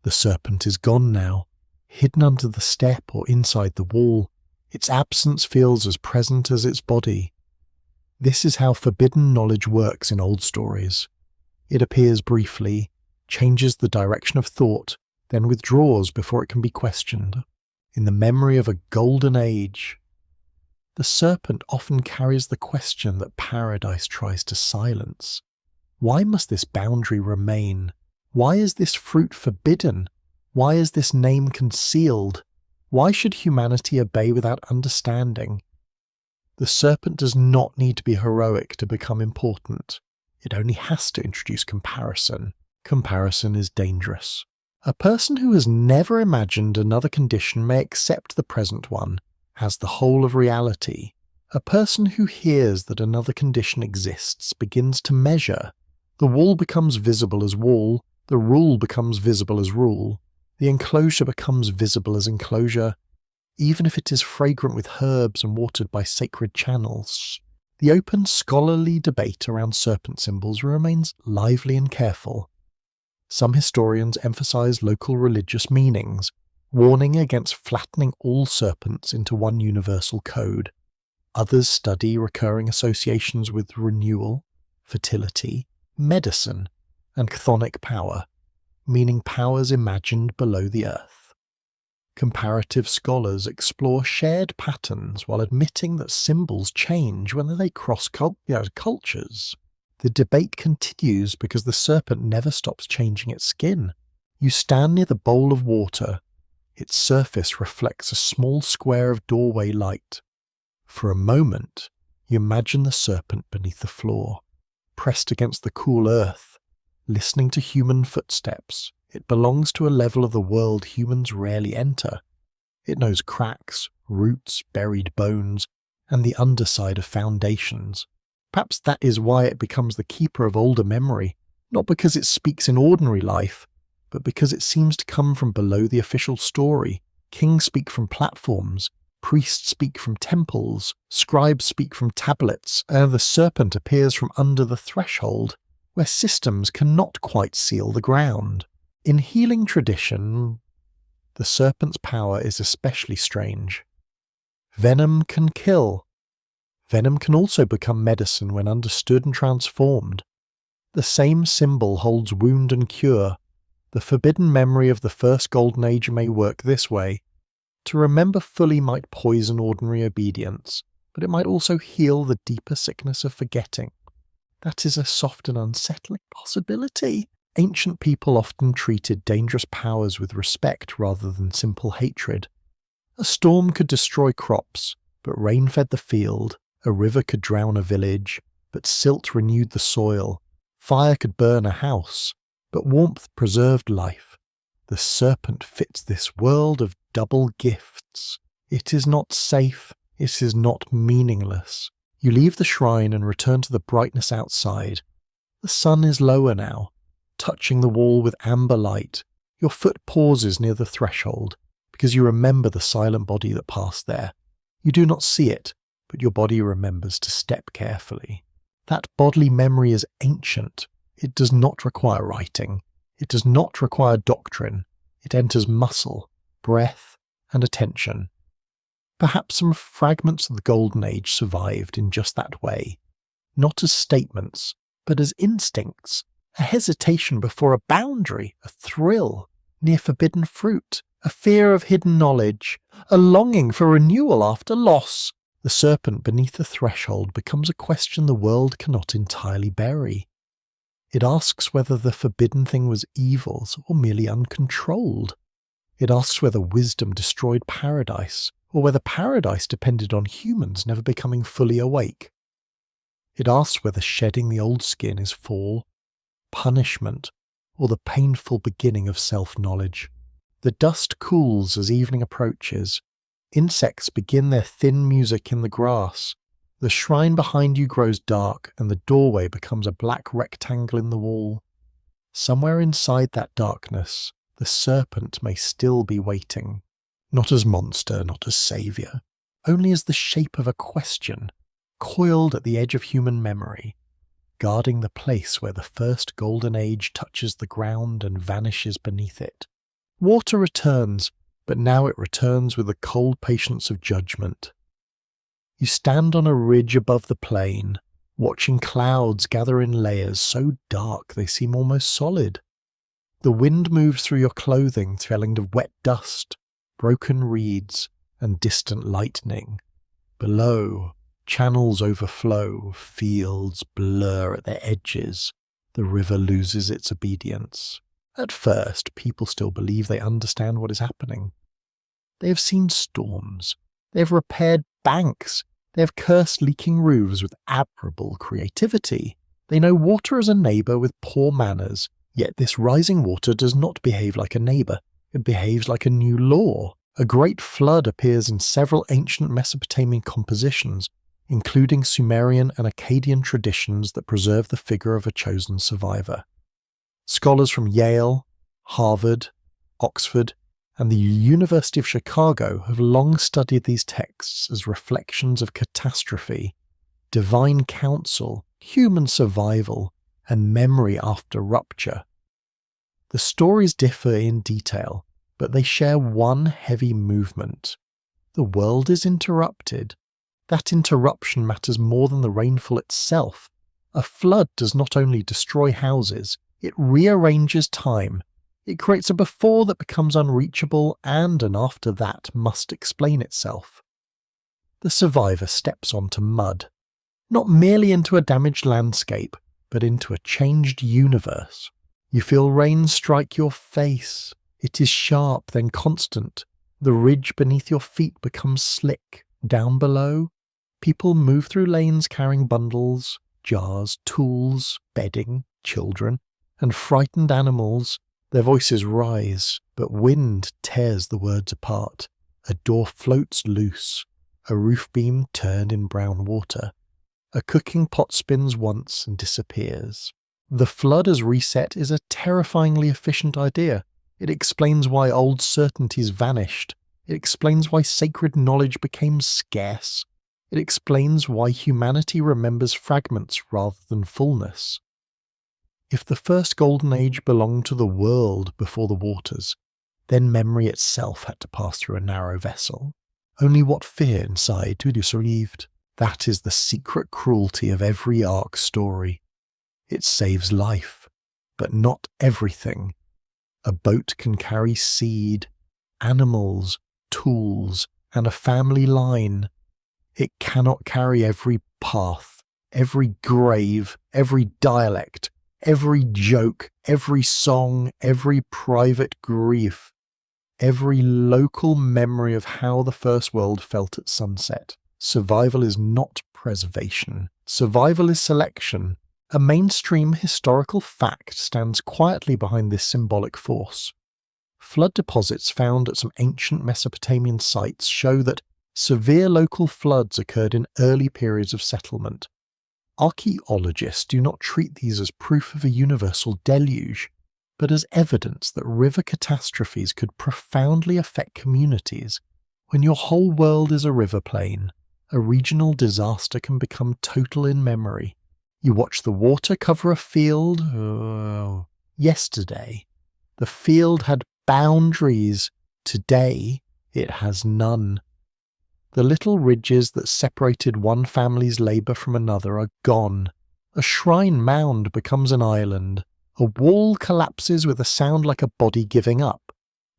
The serpent is gone now, hidden under the step or inside the wall. Its absence feels as present as its body. This is how forbidden knowledge works in old stories. It appears briefly, changes the direction of thought, then withdraws before it can be questioned. In the memory of a golden age, the serpent often carries the question that paradise tries to silence. Why must this boundary remain? Why is this fruit forbidden? Why is this name concealed? Why should humanity obey without understanding? The serpent does not need to be heroic to become important. It only has to introduce comparison. Comparison is dangerous. A person who has never imagined another condition may accept the present one as the whole of reality. A person who hears that another condition exists begins to measure. The wall becomes visible as wall, the rule becomes visible as rule, the enclosure becomes visible as enclosure, even if it is fragrant with herbs and watered by sacred channels. The open scholarly debate around serpent symbols remains lively and careful. Some historians emphasize local religious meanings, warning against flattening all serpents into one universal code. Others study recurring associations with renewal, fertility, medicine, and chthonic power, meaning powers imagined below the earth. Comparative scholars explore shared patterns while admitting that symbols change when they cross cultures. The debate continues because the serpent never stops changing its skin. You stand near the bowl of water. Its surface reflects a small square of doorway light. For a moment, you imagine the serpent beneath the floor, pressed against the cool earth, listening to human footsteps. It belongs to a level of the world humans rarely enter. It knows cracks, roots, buried bones, and the underside of foundations. Perhaps that is why it becomes the keeper of older memory, not because it speaks in ordinary life, but because it seems to come from below the official story, Kings speak from platforms, priests speak from temples, scribes speak from tablets, and the serpent appears from under the threshold, where systems cannot quite seal the ground. In healing tradition, the serpent's power is especially strange. Venom can kill. Venom can also become medicine when understood and transformed. The same symbol holds wound and cure. The forbidden memory of the first golden age may work this way. To remember fully might poison ordinary obedience, but it might also heal the deeper sickness of forgetting. That is a soft and unsettling possibility. Ancient people often treated dangerous powers with respect rather than simple hatred. A storm could destroy crops, but rain fed the field. A river could drown a village, but silt renewed the soil. Fire could burn a house, but warmth preserved life. The serpent fits this world of double gifts. It is not safe, it is not meaningless. You leave the shrine and return to the brightness outside. The sun is lower now, touching the wall with amber light. Your foot pauses near the threshold, because you remember the silent body that passed there. You do not see it, but your body remembers to step carefully. That bodily memory is ancient. It does not require writing. It does not require doctrine. It enters muscle, breath, and attention. Perhaps some fragments of the Golden Age survived in just that way, not as statements, but as instincts, a hesitation before a boundary, a thrill near forbidden fruit, a fear of hidden knowledge, a longing for renewal after loss. The serpent beneath the threshold becomes a question the world cannot entirely bury. It asks whether the forbidden thing was evil or merely uncontrolled. It asks whether wisdom destroyed paradise, or whether paradise depended on humans never becoming fully awake. It asks whether shedding the old skin is fall, punishment, or the painful beginning of self-knowledge. The dust cools as evening approaches. Insects begin their thin music in the grass. The shrine behind you grows dark, and the doorway becomes a black rectangle in the wall. Somewhere inside that darkness, the serpent may still be waiting. Not as monster, not as saviour, only as the shape of a question, coiled at the edge of human memory, guarding the place where the first golden age touches the ground and vanishes beneath it. Water returns, but now it returns with the cold patience of judgment. You stand on a ridge above the plain, watching clouds gather in layers so dark they seem almost solid. The wind moves through your clothing, telling of wet dust, broken reeds, and distant lightning. Below, channels overflow, fields blur at their edges. The river loses its obedience. At first, people still believe they understand what is happening. They have seen storms. They have repaired banks. They have cursed leaking roofs with admirable creativity. They know water as a neighbour with poor manners, yet this rising water does not behave like a neighbour. It behaves like a new law. A great flood appears in several ancient Mesopotamian compositions, including Sumerian and Akkadian traditions that preserve the figure of a chosen survivor. Scholars from Yale, Harvard, Oxford, and the University of Chicago have long studied these texts as reflections of catastrophe, divine counsel, human survival, and memory after rupture. The stories differ in detail, but they share one heavy movement. The world is interrupted. That interruption matters more than the rainfall itself. A flood does not only destroy houses, it rearranges time. It creates a before that becomes unreachable and an after that must explain itself. The survivor steps onto mud, not merely into a damaged landscape, but into a changed universe. You feel rain strike your face. It is sharp, then constant. The ridge beneath your feet becomes slick. Down below, people move through lanes carrying bundles, jars, tools, bedding, children, and frightened animals. Their voices rise, but wind tears the words apart. A door floats loose. A roof beam turned in brown water. A cooking pot spins once and disappears. The flood as reset is a terrifyingly efficient idea. It explains why old certainties vanished. It explains why sacred knowledge became scarce. It explains why humanity remembers fragments rather than fullness. If the first golden age belonged to the world before the waters, then memory itself had to pass through a narrow vessel. Only what fear inside to be survived. That is the secret cruelty of every arc story. It saves life, but not everything. A boat can carry seed, animals, tools, and a family line. It cannot carry every path, every grave, every dialect, every joke, every song, every private grief, every local memory of how the first world felt at sunset. Survival is not preservation. Survival is selection. A mainstream historical fact stands quietly behind this symbolic force. Flood deposits found at some ancient Mesopotamian sites show that severe local floods occurred in early periods of settlement. Archaeologists do not treat these as proof of a universal deluge, but as evidence that river catastrophes could profoundly affect communities. When your whole world is a river plain, a regional disaster can become total in memory. You watch the water cover a field. Yesterday, the field had boundaries. Today, it has none. The little ridges that separated one family's labour from another are gone. A shrine mound becomes an island. A wall collapses with a sound like a body giving up.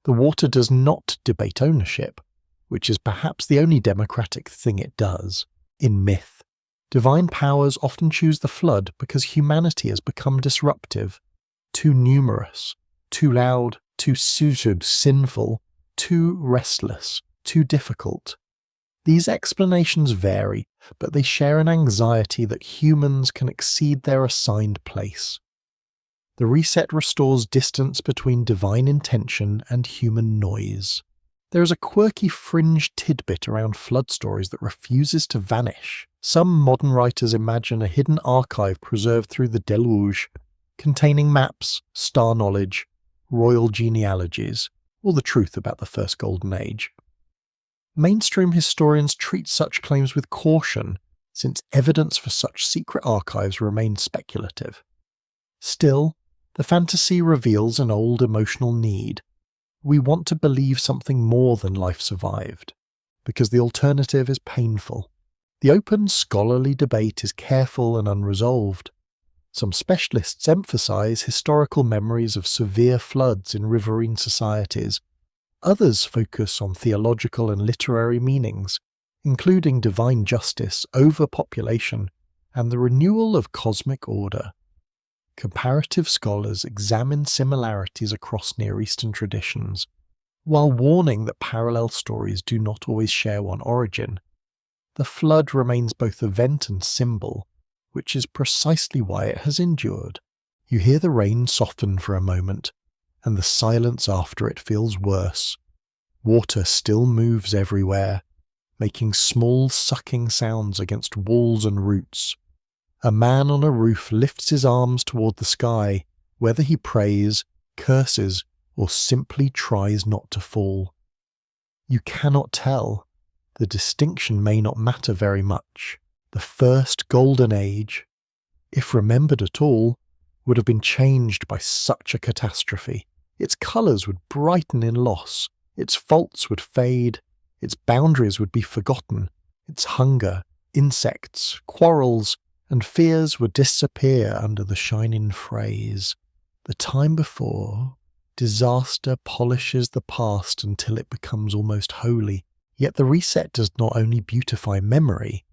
The water does not debate ownership, which is perhaps the only democratic thing it does. In myth, divine powers often choose the flood because humanity has become disruptive, too numerous, too loud, too sinful, too restless, too difficult. These explanations vary, but they share an anxiety that humans can exceed their assigned place. The reset restores distance between divine intention and human noise. There is a quirky fringe tidbit around flood stories that refuses to vanish. Some modern writers imagine a hidden archive preserved through the deluge, containing maps, star knowledge, royal genealogies, or the truth about the first golden age. Mainstream historians treat such claims with caution, since evidence for such secret archives remains speculative. Still, the fantasy reveals an old emotional need. We want to believe something more than life survived, because the alternative is painful. The open scholarly debate is careful and unresolved. Some specialists emphasize historical memories of severe floods in riverine societies. Others focus on theological and literary meanings, including divine justice, overpopulation, and the renewal of cosmic order. Comparative scholars examine similarities across Near Eastern traditions, while warning that parallel stories do not always share one origin. The flood remains both event and symbol, which is precisely why it has endured. You hear the rain soften for a moment, and the silence after it feels worse. Water still moves everywhere, making small sucking sounds against walls and roots. A man on a roof lifts his arms toward the sky, whether he prays, curses, or simply tries not to fall. You cannot tell. The distinction may not matter very much. The first golden age, if remembered at all, would have been changed by such a catastrophe. Its colours would brighten in loss, its faults would fade, its boundaries would be forgotten, its hunger, insects, quarrels, and fears would disappear under the shining phrase. The time before, disaster polishes the past until it becomes almost holy. Yet the reset does not only beautify memory,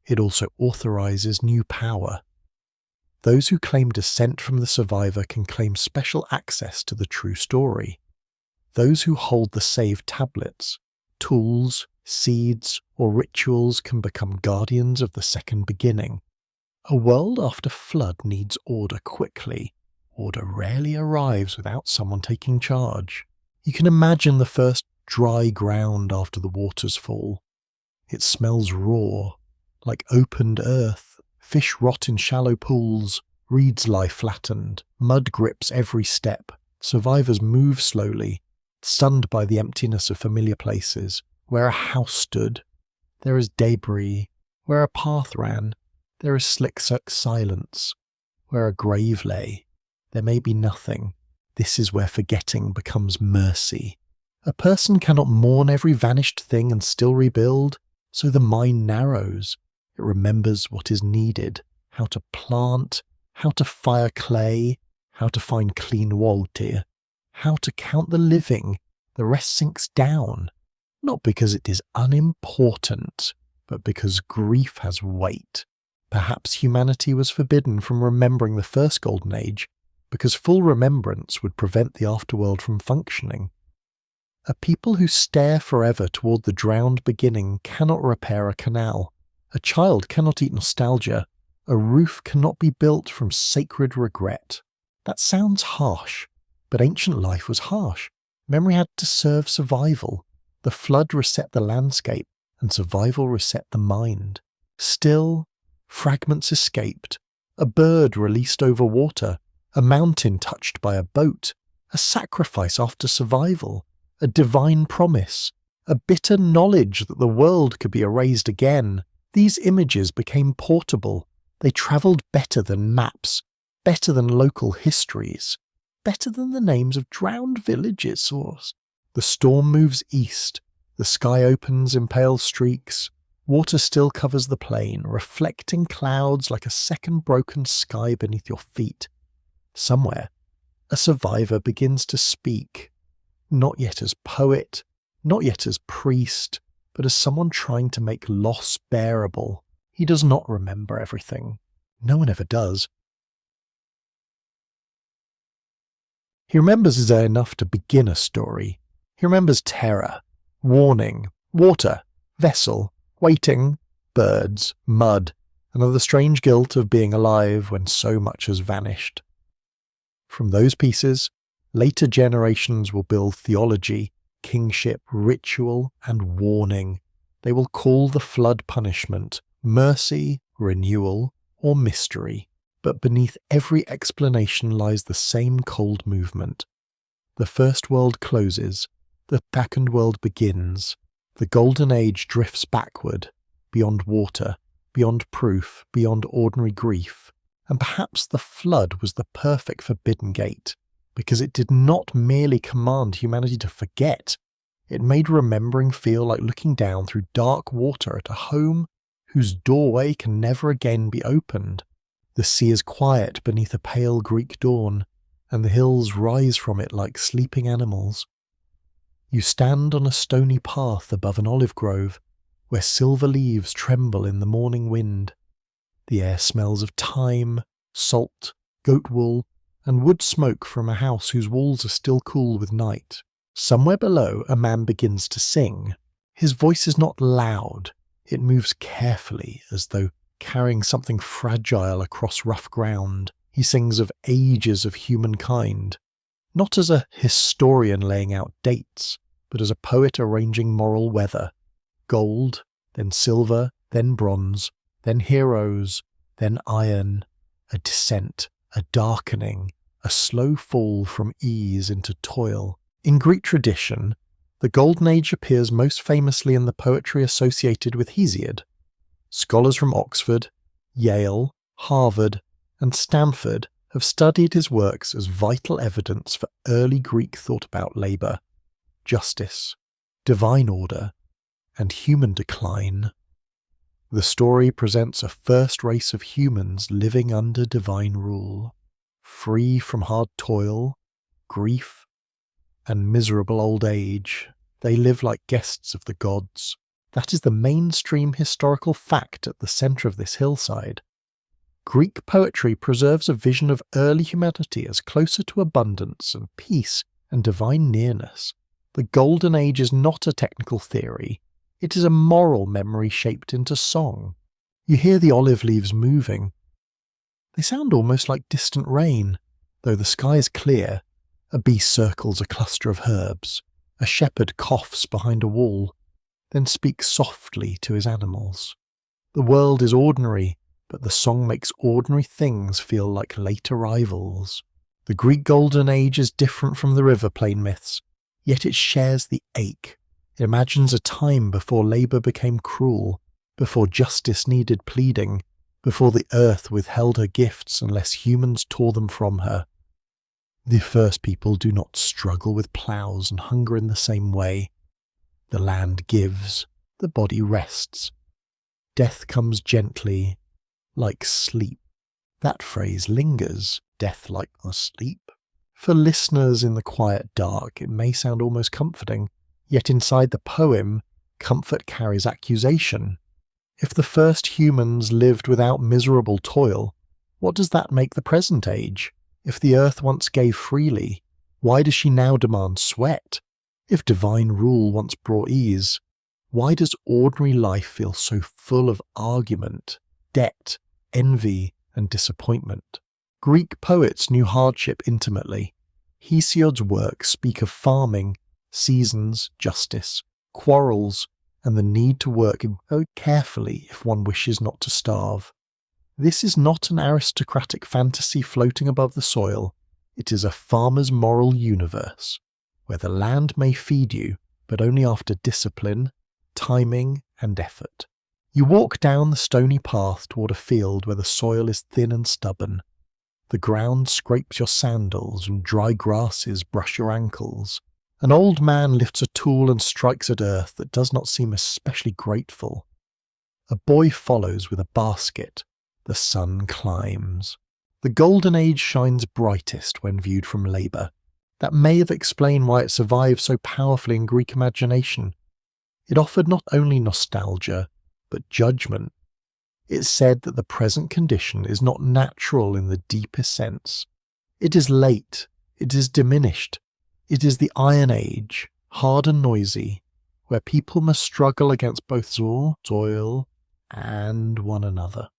it also authorises new power. Those who claim descent from the survivor can claim special access to the true story. Those who hold the saved tablets, tools, seeds, or rituals can become guardians of the second beginning. A world after flood needs order quickly. Order rarely arrives without someone taking charge. You can imagine the first dry ground after the waters fall. It smells raw, like opened earth. Fish rot in shallow pools, reeds lie flattened, mud grips every step. Survivors move slowly, stunned by the emptiness of familiar places. Where a house stood, there is debris. Where a path ran, there is slick-suck silence. Where a grave lay, there may be nothing. This is where forgetting becomes mercy. A person cannot mourn every vanished thing and still rebuild, so the mind narrows. It remembers what is needed, how to plant, how to fire clay, how to find clean water, how to count the living. The rest sinks down, not because it is unimportant, but because grief has weight. Perhaps humanity was forbidden from remembering the first golden age, because full remembrance would prevent the afterworld from functioning. A people who stare forever toward the drowned beginning cannot repair a canal. A child cannot eat nostalgia. A roof cannot be built from sacred regret. That sounds harsh, but ancient life was harsh. Memory had to serve survival. The flood reset the landscape, and survival reset the mind. Still, fragments escaped. A bird released over water. A mountain touched by a boat. A sacrifice after survival. A divine promise. A bitter knowledge that the world could be erased again. These images became portable. They travelled better than maps, better than local histories, better than the names of drowned villages. The storm moves east. The sky opens in pale streaks. Water still covers the plain, reflecting clouds like a second broken sky beneath your feet. Somewhere, a survivor begins to speak, not yet as poet, not yet as priest, but as someone trying to make loss bearable. He does not remember everything. No one ever does. He remembers enough to begin a story. He remembers terror, warning, water, vessel, waiting, birds, mud, and of the strange guilt of being alive when so much has vanished. From those pieces, later generations will build theology, kingship, ritual, and warning. They will call the flood punishment, mercy, renewal, or mystery. But beneath every explanation lies the same cold movement. The first world closes, the second world begins. The golden age drifts backward, beyond water, beyond proof, beyond ordinary grief. And perhaps the flood was the perfect forbidden gate, because it did not merely command humanity to forget. It made remembering feel like looking down through dark water at a home whose doorway can never again be opened. The sea is quiet beneath a pale Greek dawn, and the hills rise from it like sleeping animals. You stand on a stony path above an olive grove, where silver leaves tremble in the morning wind. The air smells of thyme, salt, goat wool, and wood smoke from a house whose walls are still cool with night. Somewhere below, a man begins to sing. His voice is not loud. It moves carefully, as though carrying something fragile across rough ground. He sings of ages of humankind, not as a historian laying out dates, but as a poet arranging moral weather. Gold, then silver, then bronze, then heroes, then iron, a descent, a darkening, a slow fall from ease into toil. In Greek tradition, the Golden Age appears most famously in the poetry associated with Hesiod. Scholars from Oxford, Yale, Harvard, and Stanford have studied his works as vital evidence for early Greek thought about labour, justice, divine order, and human decline. The story presents a first race of humans living under divine rule, free from hard toil, grief, and miserable old age. They live like guests of the gods. That is the mainstream historical fact at the centre of this hillside. Greek poetry preserves a vision of early humanity as closer to abundance and peace and divine nearness. The Golden Age is not a technical theory. It is a moral memory shaped into song. You hear the olive leaves moving. They sound almost like distant rain, though the sky is clear. A bee circles a cluster of herbs. A shepherd coughs behind a wall, then speaks softly to his animals. The world is ordinary, but the song makes ordinary things feel like late arrivals. The Greek Golden Age is different from the river plain myths. Yet it shares the ache. It imagines a time before labour became cruel, before justice needed pleading, before the earth withheld her gifts unless humans tore them from her. The first people do not struggle with ploughs and hunger in the same way. The land gives, the body rests. Death comes gently, like sleep. That phrase lingers, death like the sleep. For listeners in the quiet dark, it may sound almost comforting, yet inside the poem, comfort carries accusation. If the first humans lived without miserable toil, what does that make the present age? If the earth once gave freely, why does she now demand sweat? If divine rule once brought ease, why does ordinary life feel so full of argument, debt, envy, and disappointment? Greek poets knew hardship intimately. Hesiod's works speak of farming, seasons, justice, quarrels, and the need to work very carefully if one wishes not to starve. This is not an aristocratic fantasy floating above the soil. It is a farmer's moral universe, where the land may feed you, but only after discipline, timing, and effort. You walk down the stony path toward a field where the soil is thin and stubborn. The ground scrapes your sandals and dry grasses brush your ankles. An old man lifts a tool and strikes at earth that does not seem especially grateful. A boy follows with a basket. The sun climbs. The golden age shines brightest when viewed from labour. That may have explained why it survived so powerfully in Greek imagination. It offered not only nostalgia, but judgment. It said that the present condition is not natural in the deepest sense. It is late, it is diminished, it is the Iron Age, hard and noisy, where people must struggle against both toil and one another.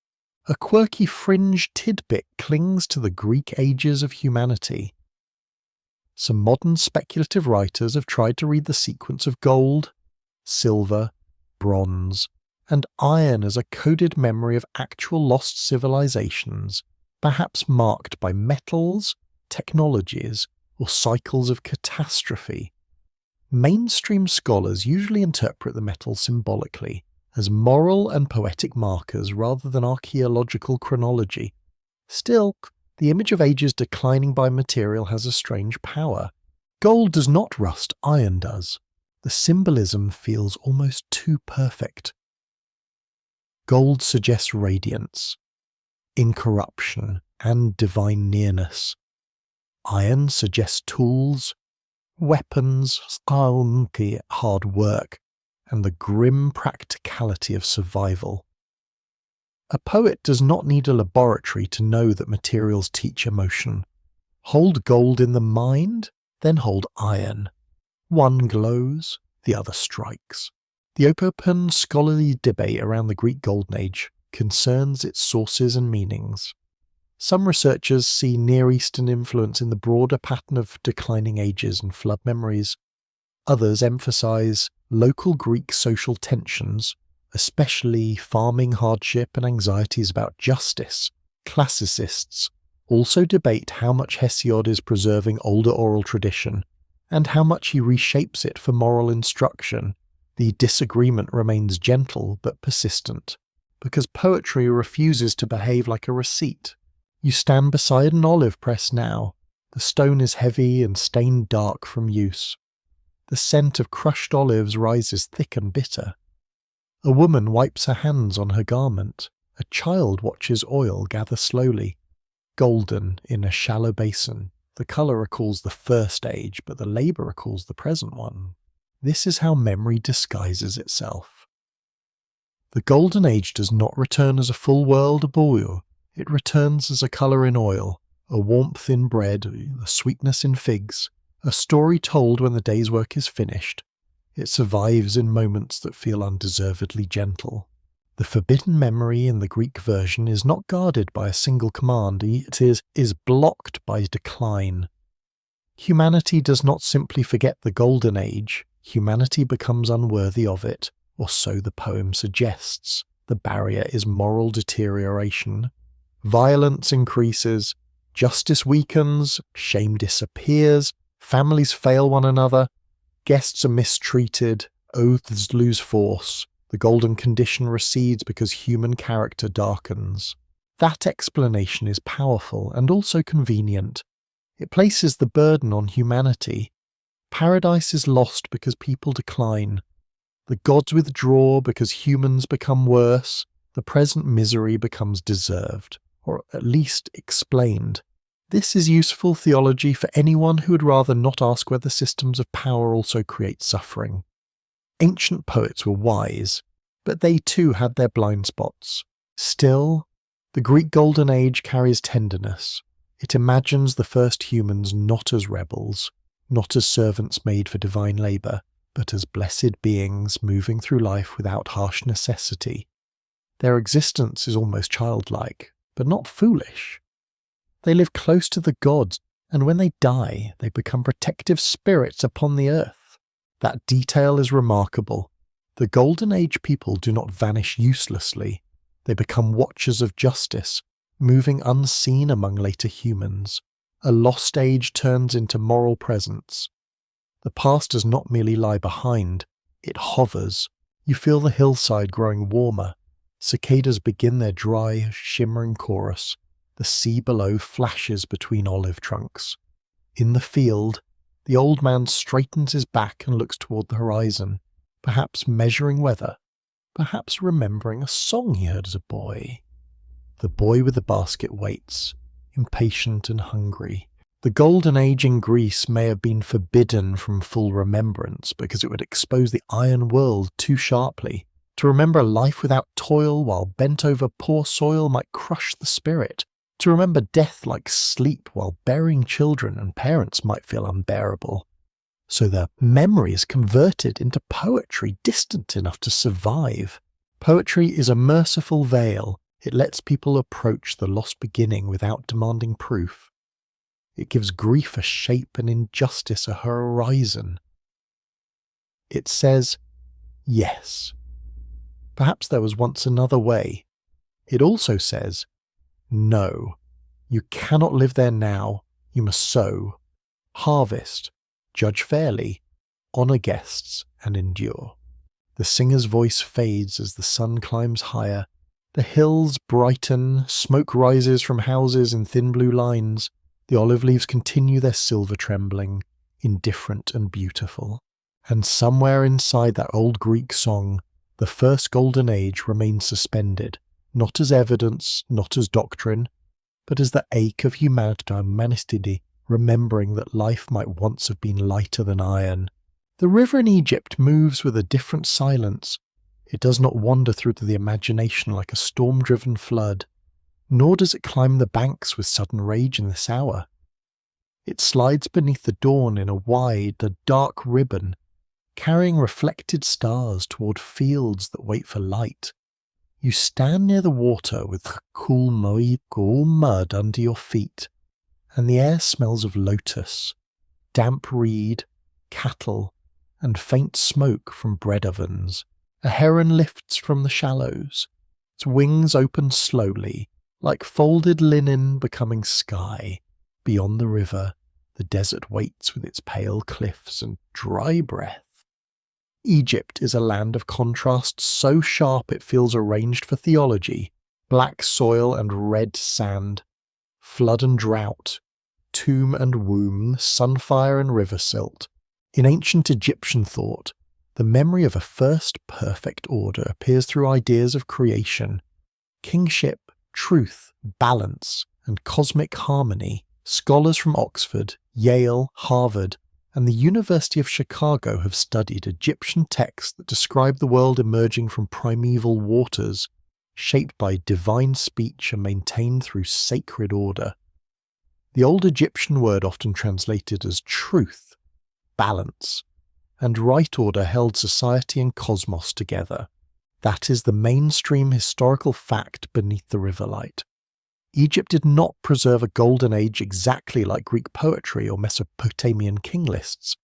A quirky fringe tidbit clings to the Greek ages of humanity. Some modern speculative writers have tried to read the sequence of gold, silver, bronze, and iron as a coded memory of actual lost civilizations, perhaps marked by metals, technologies, or cycles of catastrophe. Mainstream scholars usually interpret the metals symbolically, as moral and poetic markers rather than archaeological chronology. Still, the image of ages declining by material has a strange power. Gold does not rust, iron does. The symbolism feels almost too perfect. Gold suggests radiance, incorruption, and divine nearness. Iron suggests tools, weapons, hard work, and the grim practicality of survival. A poet does not need a laboratory to know that materials teach emotion. Hold gold in the mind, then hold iron. One glows, the other strikes. The open scholarly debate around the Greek Golden Age concerns its sources and meanings. Some researchers see Near Eastern influence in the broader pattern of declining ages and flood memories. Others emphasize local Greek social tensions, especially farming hardship and anxieties about justice. Classicists also debate how much Hesiod is preserving older oral tradition, and how much he reshapes it for moral instruction. The disagreement remains gentle but persistent, because poetry refuses to behave like a receipt. You stand beside an olive press now. The stone is heavy and stained dark from use. The scent of crushed olives rises thick and bitter. A woman wipes her hands on her garment. A child watches oil gather slowly, golden in a shallow basin. The colour recalls the first age, but the labour recalls the present one. This is how memory disguises itself. The Golden Age does not return as a full world of bouillon. It returns as a colour in oil, a warmth in bread, a sweetness in figs, a story told when the day's work is finished. It survives in moments that feel undeservedly gentle. The forbidden memory in the Greek version is not guarded by a single command, it is blocked by decline. Humanity does not simply forget the Golden Age, humanity becomes unworthy of it, or so the poem suggests. The barrier is moral deterioration. Violence increases, justice weakens, shame disappears, families fail one another. Guests are mistreated, oaths lose force, the golden condition recedes because human character darkens. That explanation is powerful and also convenient. It places the burden on humanity. Paradise is lost because people decline. The gods withdraw because humans become worse. The present misery becomes deserved, or at least explained. This is useful theology for anyone who would rather not ask whether systems of power also create suffering. Ancient poets were wise, but they too had their blind spots. Still, the Greek Golden Age carries tenderness. It imagines the first humans not as rebels, not as servants made for divine labour, but as blessed beings moving through life without harsh necessity. Their existence is almost childlike, but not foolish. They live close to the gods, and when they die, they become protective spirits upon the earth. That detail is remarkable. The Golden Age people do not vanish uselessly. They become watchers of justice, moving unseen among later humans. A lost age turns into moral presence. The past does not merely lie behind, it hovers. You feel the hillside growing warmer. Cicadas begin their dry, shimmering chorus. The sea below flashes between olive trunks. In the field, the old man straightens his back and looks toward the horizon, perhaps measuring weather, perhaps remembering a song he heard as a boy. The boy with the basket waits, impatient and hungry. The Golden Age in Greece may have been forbidden from full remembrance because it would expose the iron world too sharply. To remember a life without toil while bent over poor soil might crush the spirit. To remember death like sleep while burying children and parents might feel unbearable. So the memory is converted into poetry distant enough to survive. Poetry is a merciful veil. It lets people approach the lost beginning without demanding proof. It gives grief a shape and injustice a horizon. It says, yes. Perhaps there was once another way. It also says, no. You cannot live there now. You must sow, harvest, judge fairly, honour guests, and endure. The singer's voice fades as the sun climbs higher. The hills brighten, smoke rises from houses in thin blue lines. The olive leaves continue their silver trembling, indifferent and beautiful. And somewhere inside that old Greek song, the first golden age remains suspended, not as evidence, not as doctrine, but as the ache of humanity, remembering that life might once have been lighter than iron. The river in Egypt moves with a different silence. It does not wander through the imagination like a storm-driven flood, nor does it climb the banks with sudden rage in this hour. It slides beneath the dawn in a wide, dark ribbon, carrying reflected stars toward fields that wait for light. You stand near the water with cool mud under your feet, and the air smells of lotus, damp reed, cattle, and faint smoke from bread ovens. A heron lifts from the shallows, its wings open slowly, like folded linen becoming sky. Beyond the river, the desert waits with its pale cliffs and dry breath. Egypt is a land of contrast so sharp it feels arranged for theology. Black soil and red sand, flood and drought, tomb and womb, sunfire and river silt. In ancient Egyptian thought, the memory of a first perfect order appears through ideas of creation, kingship, truth, balance, and cosmic harmony. Scholars from Oxford, Yale, Harvard, and the University of Chicago have studied Egyptian texts that describe the world emerging from primeval waters, shaped by divine speech and maintained through sacred order. The old Egyptian word often translated as truth, balance, and right order held society and cosmos together. That is the mainstream historical fact beneath the river light. Egypt did not preserve a golden age exactly like Greek poetry or Mesopotamian king lists.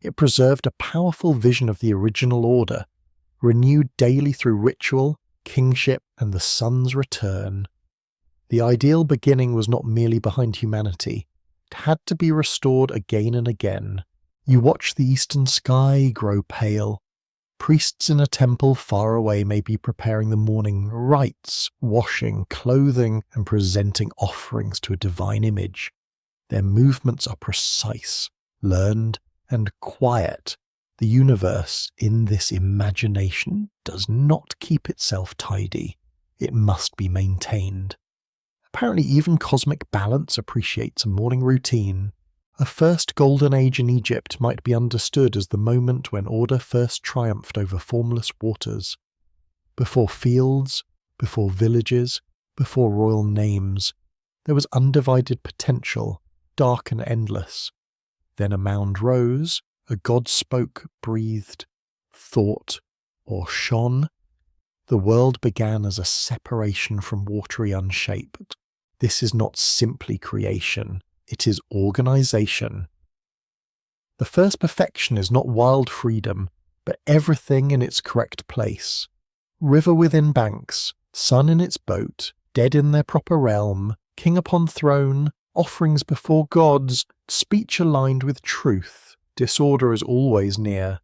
It preserved a powerful vision of the original order, renewed daily through ritual, kingship, and the sun's return. The ideal beginning was not merely behind humanity. It had to be restored again and again. You watch the eastern sky grow pale. Priests in a temple far away may be preparing the morning rites, washing, clothing, and presenting offerings to a divine image. Their movements are precise, learned, and quiet. The universe in this imagination does not keep itself tidy. It must be maintained. Apparently even cosmic balance appreciates a morning routine. A first golden age in Egypt might be understood as the moment when order first triumphed over formless waters. Before fields, before villages, before royal names, there was undivided potential, dark and endless. Then a mound rose, a god spoke, breathed, thought, or shone. The world began as a separation from watery unshaped. This is not simply creation. It is organization. The first perfection is not wild freedom, but everything in its correct place. River within banks, sun in its boat, dead in their proper realm, king upon throne, offerings before gods, speech aligned with truth. Disorder is always near.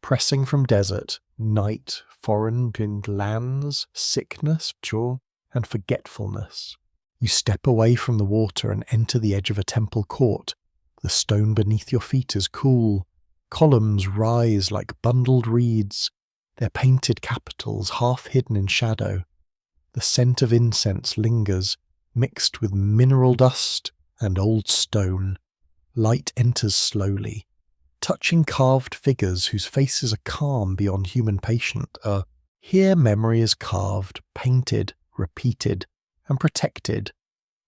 Pressing from desert, night, foreign lands, sickness, joy, and forgetfulness. You step away from the water and enter the edge of a temple court. The stone beneath your feet is cool. Columns rise like bundled reeds, their painted capitals half hidden in shadow. The scent of incense lingers, mixed with mineral dust and old stone. Light enters slowly, touching carved figures whose faces are calm beyond human patience. Here memory is carved, painted, repeated, and protected.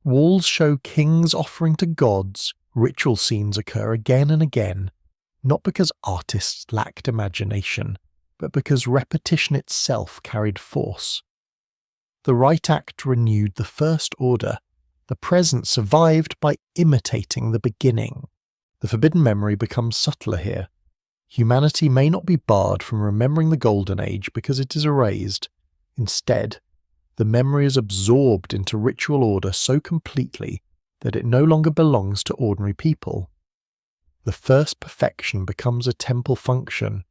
Walls show kings offering to gods. Ritual scenes occur again and again, not because artists lacked imagination, but because repetition itself carried force. The right act renewed the first order. The present survived by imitating the beginning. The forbidden memory becomes subtler here. Humanity may not be barred from remembering the Golden Age because it is erased. Instead, the memory is absorbed into ritual order so completely that it no longer belongs to ordinary people. The first perfection becomes a temple function.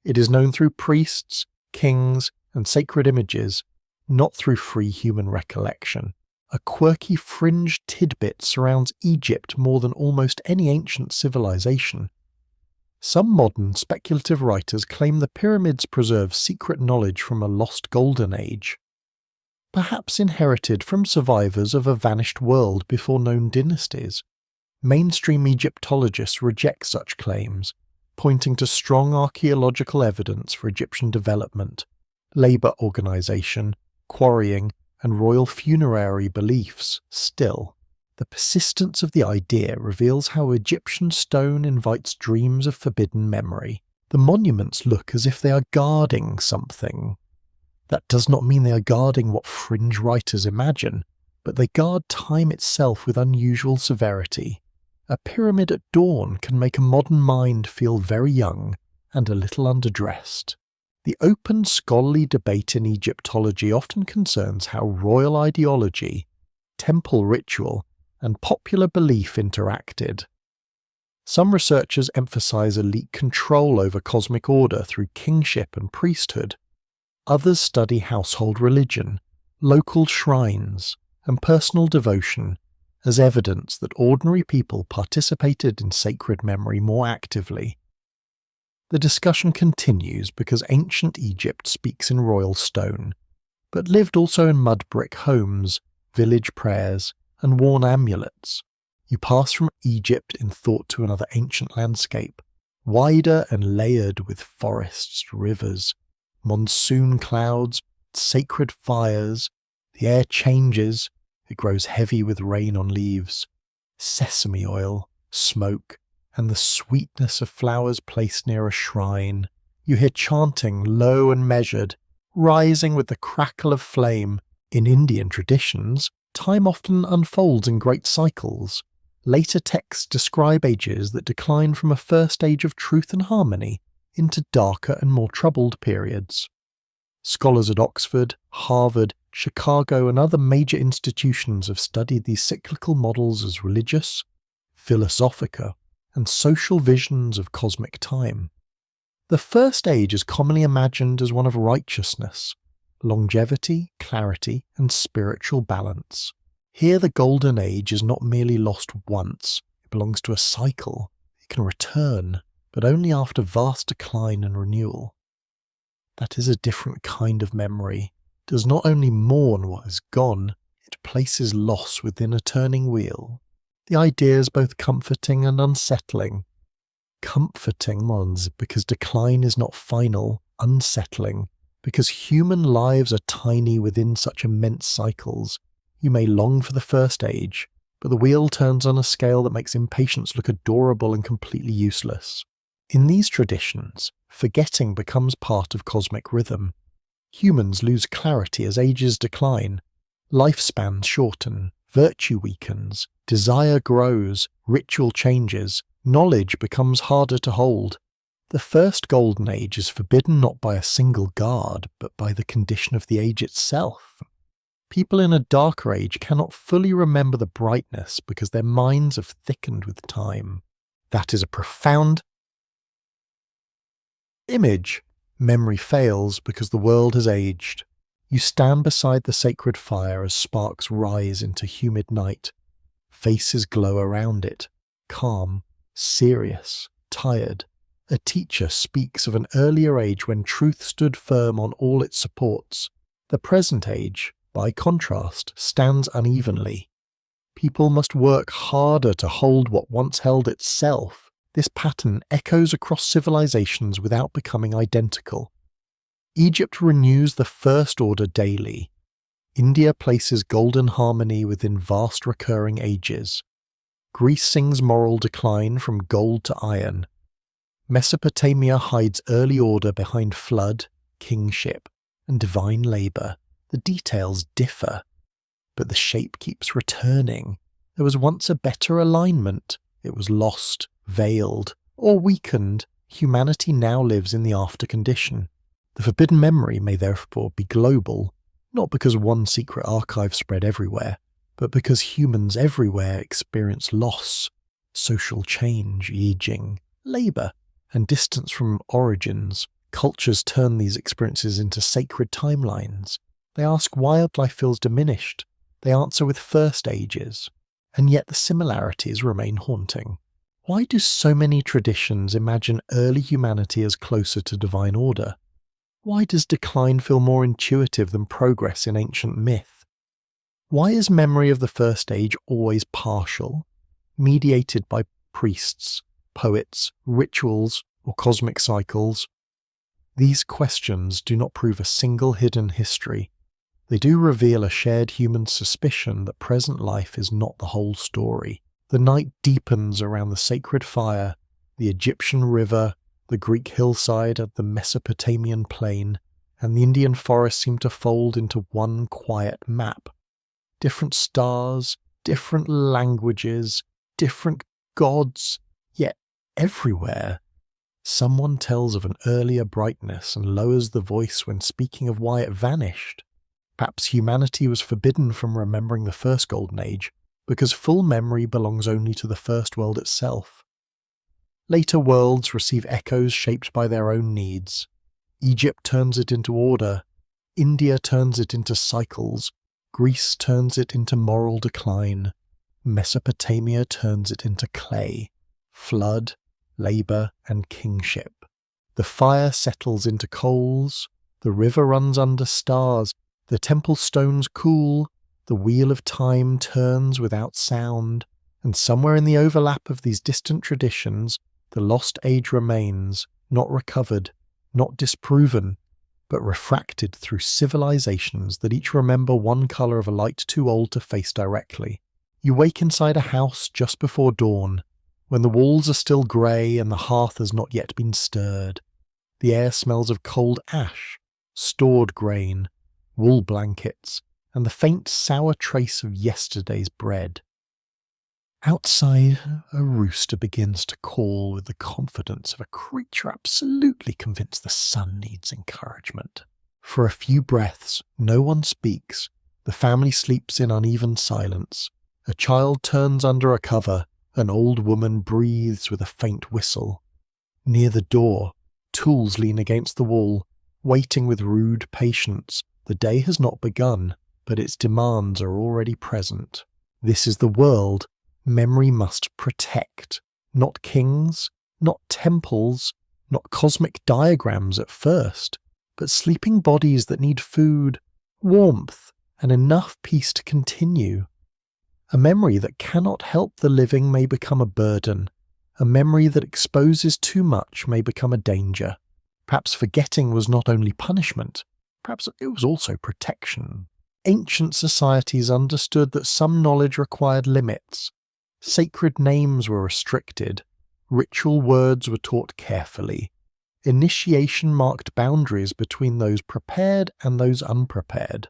It is known through priests, kings, and sacred images, not through free human recollection. A quirky fringe tidbit surrounds Egypt more than almost any ancient civilization. Some modern speculative writers claim the pyramids preserve secret knowledge from a lost golden age, perhaps inherited from survivors of a vanished world before known dynasties. Mainstream Egyptologists reject such claims, pointing to strong archaeological evidence for Egyptian development, labour organisation, quarrying, and royal funerary beliefs. Still, the persistence of the idea reveals how Egyptian stone invites dreams of forbidden memory. The monuments look as if they are guarding something. That does not mean they are guarding what fringe writers imagine, but they guard time itself with unusual severity. A pyramid at dawn can make a modern mind feel very young and a little underdressed. The open scholarly debate in Egyptology often concerns how royal ideology, temple ritual, and popular belief interacted. Some researchers emphasize elite control over cosmic order through kingship and priesthood. Others study household religion, local shrines, and personal devotion as evidence that ordinary people participated in sacred memory more actively. The discussion continues because ancient Egypt speaks in royal stone, but lived also in mud brick homes, village prayers, and worn amulets. You pass from Egypt in thought to another ancient landscape, wider and layered with forests, rivers, monsoon clouds, sacred fires. The air changes, it grows heavy with rain on leaves, sesame oil, smoke, and the sweetness of flowers placed near a shrine. You hear chanting, low and measured, rising with the crackle of flame. In Indian traditions, time often unfolds in great cycles. Later texts describe ages that decline from a first age of truth and harmony into darker and more troubled periods. Scholars at Oxford, Harvard, Chicago, and other major institutions have studied these cyclical models as religious, philosophical, and social visions of cosmic time. The First Age is commonly imagined as one of righteousness, longevity, clarity, and spiritual balance. Here the Golden Age is not merely lost once, it belongs to a cycle. It can return, but only after vast decline and renewal. That is a different kind of memory. It does not only mourn what is gone, it places loss within a turning wheel. The idea is both comforting and unsettling. Comforting ones because decline is not final, unsettling, because human lives are tiny within such immense cycles. You may long for the First Age, but the wheel turns on a scale that makes impatience look adorable and completely useless. In these traditions, forgetting becomes part of cosmic rhythm. Humans lose clarity as ages decline, lifespans shorten, virtue weakens, desire grows, ritual changes, knowledge becomes harder to hold. The first Golden Age is forbidden not by a single guard, but by the condition of the age itself. People in a darker age cannot fully remember the brightness because their minds have thickened with time. That is a profound image. Memory fails because the world has aged. You stand beside the sacred fire as sparks rise into humid night. Faces glow around it, calm, serious, tired. A teacher speaks of an earlier age when truth stood firm on all its supports. The present age, by contrast, stands unevenly. People must work harder to hold what once held itself. This pattern echoes across civilizations without becoming identical. Egypt renews the first order daily. India places golden harmony within vast recurring ages. Greece sings moral decline from gold to iron. Mesopotamia hides early order behind flood, kingship, and divine labour. The details differ, but the shape keeps returning. There was once a better alignment. It was lost, veiled, or weakened. Humanity now lives in the after condition. The forbidden memory may therefore be global, not because one secret archive spread everywhere, but because humans everywhere experience loss, social change, aging, labour, and distance from origins. Cultures turn these experiences into sacred timelines. They ask why life feels diminished. They answer with first ages. And yet the similarities remain haunting. Why do so many traditions imagine early humanity as closer to divine order? Why does decline feel more intuitive than progress in ancient myth? Why is memory of the First Age always partial, mediated by priests, poets, rituals, or cosmic cycles? These questions do not prove a single hidden history. They do reveal a shared human suspicion that present life is not the whole story. The night deepens around the sacred fire, the Egyptian river, the Greek hillside, the Mesopotamian plain, and the Indian forest seem to fold into one quiet map. Different stars, different languages, different gods, yet everywhere. Someone tells of an earlier brightness and lowers the voice when speaking of why it vanished. Perhaps humanity was forbidden from remembering the first Golden Age, because full memory belongs only to the first world itself. Later worlds receive echoes shaped by their own needs. Egypt turns it into order, India turns it into cycles, Greece turns it into moral decline, Mesopotamia turns it into clay, flood, labour, and kingship. The fire settles into coals, the river runs under stars, the temple stones cool, the wheel of time turns without sound, and somewhere in the overlap of these distant traditions, the lost age remains, not recovered, not disproven, but refracted through civilizations that each remember one colour of a light too old to face directly. You wake inside a house just before dawn, when the walls are still grey and the hearth has not yet been stirred. The air smells of cold ash, stored grain, wool blankets, and the faint sour trace of yesterday's bread. Outside, a rooster begins to call with the confidence of a creature absolutely convinced the sun needs encouragement. For a few breaths, no one speaks. The family sleeps in uneven silence. A child turns under a cover, An old woman breathes with a faint whistle. Near the door, tools lean against the wall, waiting with rude patience. The day has not begun, but its demands are already present. This is the world memory must protect. Not kings, not temples, not cosmic diagrams at first, but sleeping bodies that need food, warmth, and enough peace to continue. A memory that cannot help the living may become a burden. A memory that exposes too much may become a danger. Perhaps forgetting was not only punishment, perhaps it was also protection. Ancient societies understood that some knowledge required limits. Sacred names were restricted. Ritual words were taught carefully. Initiation marked boundaries between those prepared and those unprepared.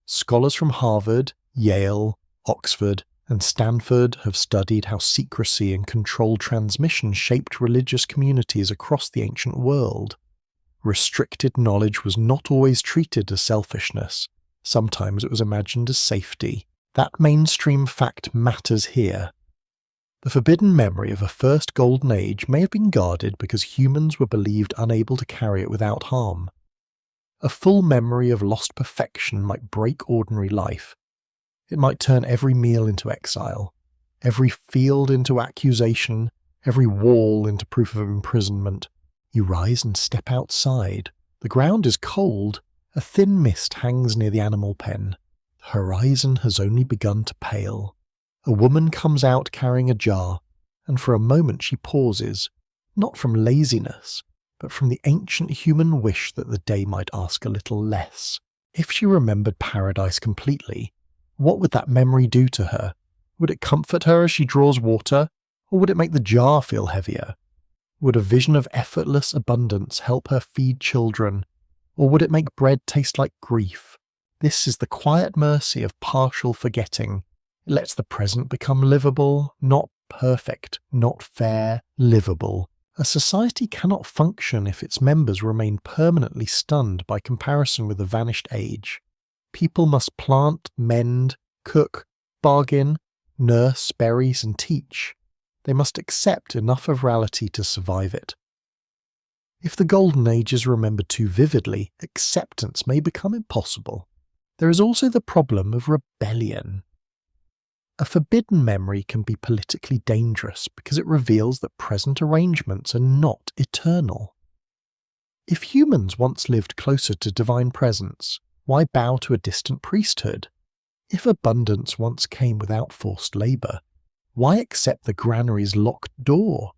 Scholars from Harvard, Yale, Oxford, and Stanford have studied how secrecy and controlled transmission shaped religious communities across the ancient world. Restricted knowledge was not always treated as selfishness. Sometimes it was imagined as safety. That mainstream fact matters here. The forbidden memory of a first golden age may have been guarded because humans were believed unable to carry it without harm. A full memory of lost perfection might break ordinary life. It might turn every meal into exile, every field into accusation, every wall into proof of imprisonment. You rise and step outside. The ground is cold. A thin mist hangs near the animal pen. The horizon has only begun to pale. A woman comes out carrying a jar, and for a moment she pauses, not from laziness, but from the ancient human wish that the day might ask a little less. If she remembered paradise completely, what would that memory do to her? Would it comfort her as she draws water, or would it make the jar feel heavier? Would a vision of effortless abundance help her feed children, or would it make bread taste like grief? This is the quiet mercy of partial forgetting. It lets the present become livable, not perfect, not fair, livable. A society cannot function if its members remain permanently stunned by comparison with a vanished age. People must plant, mend, cook, bargain, nurse, berries, and teach. They must accept enough of reality to survive it. If the Golden Age is remembered too vividly, acceptance may become impossible. There is also the problem of rebellion. A forbidden memory can be politically dangerous because it reveals that present arrangements are not eternal. If humans once lived closer to divine presence, why bow to a distant priesthood? If abundance once came without forced labour, why accept the granary's locked door?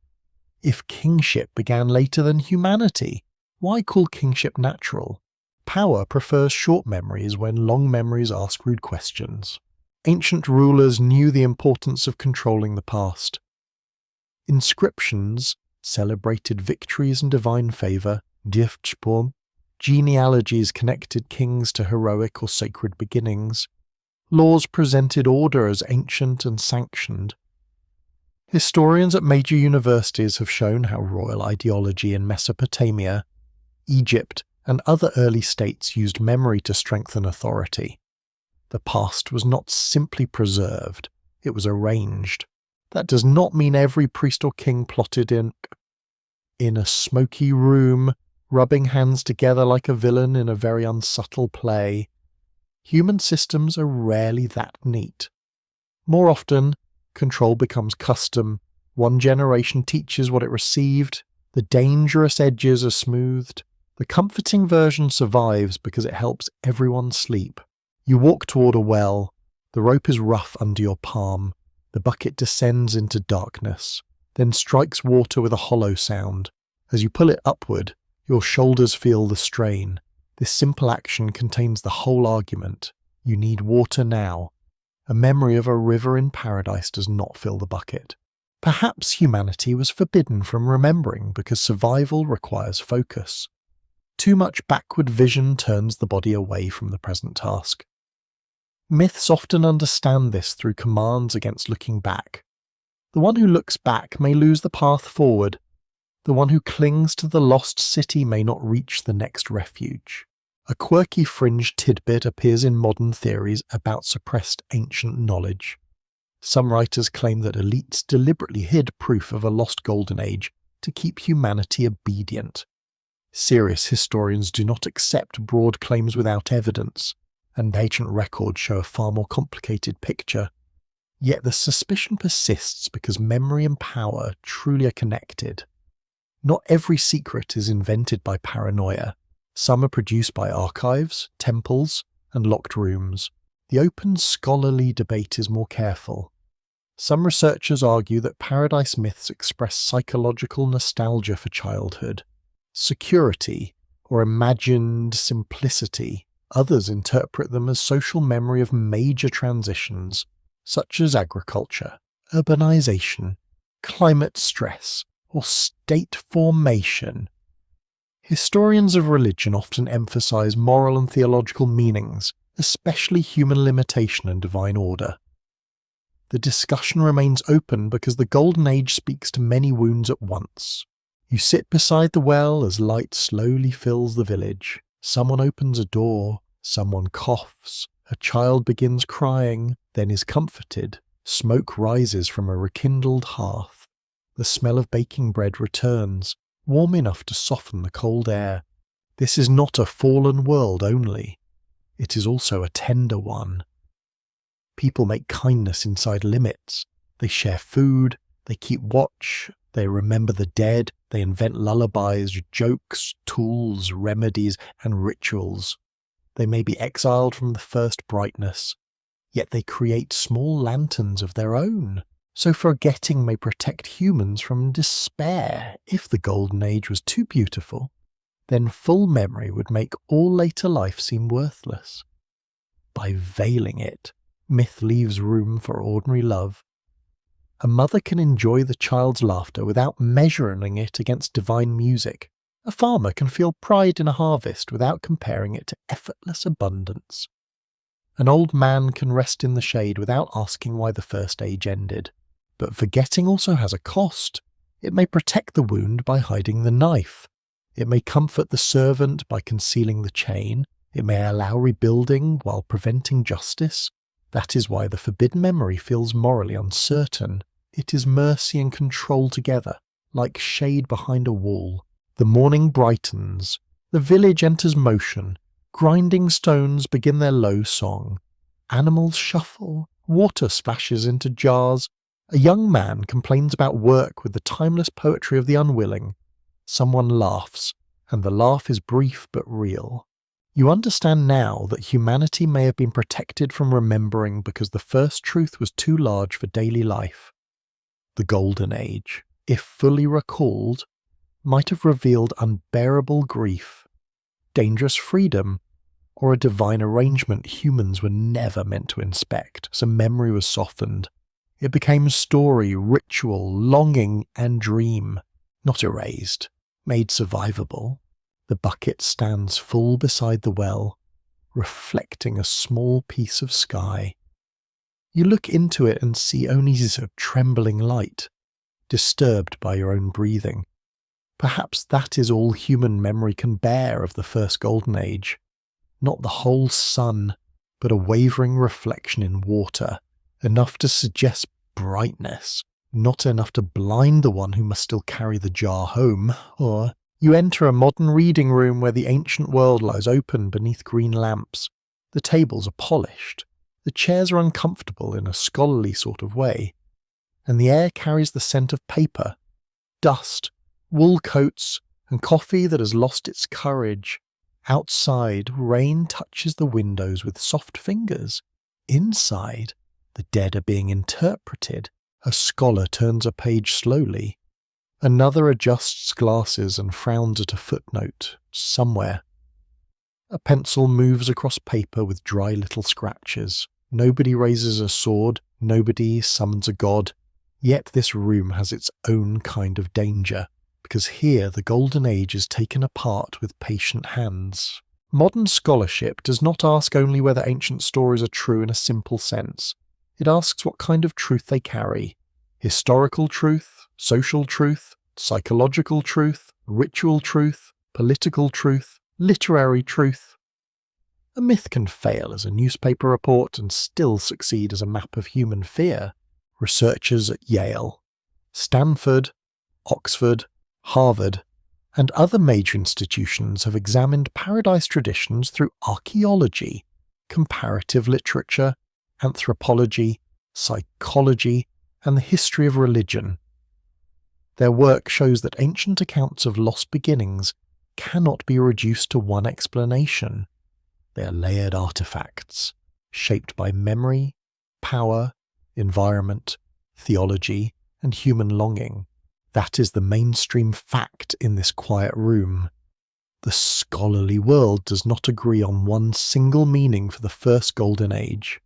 If kingship began later than humanity, why call kingship natural? Power prefers short memories when long memories ask rude questions. Ancient rulers knew the importance of controlling the past. Inscriptions celebrated victories and divine favour, Dyrfspor, genealogies connected kings to heroic or sacred beginnings. Laws presented order as ancient and sanctioned. Historians at major universities have shown how royal ideology in Mesopotamia, Egypt, and other early states used memory to strengthen authority. The past was not simply preserved, it was arranged. That does not mean every priest or king plotted in a smoky room, rubbing hands together like a villain in a very unsubtle play. Human systems are rarely that neat. More often, control becomes custom. One generation teaches what it received. The dangerous edges are smoothed. The comforting version survives because it helps everyone sleep. You walk toward a well. The rope is rough under your palm. The bucket descends into darkness, then strikes water with a hollow sound. As you pull it upward, your shoulders feel the strain. This simple action contains the whole argument. You need water now. A memory of a river in paradise does not fill the bucket. Perhaps humanity was forbidden from remembering because survival requires focus. Too much backward vision turns the body away from the present task. Myths often understand this through commands against looking back. The one who looks back may lose the path forward. The one who clings to the lost city may not reach the next refuge. A quirky fringe tidbit appears in modern theories about suppressed ancient knowledge. Some writers claim that elites deliberately hid proof of a lost golden age to keep humanity obedient. Serious historians do not accept broad claims without evidence, and ancient records show a far more complicated picture. Yet the suspicion persists because memory and power truly are connected. Not every secret is invented by paranoia. Some are produced by archives, temples, and locked rooms. The open scholarly debate is more careful. Some researchers argue that paradise myths express psychological nostalgia for childhood, security, or imagined simplicity. Others interpret them as social memory of major transitions, such as agriculture, urbanization, climate stress, or state formation. Historians of religion often emphasize moral and theological meanings, especially human limitation and divine order. The discussion remains open because the Golden Age speaks to many wounds at once. You sit beside the well as light slowly fills the village. Someone opens a door, someone coughs, a child begins crying, then is comforted. Smoke rises from a rekindled hearth. The smell of baking bread returns, warm enough to soften the cold air. This is not a fallen world only. It is also a tender one. People make kindness inside limits. They share food, they keep watch, they remember the dead, they invent lullabies, jokes, tools, remedies, and rituals. They may be exiled from the first brightness, yet they create small lanterns of their own. So forgetting may protect humans from despair. If the Golden Age was too beautiful, then full memory would make all later life seem worthless. By veiling it, myth leaves room for ordinary love. A mother can enjoy the child's laughter without measuring it against divine music. A farmer can feel pride in a harvest without comparing it to effortless abundance. An old man can rest in the shade without asking why the first age ended. But forgetting also has a cost. It may protect the wound by hiding the knife. It may comfort the servant by concealing the chain. It may allow rebuilding while preventing justice. That is why the forbidden memory feels morally uncertain. It is mercy and control together, like shade behind a wall. The morning brightens. The village enters motion. Grinding stones begin their low song. Animals shuffle. Water splashes into jars. A young man complains about work with the timeless poetry of the unwilling. Someone laughs, and the laugh is brief but real. You understand now that humanity may have been protected from remembering because the first truth was too large for daily life. The Golden Age, if fully recalled, might have revealed unbearable grief, dangerous freedom, or a divine arrangement humans were never meant to inspect, so memory was softened. It became story, ritual, longing, and dream, not erased, made survivable. The bucket stands full beside the well, reflecting a small piece of sky. You look into it and see onies of trembling light, disturbed by your own breathing. Perhaps that is all human memory can bear of the first Golden Age. Not the whole sun, but a wavering reflection in water, enough to suggest brightness, not enough to blind the one who must still carry the jar home. Or you enter a modern reading room where the ancient world lies open beneath green lamps. The tables are polished, the chairs are uncomfortable in a scholarly sort of way, and the air carries the scent of paper, dust, wool coats, and coffee that has lost its courage. Outside, rain touches the windows with soft fingers. Inside, the dead are being interpreted. A scholar turns a page slowly. Another adjusts glasses and frowns at a footnote, somewhere. A pencil moves across paper with dry little scratches. Nobody raises a sword, nobody summons a god. Yet this room has its own kind of danger, because here the Golden Age is taken apart with patient hands. Modern scholarship does not ask only whether ancient stories are true in a simple sense. It asks what kind of truth they carry. Historical truth, social truth, psychological truth, ritual truth, political truth, literary truth. A myth can fail as a newspaper report and still succeed as a map of human fear. researchers at Yale, Stanford, Oxford, Harvard, and other major institutions have examined paradise traditions through archaeology, comparative literature, anthropology, psychology, and the history of religion. Their work shows that ancient accounts of lost beginnings cannot be reduced to one explanation. They are layered artifacts, shaped by memory, power, environment, theology, and human longing. That is the mainstream fact in this quiet room. The scholarly world does not agree on one single meaning for the first golden age.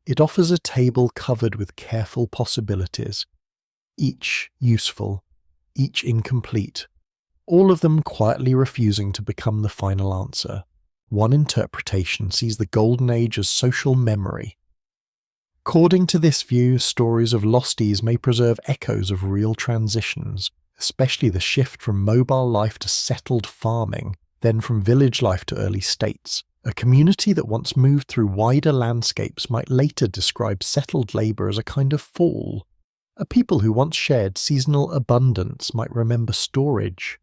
It offers a table covered with careful possibilities, each useful, each incomplete, all of them quietly refusing to become the final answer. One interpretation sees the golden age as social memory. According to this view, stories of losties may preserve echoes of real transitions, especially the shift from mobile life to settled farming, then from village life to early states. A community that once moved through wider landscapes might later describe settled labour as a kind of fall. A people who once shared seasonal abundance might remember storage,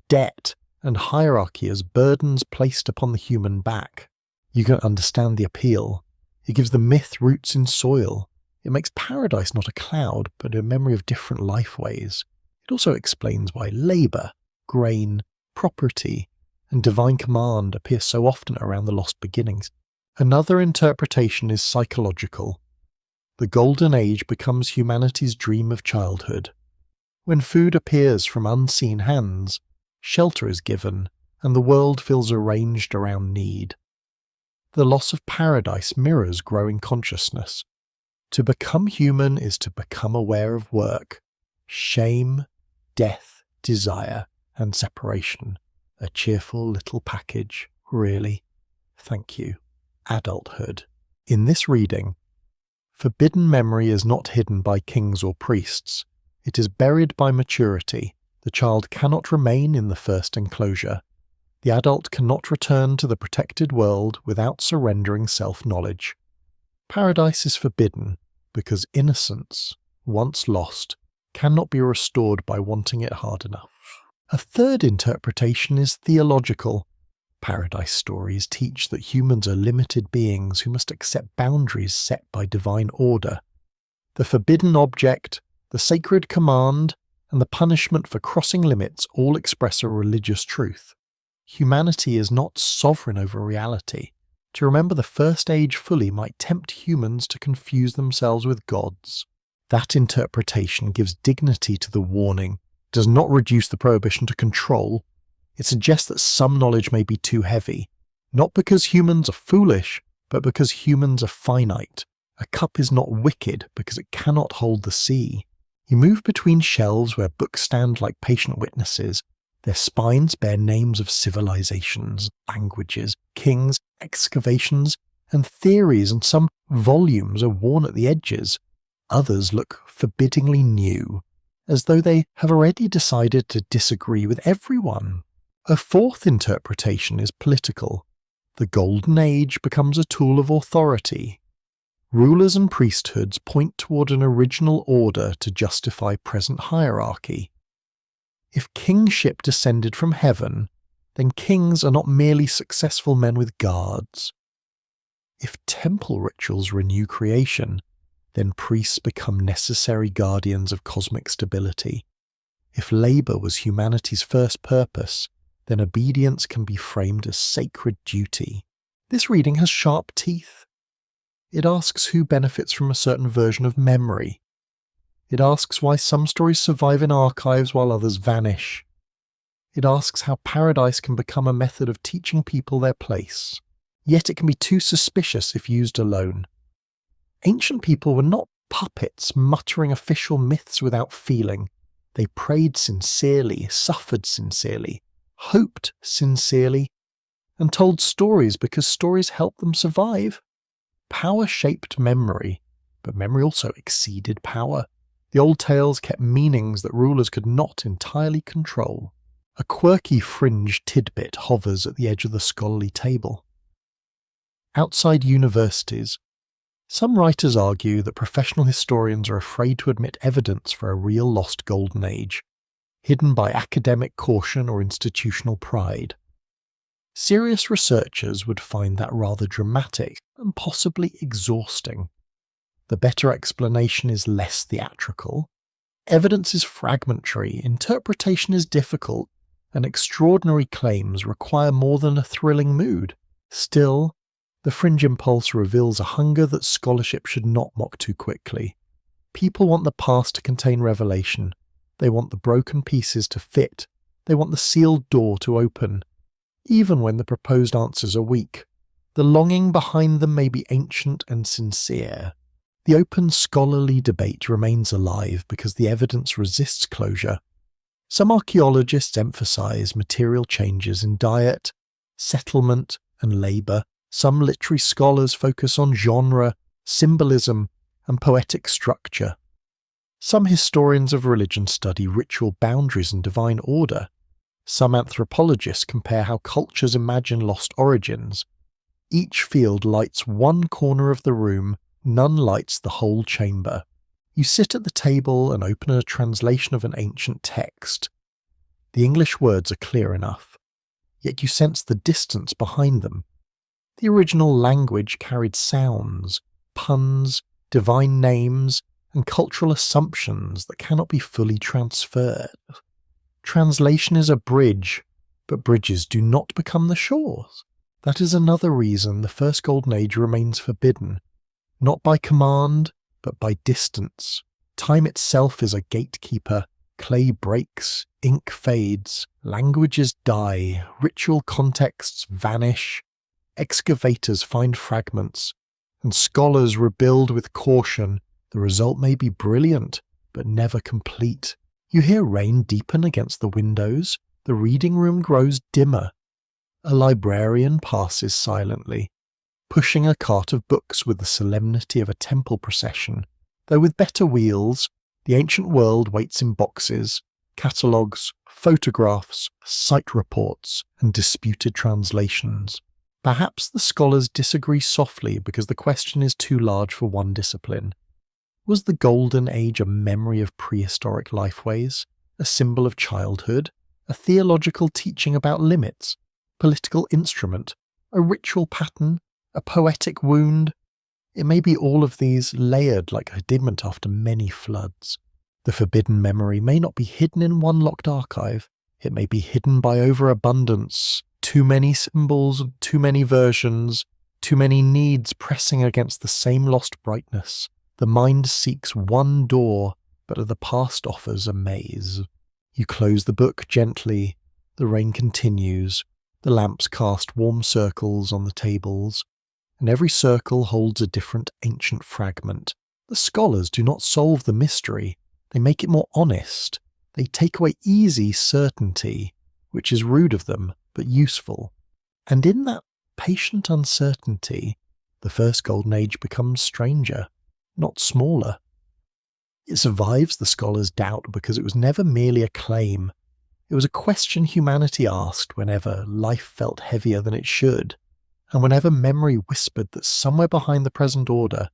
debt, and hierarchy as burdens placed upon the human back. You can understand the appeal. It gives the myth roots in soil. It makes paradise not a cloud, but a memory of different lifeways. It also explains why labour, grain, property, and divine command appear so often around the lost beginnings. Another interpretation is psychological. The golden age becomes humanity's dream of childhood. When food appears from unseen hands, shelter is given, and the world feels arranged around need. The loss of paradise mirrors growing consciousness. To become human is to become aware of work, shame, death, desire, and separation. A cheerful little package, really. Thank you. Adulthood. In this reading, forbidden memory is not hidden by kings or priests. It is buried by maturity. The child cannot remain in the first enclosure. The adult cannot return to the protected world without surrendering self-knowledge. Paradise is forbidden because innocence, once lost, cannot be restored by wanting it hard enough. A third interpretation is theological. Paradise stories teach that humans are limited beings who must accept boundaries set by divine order. The forbidden object, the sacred command, and the punishment for crossing limits all express a religious truth. Humanity is not sovereign over reality. To remember the first age fully might tempt humans to confuse themselves with gods. That interpretation gives dignity to the warning, does not reduce the prohibition to control. It suggests that some knowledge may be too heavy, not because humans are foolish, but because humans are finite. A cup is not wicked because it cannot hold the sea. You move between shelves where books stand like patient witnesses. Their spines bear names of civilizations, languages, kings, excavations, and theories, and some volumes are worn at the edges. Others look forbiddingly new, as though they have already decided to disagree with everyone. A fourth interpretation is political. The Golden Age becomes a tool of authority. Rulers and priesthoods point toward an original order to justify present hierarchy. If kingship descended from heaven, then kings are not merely successful men with guards. If temple rituals renew creation, then priests become necessary guardians of cosmic stability. If labour was humanity's first purpose, then obedience can be framed as sacred duty. This reading has sharp teeth. It asks who benefits from a certain version of memory. It asks why some stories survive in archives while others vanish. It asks how paradise can become a method of teaching people their place. Yet it can be too suspicious if used alone. Ancient people were not puppets muttering official myths without feeling. They prayed sincerely, suffered sincerely, hoped sincerely, and told stories because stories helped them survive. Power shaped memory, but memory also exceeded power. The old tales kept meanings that rulers could not entirely control. A quirky fringe tidbit hovers at the edge of the scholarly table. Outside universities, Some writers argue that professional historians are afraid to admit evidence for a real lost golden age, hidden by academic caution or institutional pride. Serious researchers would find that rather dramatic and possibly exhausting. The better explanation is less theatrical. Evidence is fragmentary, interpretation is difficult, and extraordinary claims require more than a thrilling mood. Still, the fringe impulse reveals a hunger that scholarship should not mock too quickly. People want the past to contain revelation. They want the broken pieces to fit. They want the sealed door to open, even when the proposed answers are weak. The longing behind them may be ancient and sincere. The open scholarly debate remains alive because the evidence resists closure. Some archaeologists emphasize material changes in diet, settlement, and labour. Some literary scholars focus on genre, symbolism, and poetic structure. Some historians of religion study ritual boundaries and divine order. Some anthropologists compare how cultures imagine lost origins. Each field lights one corner of the room, none lights the whole chamber. You sit at the table and open a translation of an ancient text. The English words are clear enough, yet you sense the distance behind them. The original language carried sounds, puns, divine names, and cultural assumptions that cannot be fully transferred. Translation is a bridge, but bridges do not become the shores. That is another reason the First Golden Age remains forbidden, not by command, but by distance. Time itself is a gatekeeper. Clay breaks, ink fades, languages die, ritual contexts vanish, excavators find fragments, and scholars rebuild with caution. The result may be brilliant, but never complete. You hear rain deepen against the windows, the reading room grows dimmer. A librarian passes silently, pushing a cart of books with the solemnity of a temple procession. Though with better wheels, the ancient world waits in boxes, catalogues, photographs, site reports, and disputed translations. Perhaps the scholars disagree softly because the question is too large for one discipline. Was the Golden Age a memory of prehistoric lifeways, a symbol of childhood, a theological teaching about limits, political instrument, a ritual pattern, a poetic wound? It may be all of these layered like sediment after many floods. The forbidden memory may not be hidden in one locked archive. It may be hidden by overabundance, too many symbols, too many versions, too many needs pressing against the same lost brightness. The mind seeks one door, but the past offers a maze. You close the book gently. The rain continues. The lamps cast warm circles on the tables, and every circle holds a different ancient fragment. The scholars do not solve the mystery. They make it more honest. They take away easy certainty, which is rude of them, but useful. And in that patient uncertainty, the First Golden Age becomes stranger, not smaller. It survives the scholars' doubt because it was never merely a claim. It was a question humanity asked whenever life felt heavier than it should, and whenever memory whispered that somewhere behind the present order,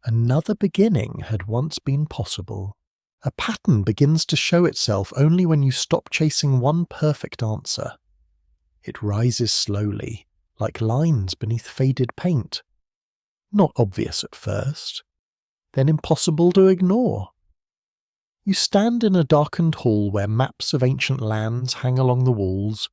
another beginning had once been possible. A pattern begins to show itself only when you stop chasing one perfect answer. It rises slowly, like lines beneath faded paint. Not obvious at first, then impossible to ignore. You stand in a darkened hall where maps of ancient lands hang along the walls.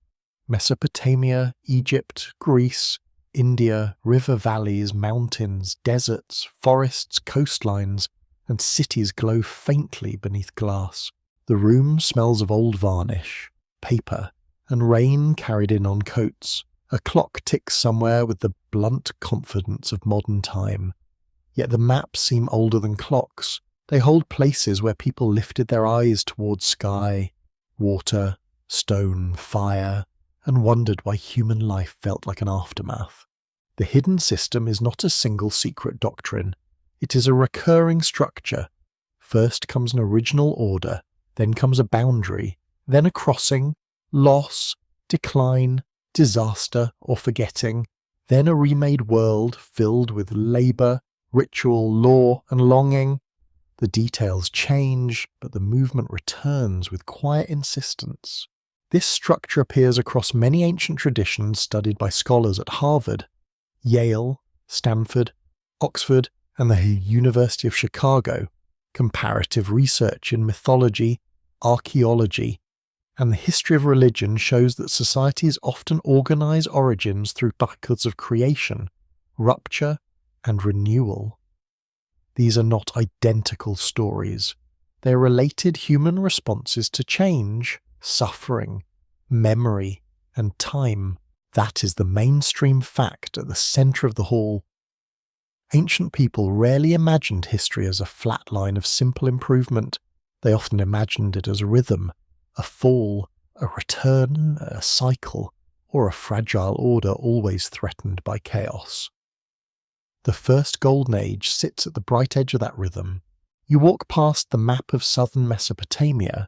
Mesopotamia, Egypt, Greece, India, river valleys, mountains, deserts, forests, coastlines, and cities glow faintly beneath glass. The room smells of old varnish, paper, and rain carried in on coats. A clock ticks somewhere with the blunt confidence of modern time. Yet the maps seem older than clocks. They hold places where people lifted their eyes towards sky, water, stone, fire, and wondered why human life felt like an aftermath. The hidden system is not a single secret doctrine. It is a recurring structure. First comes an original order, then comes a boundary, then a crossing, loss, decline, disaster, or forgetting, then a remade world filled with labour, ritual, law, and longing. The details change, but the movement returns with quiet insistence. This structure appears across many ancient traditions studied by scholars at Harvard, Yale, Stanford, Oxford, and the University of Chicago. Comparative research in mythology, archaeology, and the history of religion shows that societies often organize origins through cycles of creation, rupture, and renewal. These are not identical stories. They are related human responses to change, suffering, memory, and time. That is the mainstream fact at the centre of the hall. Ancient people rarely imagined history as a flat line of simple improvement. They often imagined it as a rhythm, a fall, a return, a cycle, or a fragile order always threatened by chaos. The first golden age sits at the bright edge of that rhythm. You walk past the map of southern Mesopotamia.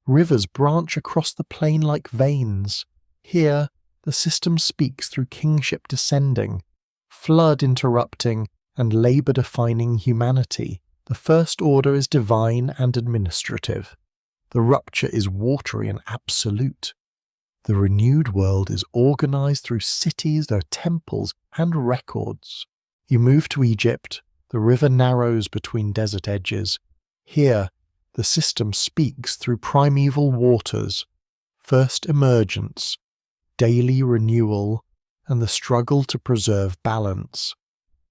Rivers branch across the plain like veins. Here, the system speaks through kingship descending, flood interrupting, and labour defining humanity. The first order is divine and administrative. The rupture is watery and absolute. The renewed world is organised through cities, their temples, and records. You move to Egypt, the river narrows between desert edges. Here, the system speaks through primeval waters, first emergence, daily renewal, and the struggle to preserve balance.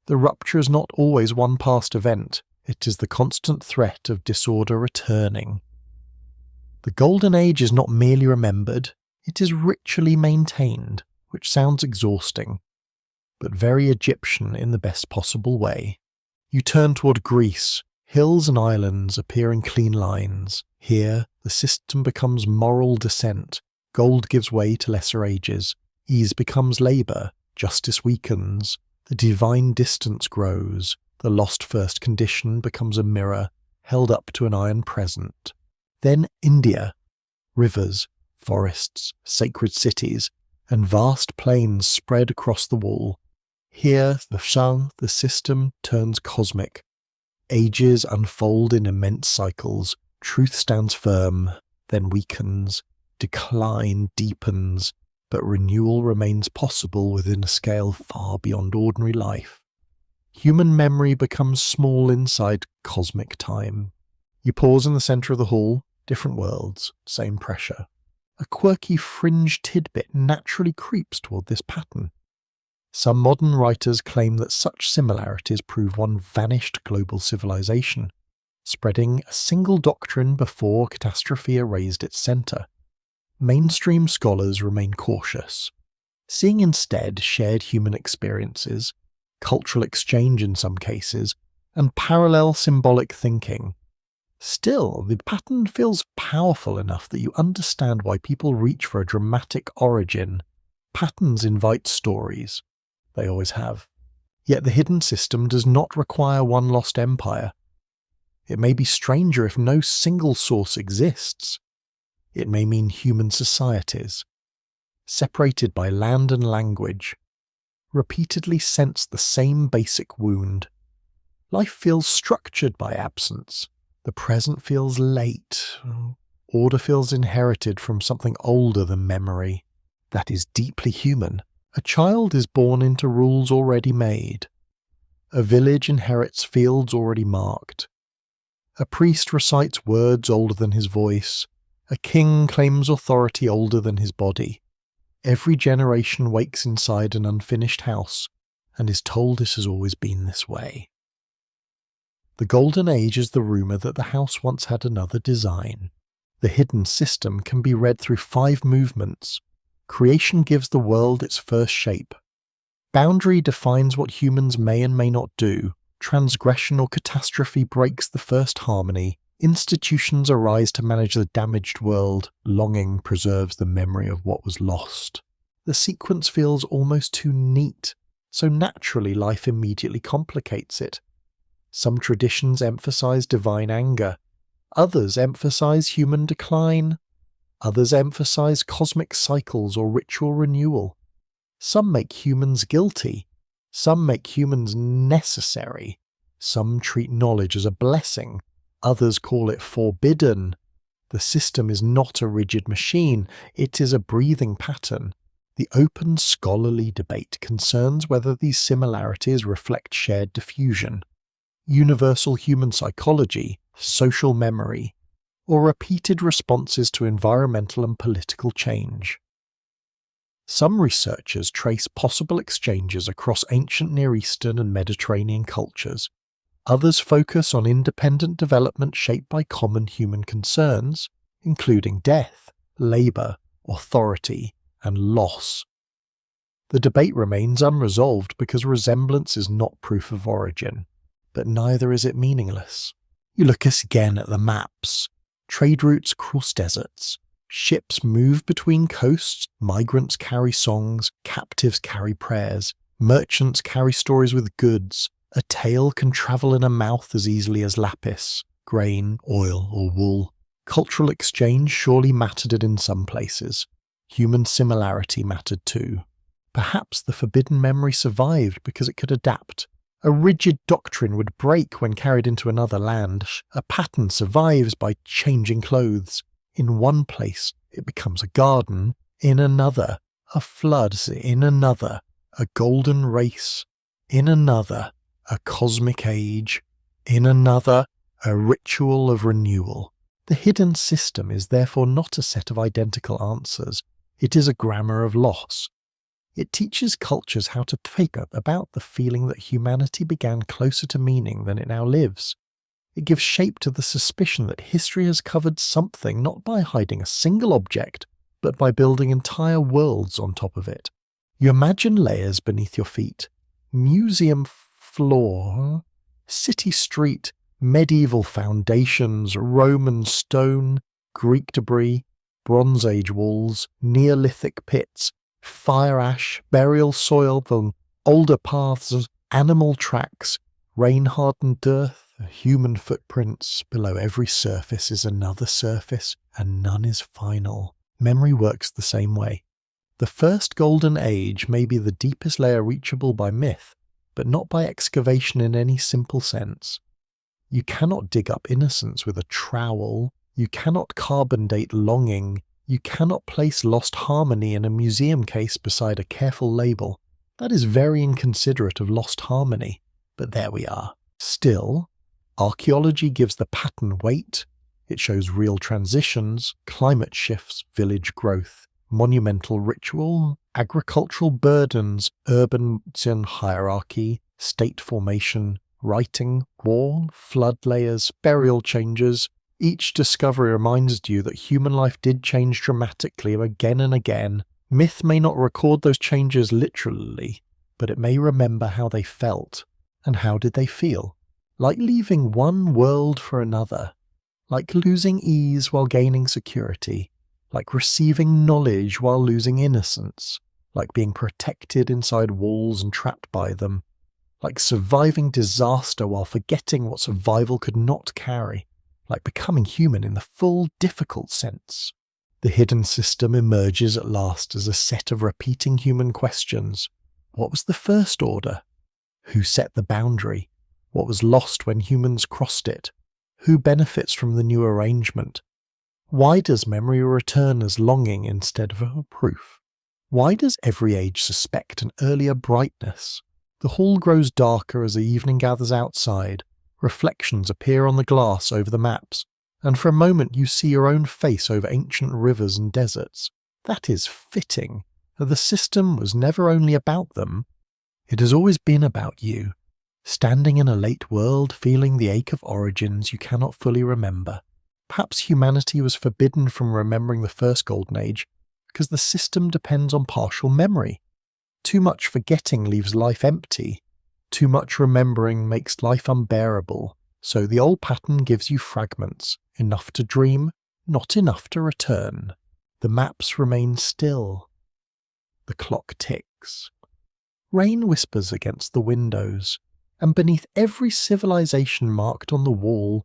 The rupture is not always one past event, it is the constant threat of disorder returning. The Golden Age is not merely remembered, it is ritually maintained, which sounds exhausting, but very Egyptian in the best possible way. You turn toward Greece. Hills and islands appear in clean lines. Here, the system becomes moral descent. Gold gives way to lesser ages. Ease becomes labour. Justice weakens. The divine distance grows. The lost first condition becomes a mirror, held up to an iron present. Then India. Rivers, forests, sacred cities, and vast plains spread across the wall. Here, the system turns cosmic. Ages unfold in immense cycles. Truth stands firm, then weakens. Decline deepens, but renewal remains possible within a scale far beyond ordinary life. Human memory becomes small inside cosmic time. You pause in the centre of the hall, different worlds, same pressure. A quirky fringe tidbit naturally creeps toward this pattern. Some modern writers claim that such similarities prove one vanished global civilization, spreading a single doctrine before catastrophe erased its centre. Mainstream scholars remain cautious, seeing instead shared human experiences, cultural exchange in some cases, and parallel symbolic thinking. Still, the pattern feels powerful enough that you understand why people reach for a dramatic origin. Patterns invite stories. They always have. Yet the hidden system does not require one lost empire. It may be stranger if no single source exists. It may mean human societies, separated by land and language, repeatedly sense the same basic wound. Life feels structured by absence. The present feels late. Order feels inherited from something older than memory. That is deeply human. A child is born into rules already made. A village inherits fields already marked. A priest recites words older than his voice. A king claims authority older than his body. Every generation wakes inside an unfinished house and is told it has always been this way. The Golden Age is the rumour that the house once had another design. The hidden system can be read through 5 movements. Creation gives the world its first shape. Boundary defines what humans may and may not do. Transgression or catastrophe breaks the first harmony. Institutions arise to manage the damaged world. Longing preserves the memory of what was lost. The sequence feels almost too neat, so naturally life immediately complicates it. Some traditions emphasize divine anger. Others emphasize human decline. Others emphasize cosmic cycles or ritual renewal. Some make humans guilty. Some make humans necessary. Some treat knowledge as a blessing, others call it forbidden. The system is not a rigid machine, it is a breathing pattern. The open scholarly debate concerns whether these similarities reflect shared diffusion, universal human psychology, social memory, or repeated responses to environmental and political change. Some researchers trace possible exchanges across ancient Near Eastern and Mediterranean cultures. Others focus on independent development shaped by common human concerns, including death, labour, authority, and loss. The debate remains unresolved because resemblance is not proof of origin, but neither is it meaningless. You look again at the maps. Trade routes cross deserts. Ships move between coasts, migrants carry songs, captives carry prayers, merchants carry stories with goods. A tale can travel in a mouth as easily as lapis, grain, oil, or wool. Cultural exchange surely mattered in some places. Human similarity mattered too. Perhaps the forbidden memory survived because it could adapt. A rigid doctrine would break when carried into another land. A pattern survives by changing clothes. In one place, it becomes a garden. In another, a flood. In another, a golden race. In another, a cosmic age. In another, a ritual of renewal. The hidden system is therefore not a set of identical answers. It is a grammar of loss. It teaches cultures how to think about the feeling that humanity began closer to meaning than it now lives. It gives shape to the suspicion that history has covered something not by hiding a single object, but by building entire worlds on top of it. You imagine layers beneath your feet. Museum floor, city street, medieval foundations, Roman stone, Greek debris, Bronze Age walls, Neolithic pits, fire ash, burial soil, the older paths, animal tracks, rain-hardened earth, human footprints. Below every surface is another surface, and none is final. Memory works the same way. The first golden age may be the deepest layer reachable by myth, but not by excavation in any simple sense. You cannot dig up innocence with a trowel. You cannot carbon date longing. You cannot place lost harmony in a museum case beside a careful label. That is very inconsiderate of lost harmony, but there we are. Still, archaeology gives the pattern weight. It shows real transitions, climate shifts, village growth, monumental ritual, agricultural burdens, urban hierarchy, state formation, writing, war, flood layers, burial changes. Each discovery reminds you that human life did change dramatically again and again. Myth may not record those changes literally, but it may remember how they felt. And how did they feel? Like leaving one world for another. Like losing ease while gaining security. Like receiving knowledge while losing innocence. Like being protected inside walls and trapped by them. Like surviving disaster while forgetting what survival could not carry. Like becoming human in the full, difficult sense. The hidden system emerges at last as a set of repeating human questions. What was the first order? Who set the boundary? What was lost when humans crossed it? Who benefits from the new arrangement? Why does memory return as longing instead of a proof? Why does every age suspect an earlier brightness? The hall grows darker as the evening gathers outside. Reflections appear on the glass over the maps, and for a moment you see your own face over ancient rivers and deserts. That is fitting. The system was never only about them. It has always been about you, standing in a late world, feeling the ache of origins you cannot fully remember. Perhaps humanity was forbidden from remembering the first golden age because the system depends on partial memory. Too much forgetting leaves life empty. Too much remembering makes life unbearable. So the old pattern gives you fragments, enough to dream, not enough to return. The maps remain still. The clock ticks. Rain whispers against the windows, and beneath every civilization marked on the wall,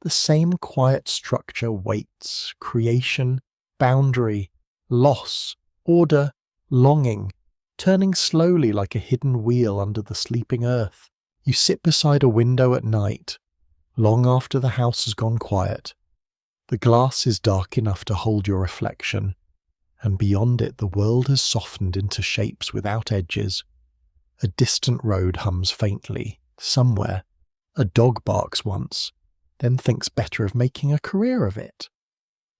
the same quiet structure waits: creation, boundary, loss, order, longing, turning slowly like a hidden wheel under the sleeping earth. You sit beside a window at night, long after the house has gone quiet. The glass is dark enough to hold your reflection, and beyond it the world has softened into shapes without edges. A distant road hums faintly, somewhere. A dog barks once, then thinks better of making a career of it.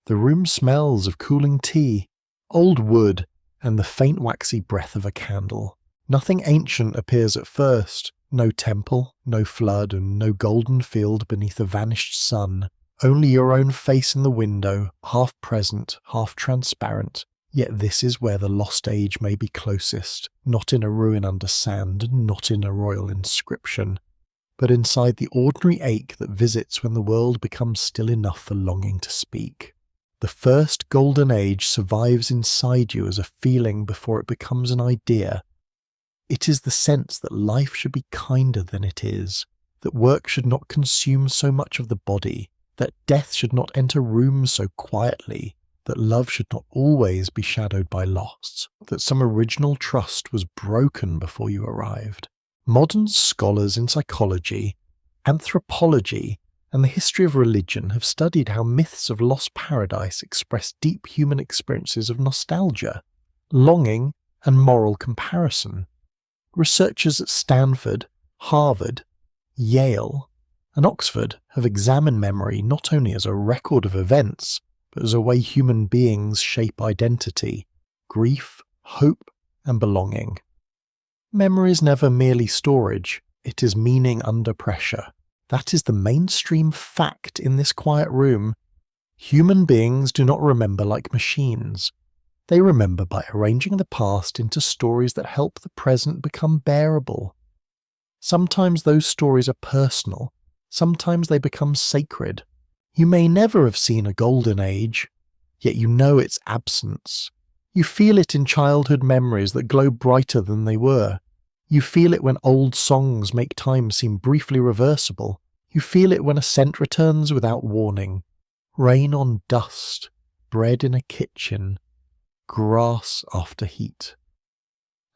The room smells of cooling tea, old wood, and the faint waxy breath of a candle. Nothing ancient appears at first. No temple, no flood, and no golden field beneath a vanished sun. Only your own face in the window, half present, half transparent. Yet this is where the lost age may be closest, not in a ruin under sand, not in a royal inscription, but inside the ordinary ache that visits when the world becomes still enough for longing to speak. The first golden age survives inside you as a feeling before it becomes an idea. It is the sense that life should be kinder than it is, that work should not consume so much of the body, that death should not enter rooms so quietly, that love should not always be shadowed by loss, that some original trust was broken before you arrived. Modern scholars in psychology, anthropology, and the history of religion have studied how myths of lost paradise express deep human experiences of nostalgia, longing, and moral comparison. Researchers at Stanford, Harvard, Yale, and Oxford have examined memory not only as a record of events, but as a way human beings shape identity, grief, hope, and belonging. Memory is never merely storage, it is meaning under pressure. That is the mainstream fact in this quiet room. Human beings do not remember like machines. They remember by arranging the past into stories that help the present become bearable. Sometimes those stories are personal, sometimes they become sacred. You may never have seen a golden age, yet you know its absence. You feel it in childhood memories that glow brighter than they were. You feel it when old songs make time seem briefly reversible. You feel it when a scent returns without warning. Rain on dust, bread in a kitchen, grass after heat.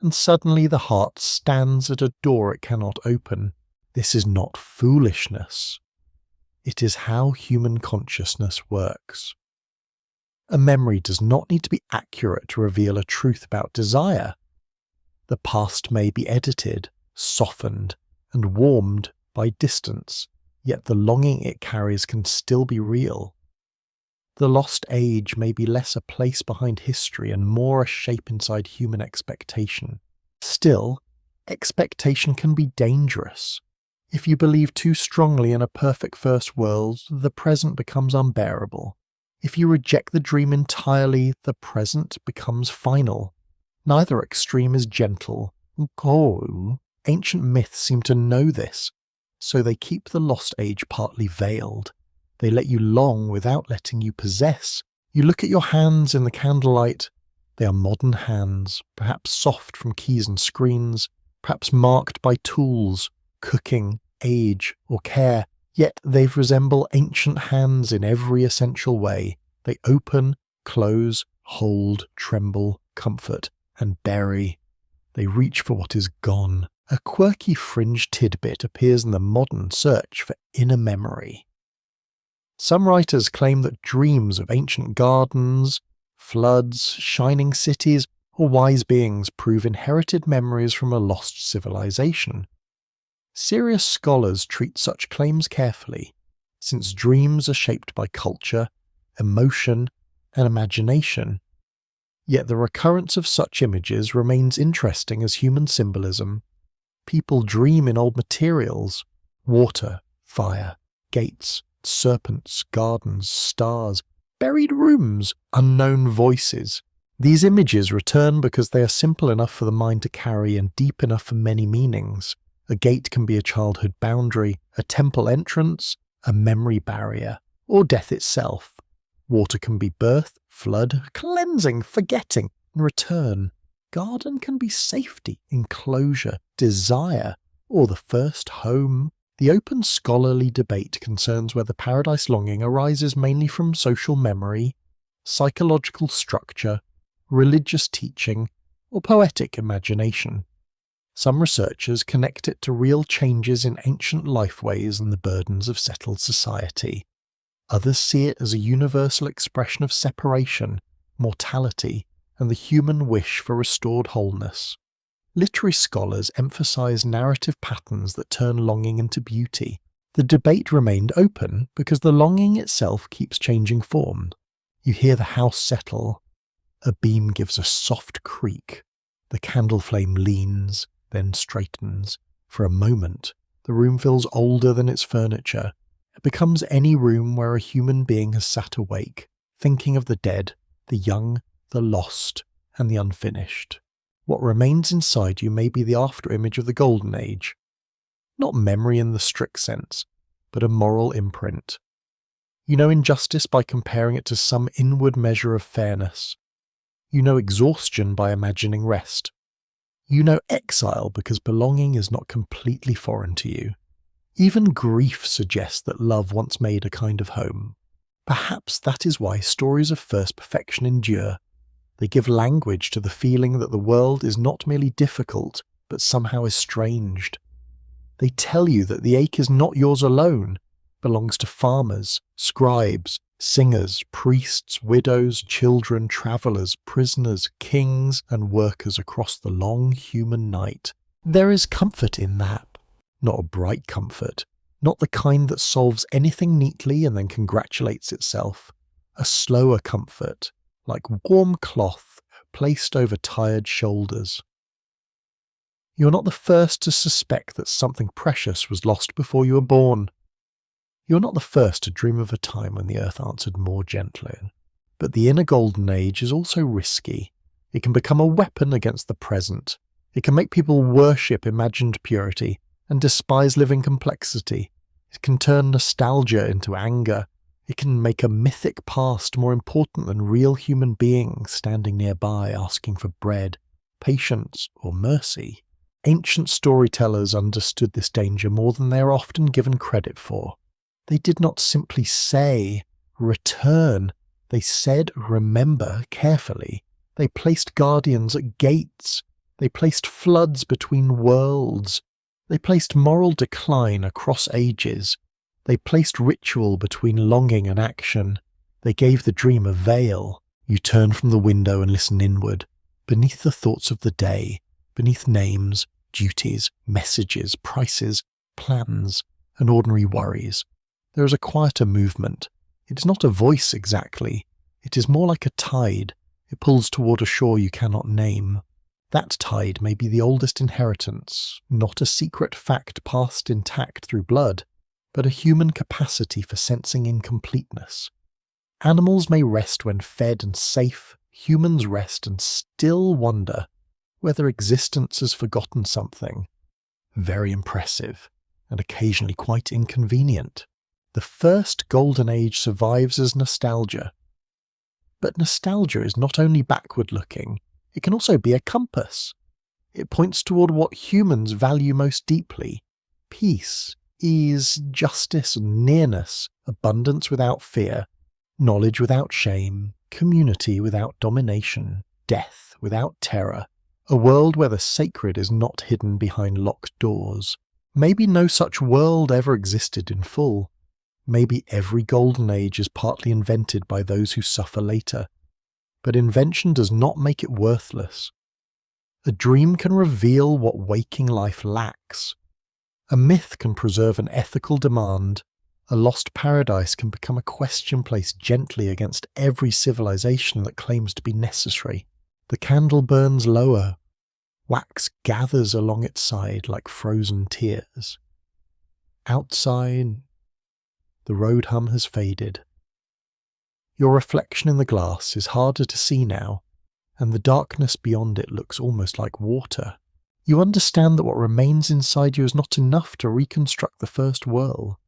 And suddenly the heart stands at a door it cannot open. This is not foolishness. It is how human consciousness works. A memory does not need to be accurate to reveal a truth about desire. The past may be edited, softened, and warmed by distance, yet the longing it carries can still be real. The lost age may be less a place behind history and more a shape inside human expectation. Still, expectation can be dangerous. If you believe too strongly in a perfect first world, the present becomes unbearable. If you reject the dream entirely, the present becomes final. Neither extreme is gentle. Ancient myths seem to know this, so they keep the lost age partly veiled. They let you long without letting you possess. You look at your hands in the candlelight. They are modern hands, perhaps soft from keys and screens, perhaps marked by tools, cooking, age, or care, yet they resemble ancient hands in every essential way. They open, close, hold, tremble, comfort, and bury. They reach for what is gone. A quirky fringe tidbit appears in the modern search for inner memory. Some writers claim that dreams of ancient gardens, floods, shining cities, or wise beings prove inherited memories from a lost civilization. Serious scholars treat such claims carefully, since dreams are shaped by culture, emotion, and imagination. Yet the recurrence of such images remains interesting as human symbolism. People dream in old materials: water, fire, gates, serpents, gardens, stars, buried rooms, unknown voices. These images return because they are simple enough for the mind to carry and deep enough for many meanings. A gate can be a childhood boundary, a temple entrance, a memory barrier, or death itself. Water can be birth, flood, cleansing, forgetting, and return. Garden can be safety, enclosure, desire, or the first home. The open scholarly debate concerns whether paradise longing arises mainly from social memory, psychological structure, religious teaching, or poetic imagination. Some researchers connect it to real changes in ancient lifeways and the burdens of settled society. Others see it as a universal expression of separation, mortality, and the human wish for restored wholeness. Literary scholars emphasize narrative patterns that turn longing into beauty. The debate remained open because the longing itself keeps changing form. You hear the house settle, a beam gives a soft creak, the candle flame leans, then straightens. For a moment, the room feels older than its furniture. It becomes any room where a human being has sat awake, thinking of the dead, the young, the lost, and the unfinished. What remains inside you may be the afterimage of the Golden Age. Not memory in the strict sense, but a moral imprint. You know injustice by comparing it to some inward measure of fairness. You know exhaustion by imagining rest. You know exile because belonging is not completely foreign to you. Even grief suggests that love once made a kind of home. Perhaps that is why stories of first perfection endure. They give language to the feeling that the world is not merely difficult, but somehow estranged. They tell you that the ache is not yours alone, belongs to farmers, scribes, singers, priests, widows, children, travellers, prisoners, kings, and workers across the long human night. There is comfort in that. Not a bright comfort, not the kind that solves anything neatly and then congratulates itself. A slower comfort, like warm cloth placed over tired shoulders. You're not the first to suspect that something precious was lost before you were born. You're not the first to dream of a time when the earth answered more gently. But the inner golden age is also risky. It can become a weapon against the present. It can make people worship imagined purity and despise living complexity. It can turn nostalgia into anger. It can make a mythic past more important than real human beings standing nearby asking for bread, patience, or mercy. Ancient storytellers understood this danger more than they are often given credit for. They did not simply say, return. They said, remember carefully. They placed guardians at gates. They placed floods between worlds. They placed moral decline across ages. They placed ritual between longing and action. They gave the dream a veil. You turn from the window and listen inward, beneath the thoughts of the day, beneath names, duties, messages, prices, plans, and ordinary worries. There is a quieter movement. It is not a voice exactly. It is more like a tide. It pulls toward a shore you cannot name. That tide may be the oldest inheritance, not a secret fact passed intact through blood, but a human capacity for sensing incompleteness. Animals may rest when fed and safe, humans rest and still wonder whether existence has forgotten something. Very impressive, and occasionally quite inconvenient. The first golden age survives as nostalgia. But nostalgia is not only backward-looking, it can also be a compass. It points toward what humans value most deeply: peace, ease, justice and nearness, abundance without fear, knowledge without shame, community without domination, death without terror, a world where the sacred is not hidden behind locked doors. Maybe no such world ever existed in full. Maybe every golden age is partly invented by those who suffer later. But invention does not make it worthless. A dream can reveal what waking life lacks. A myth can preserve an ethical demand. A lost paradise can become a question placed gently against every civilization that claims to be necessary. The candle burns lower. Wax gathers along its side like frozen tears. Outside, the road hum has faded. Your reflection in the glass is harder to see now, and the darkness beyond it looks almost like water. You understand that what remains inside you is not enough to reconstruct the first whirl.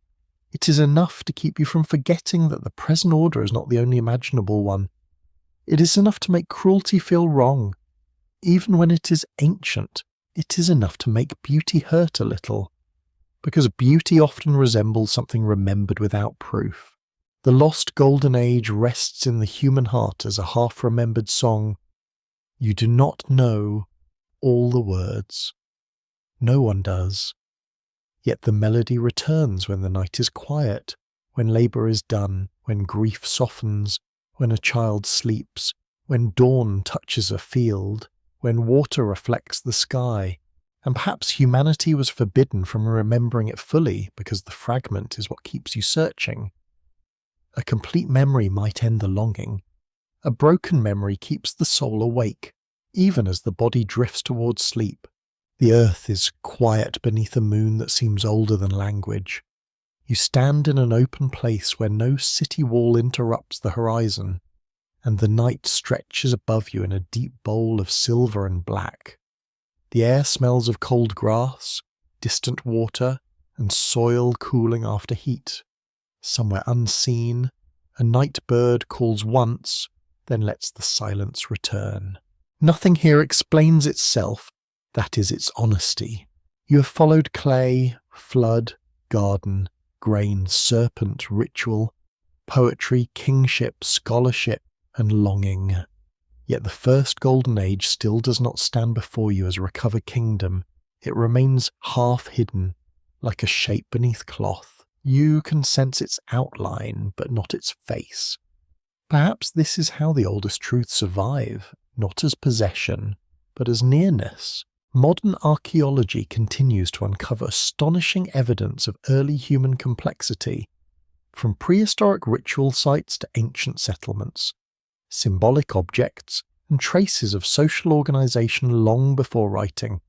It is enough to keep you from forgetting that the present order is not the only imaginable one. It is enough to make cruelty feel wrong. Even when it is ancient, it is enough to make beauty hurt a little. Because beauty often resembles something remembered without proof. The lost golden age rests in the human heart as a half-remembered song. You do not know all the words. No one does. Yet the melody returns when the night is quiet, when labour is done, when grief softens, when a child sleeps, when dawn touches a field, when water reflects the sky, and perhaps humanity was forbidden from remembering it fully because the fragment is what keeps you searching. A complete memory might end the longing. A broken memory keeps the soul awake, even as the body drifts towards sleep. The earth is quiet beneath a moon that seems older than language. You stand in an open place where no city wall interrupts the horizon, and the night stretches above you in a deep bowl of silver and black. The air smells of cold grass, distant water, and soil cooling after heat. Somewhere unseen, a night bird calls once, then lets the silence return. Nothing here explains itself. That is its honesty. You have followed clay, flood, garden, grain, serpent, ritual, poetry, kingship, scholarship, and longing. Yet the first golden age still does not stand before you as a recovered kingdom. It remains half hidden, like a shape beneath cloth. You can sense its outline, but not its face. Perhaps this is how the oldest truths survive, not as possession, but as nearness. Modern archaeology continues to uncover astonishing evidence of early human complexity, from prehistoric ritual sites to ancient settlements, symbolic objects, and traces of social organization long before writing.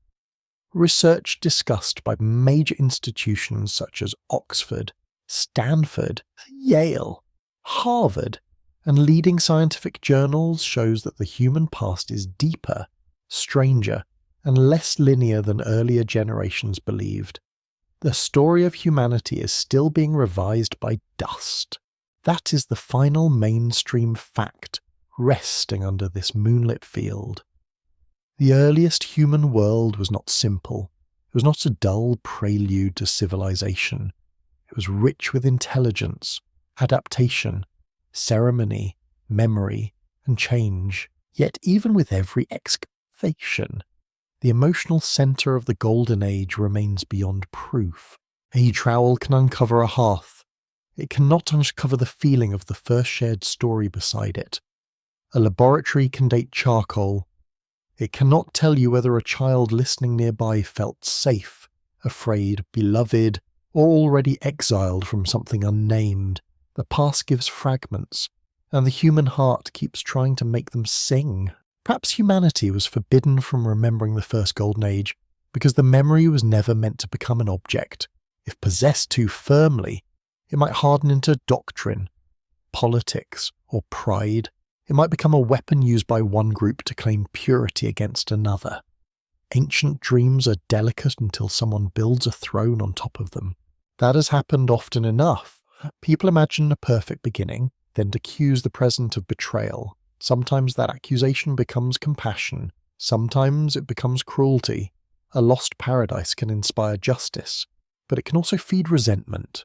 Research discussed by major institutions such as Oxford, Stanford, Yale, Harvard, and leading scientific journals shows that the human past is deeper, stranger, and less linear than earlier generations believed. The story of humanity is still being revised by dust. That is the final mainstream fact, resting under this moonlit field. The earliest human world was not simple. It was not a dull prelude to civilization. It was rich with intelligence, adaptation, ceremony, memory, and change. Yet even with every excavation, the emotional centre of the Golden Age remains beyond proof. A trowel can uncover a hearth. It cannot uncover the feeling of the first shared story beside it. A laboratory can date charcoal. It cannot tell you whether a child listening nearby felt safe, afraid, beloved, or already exiled from something unnamed. The past gives fragments, and the human heart keeps trying to make them sing. Perhaps humanity was forbidden from remembering the first Golden Age because the memory was never meant to become an object. If possessed too firmly, it might harden into doctrine, politics, or pride. It might become a weapon used by one group to claim purity against another. Ancient dreams are delicate until someone builds a throne on top of them. That has happened often enough. People imagine a perfect beginning, then accuse the present of betrayal. Sometimes that accusation becomes compassion. Sometimes it becomes cruelty. A lost paradise can inspire justice, but it can also feed resentment.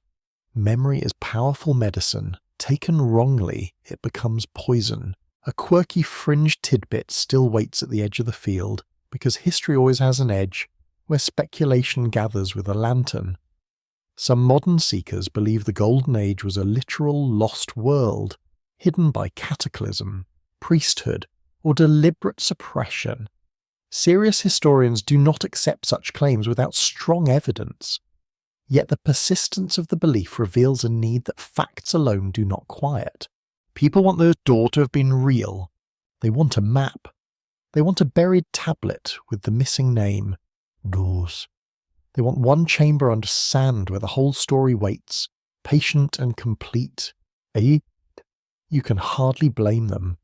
Memory is powerful medicine. Taken wrongly, it becomes poison. A quirky fringe tidbit still waits at the edge of the field, because history always has an edge, where speculation gathers with a lantern. Some modern seekers believe the Golden Age was a literal lost world, hidden by cataclysm, priesthood, or deliberate suppression. Serious historians do not accept such claims without strong evidence. Yet the persistence of the belief reveals a need that facts alone do not quiet. People want the door to have been real. They want a map. They want a buried tablet with the missing name, doors. They want one chamber under sand where the whole story waits, patient and complete. You can hardly blame them.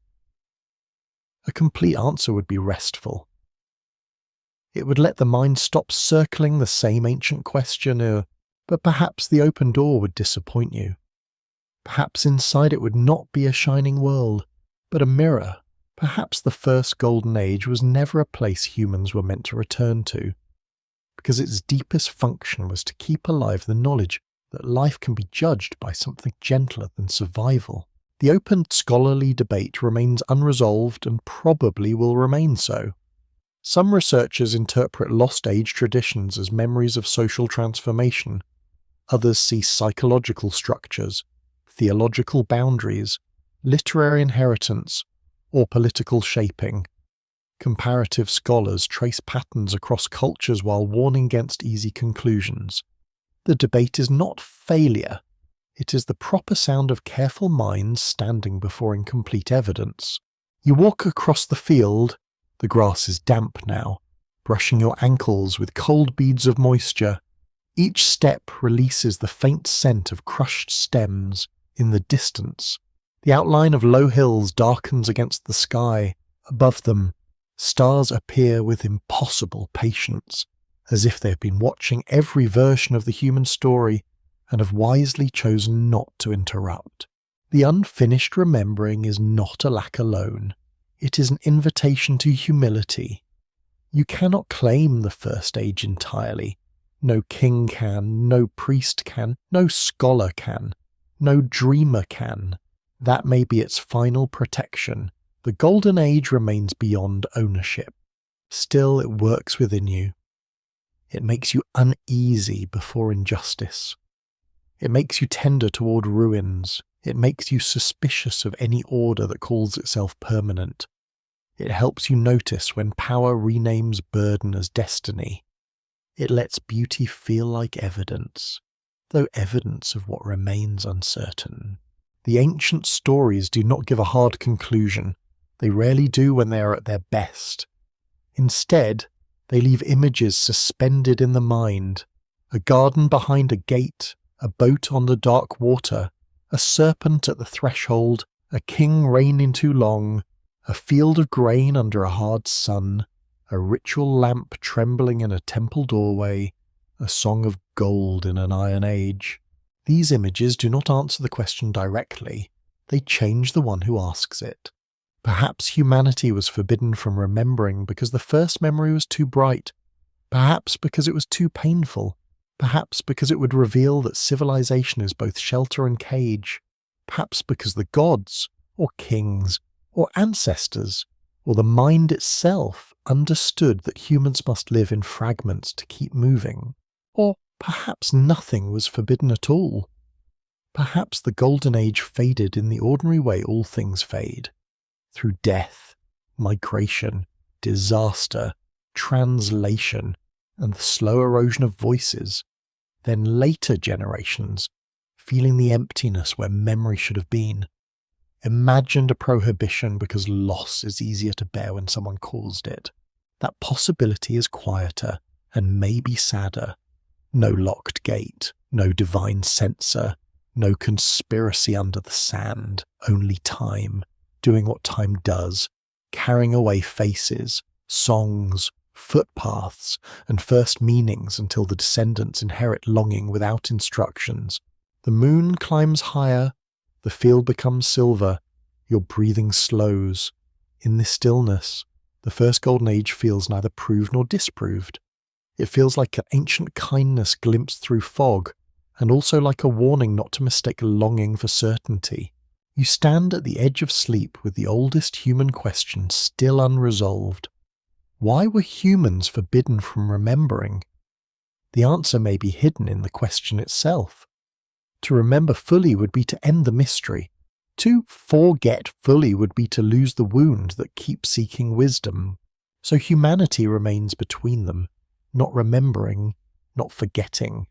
A complete answer would be restful. It would let the mind stop circling the same ancient question, but perhaps the open door would disappoint you. Perhaps inside it would not be a shining world, but a mirror. Perhaps the first Golden Age was never a place humans were meant to return to, because its deepest function was to keep alive the knowledge that life can be judged by something gentler than survival. The open scholarly debate remains unresolved and probably will remain so. Some researchers interpret lost age traditions as memories of social transformation. Others see psychological structures, theological boundaries, literary inheritance, or political shaping. Comparative scholars trace patterns across cultures while warning against easy conclusions. The debate is not failure. It is the proper sound of careful minds standing before incomplete evidence. You walk across the field. The grass is damp now, brushing your ankles with cold beads of moisture. Each step releases the faint scent of crushed stems. In the distance, the outline of low hills darkens against the sky. Above them, stars appear with impossible patience, as if they have been watching every version of the human story and have wisely chosen not to interrupt. The unfinished remembering is not a lack alone. It is an invitation to humility. You cannot claim the first age entirely. No king can, no priest can, no scholar can, no dreamer can. That may be its final protection. The golden age remains beyond ownership. Still, it works within you. It makes you uneasy before injustice. It makes you tender toward ruins. It makes you suspicious of any order that calls itself permanent. It helps you notice when power renames burden as destiny. It lets beauty feel like evidence, though evidence of what remains uncertain. The ancient stories do not give a hard conclusion. They rarely do when they are at their best. Instead, they leave images suspended in the mind. A garden behind a gate, a boat on the dark water, a serpent at the threshold, a king reigning too long, a field of grain under a hard sun, a ritual lamp trembling in a temple doorway, a song of gold in an iron age. These images do not answer the question directly. They change the one who asks it. Perhaps humanity was forbidden from remembering because the first memory was too bright. Perhaps because it was too painful. Perhaps because it would reveal that civilization is both shelter and cage. Perhaps because the gods, or kings, or ancestors, or the mind itself understood that humans must live in fragments to keep moving. Or perhaps nothing was forbidden at all. Perhaps the golden age faded in the ordinary way all things fade, through death, migration, disaster, translation, and the slow erosion of voices. Then later generations, feeling the emptiness where memory should have been, imagined a prohibition because loss is easier to bear when someone caused it. That possibility is quieter and maybe sadder. No locked gate, no divine censor, no conspiracy under the sand, only time, doing what time does, carrying away faces, songs, footpaths, and first meanings until the descendants inherit longing without instructions. The moon climbs higher, the field becomes silver, your breathing slows. In this stillness, the first golden age feels neither proved nor disproved. It feels like an ancient kindness glimpsed through fog, and also like a warning not to mistake longing for certainty. You stand at the edge of sleep with the oldest human question still unresolved. Why were humans forbidden from remembering? The answer may be hidden in the question itself. To remember fully would be to end the mystery. To forget fully would be to lose the wound that keeps seeking wisdom. So humanity remains between them, not remembering, not forgetting,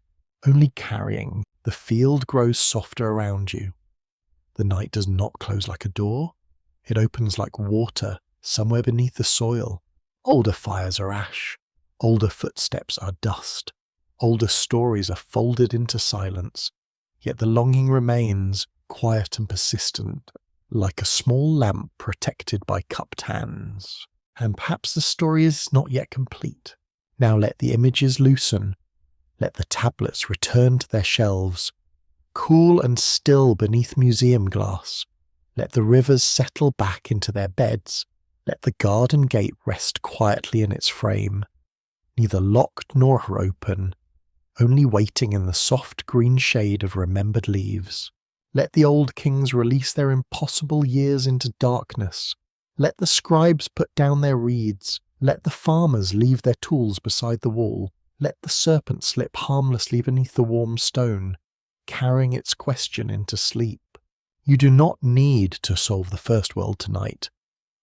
only carrying. The field grows softer around you. The night does not close like a door. It opens like water somewhere beneath the soil. Older fires are ash. Older footsteps are dust. Older stories are folded into silence. Yet the longing remains, quiet and persistent, like a small lamp protected by cupped hands. And perhaps the story is not yet complete. Now let the images loosen. Let the tablets return to their shelves. Cool and still beneath museum glass. Let the rivers settle back into their beds. Let the garden gate rest quietly in its frame. Neither locked nor open, only waiting in the soft green shade of remembered leaves. Let the old kings release their impossible years into darkness. Let the scribes put down their reeds. Let the farmers leave their tools beside the wall. Let the serpent slip harmlessly beneath the warm stone, carrying its question into sleep. You do not need to solve the first world tonight.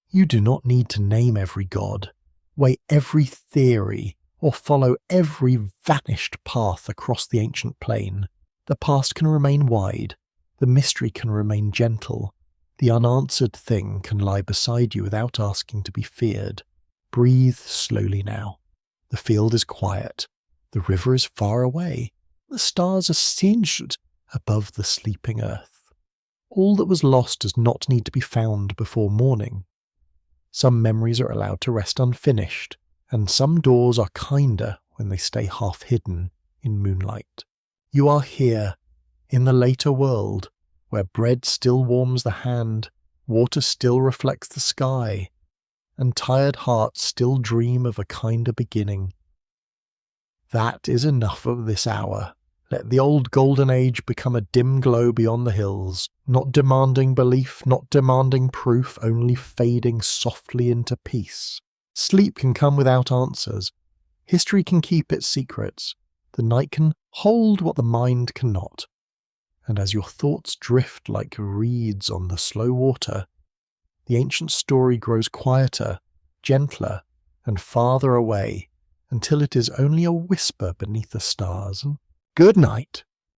You do not need to name every god, weigh every theory, or follow every vanished path across the ancient plain. The past can remain wide, the mystery can remain gentle, the unanswered thing can lie beside you without asking to be feared. Breathe slowly now. The field is quiet, the river is far away, the stars are singed above the sleeping earth. All that was lost does not need to be found before morning. Some memories are allowed to rest unfinished, and some doors are kinder when they stay half hidden in moonlight. You are here, in the later world, where bread still warms the hand, water still reflects the sky, and tired hearts still dream of a kinder beginning. That is enough of this hour. Let the old golden age become a dim glow beyond the hills, not demanding belief, not demanding proof, only fading softly into peace. Sleep can come without answers. History can keep its secrets. The night can hold what the mind cannot. And as your thoughts drift like reeds on the slow water, the ancient story grows quieter, gentler, and farther away, until it is only a whisper beneath the stars. Good night.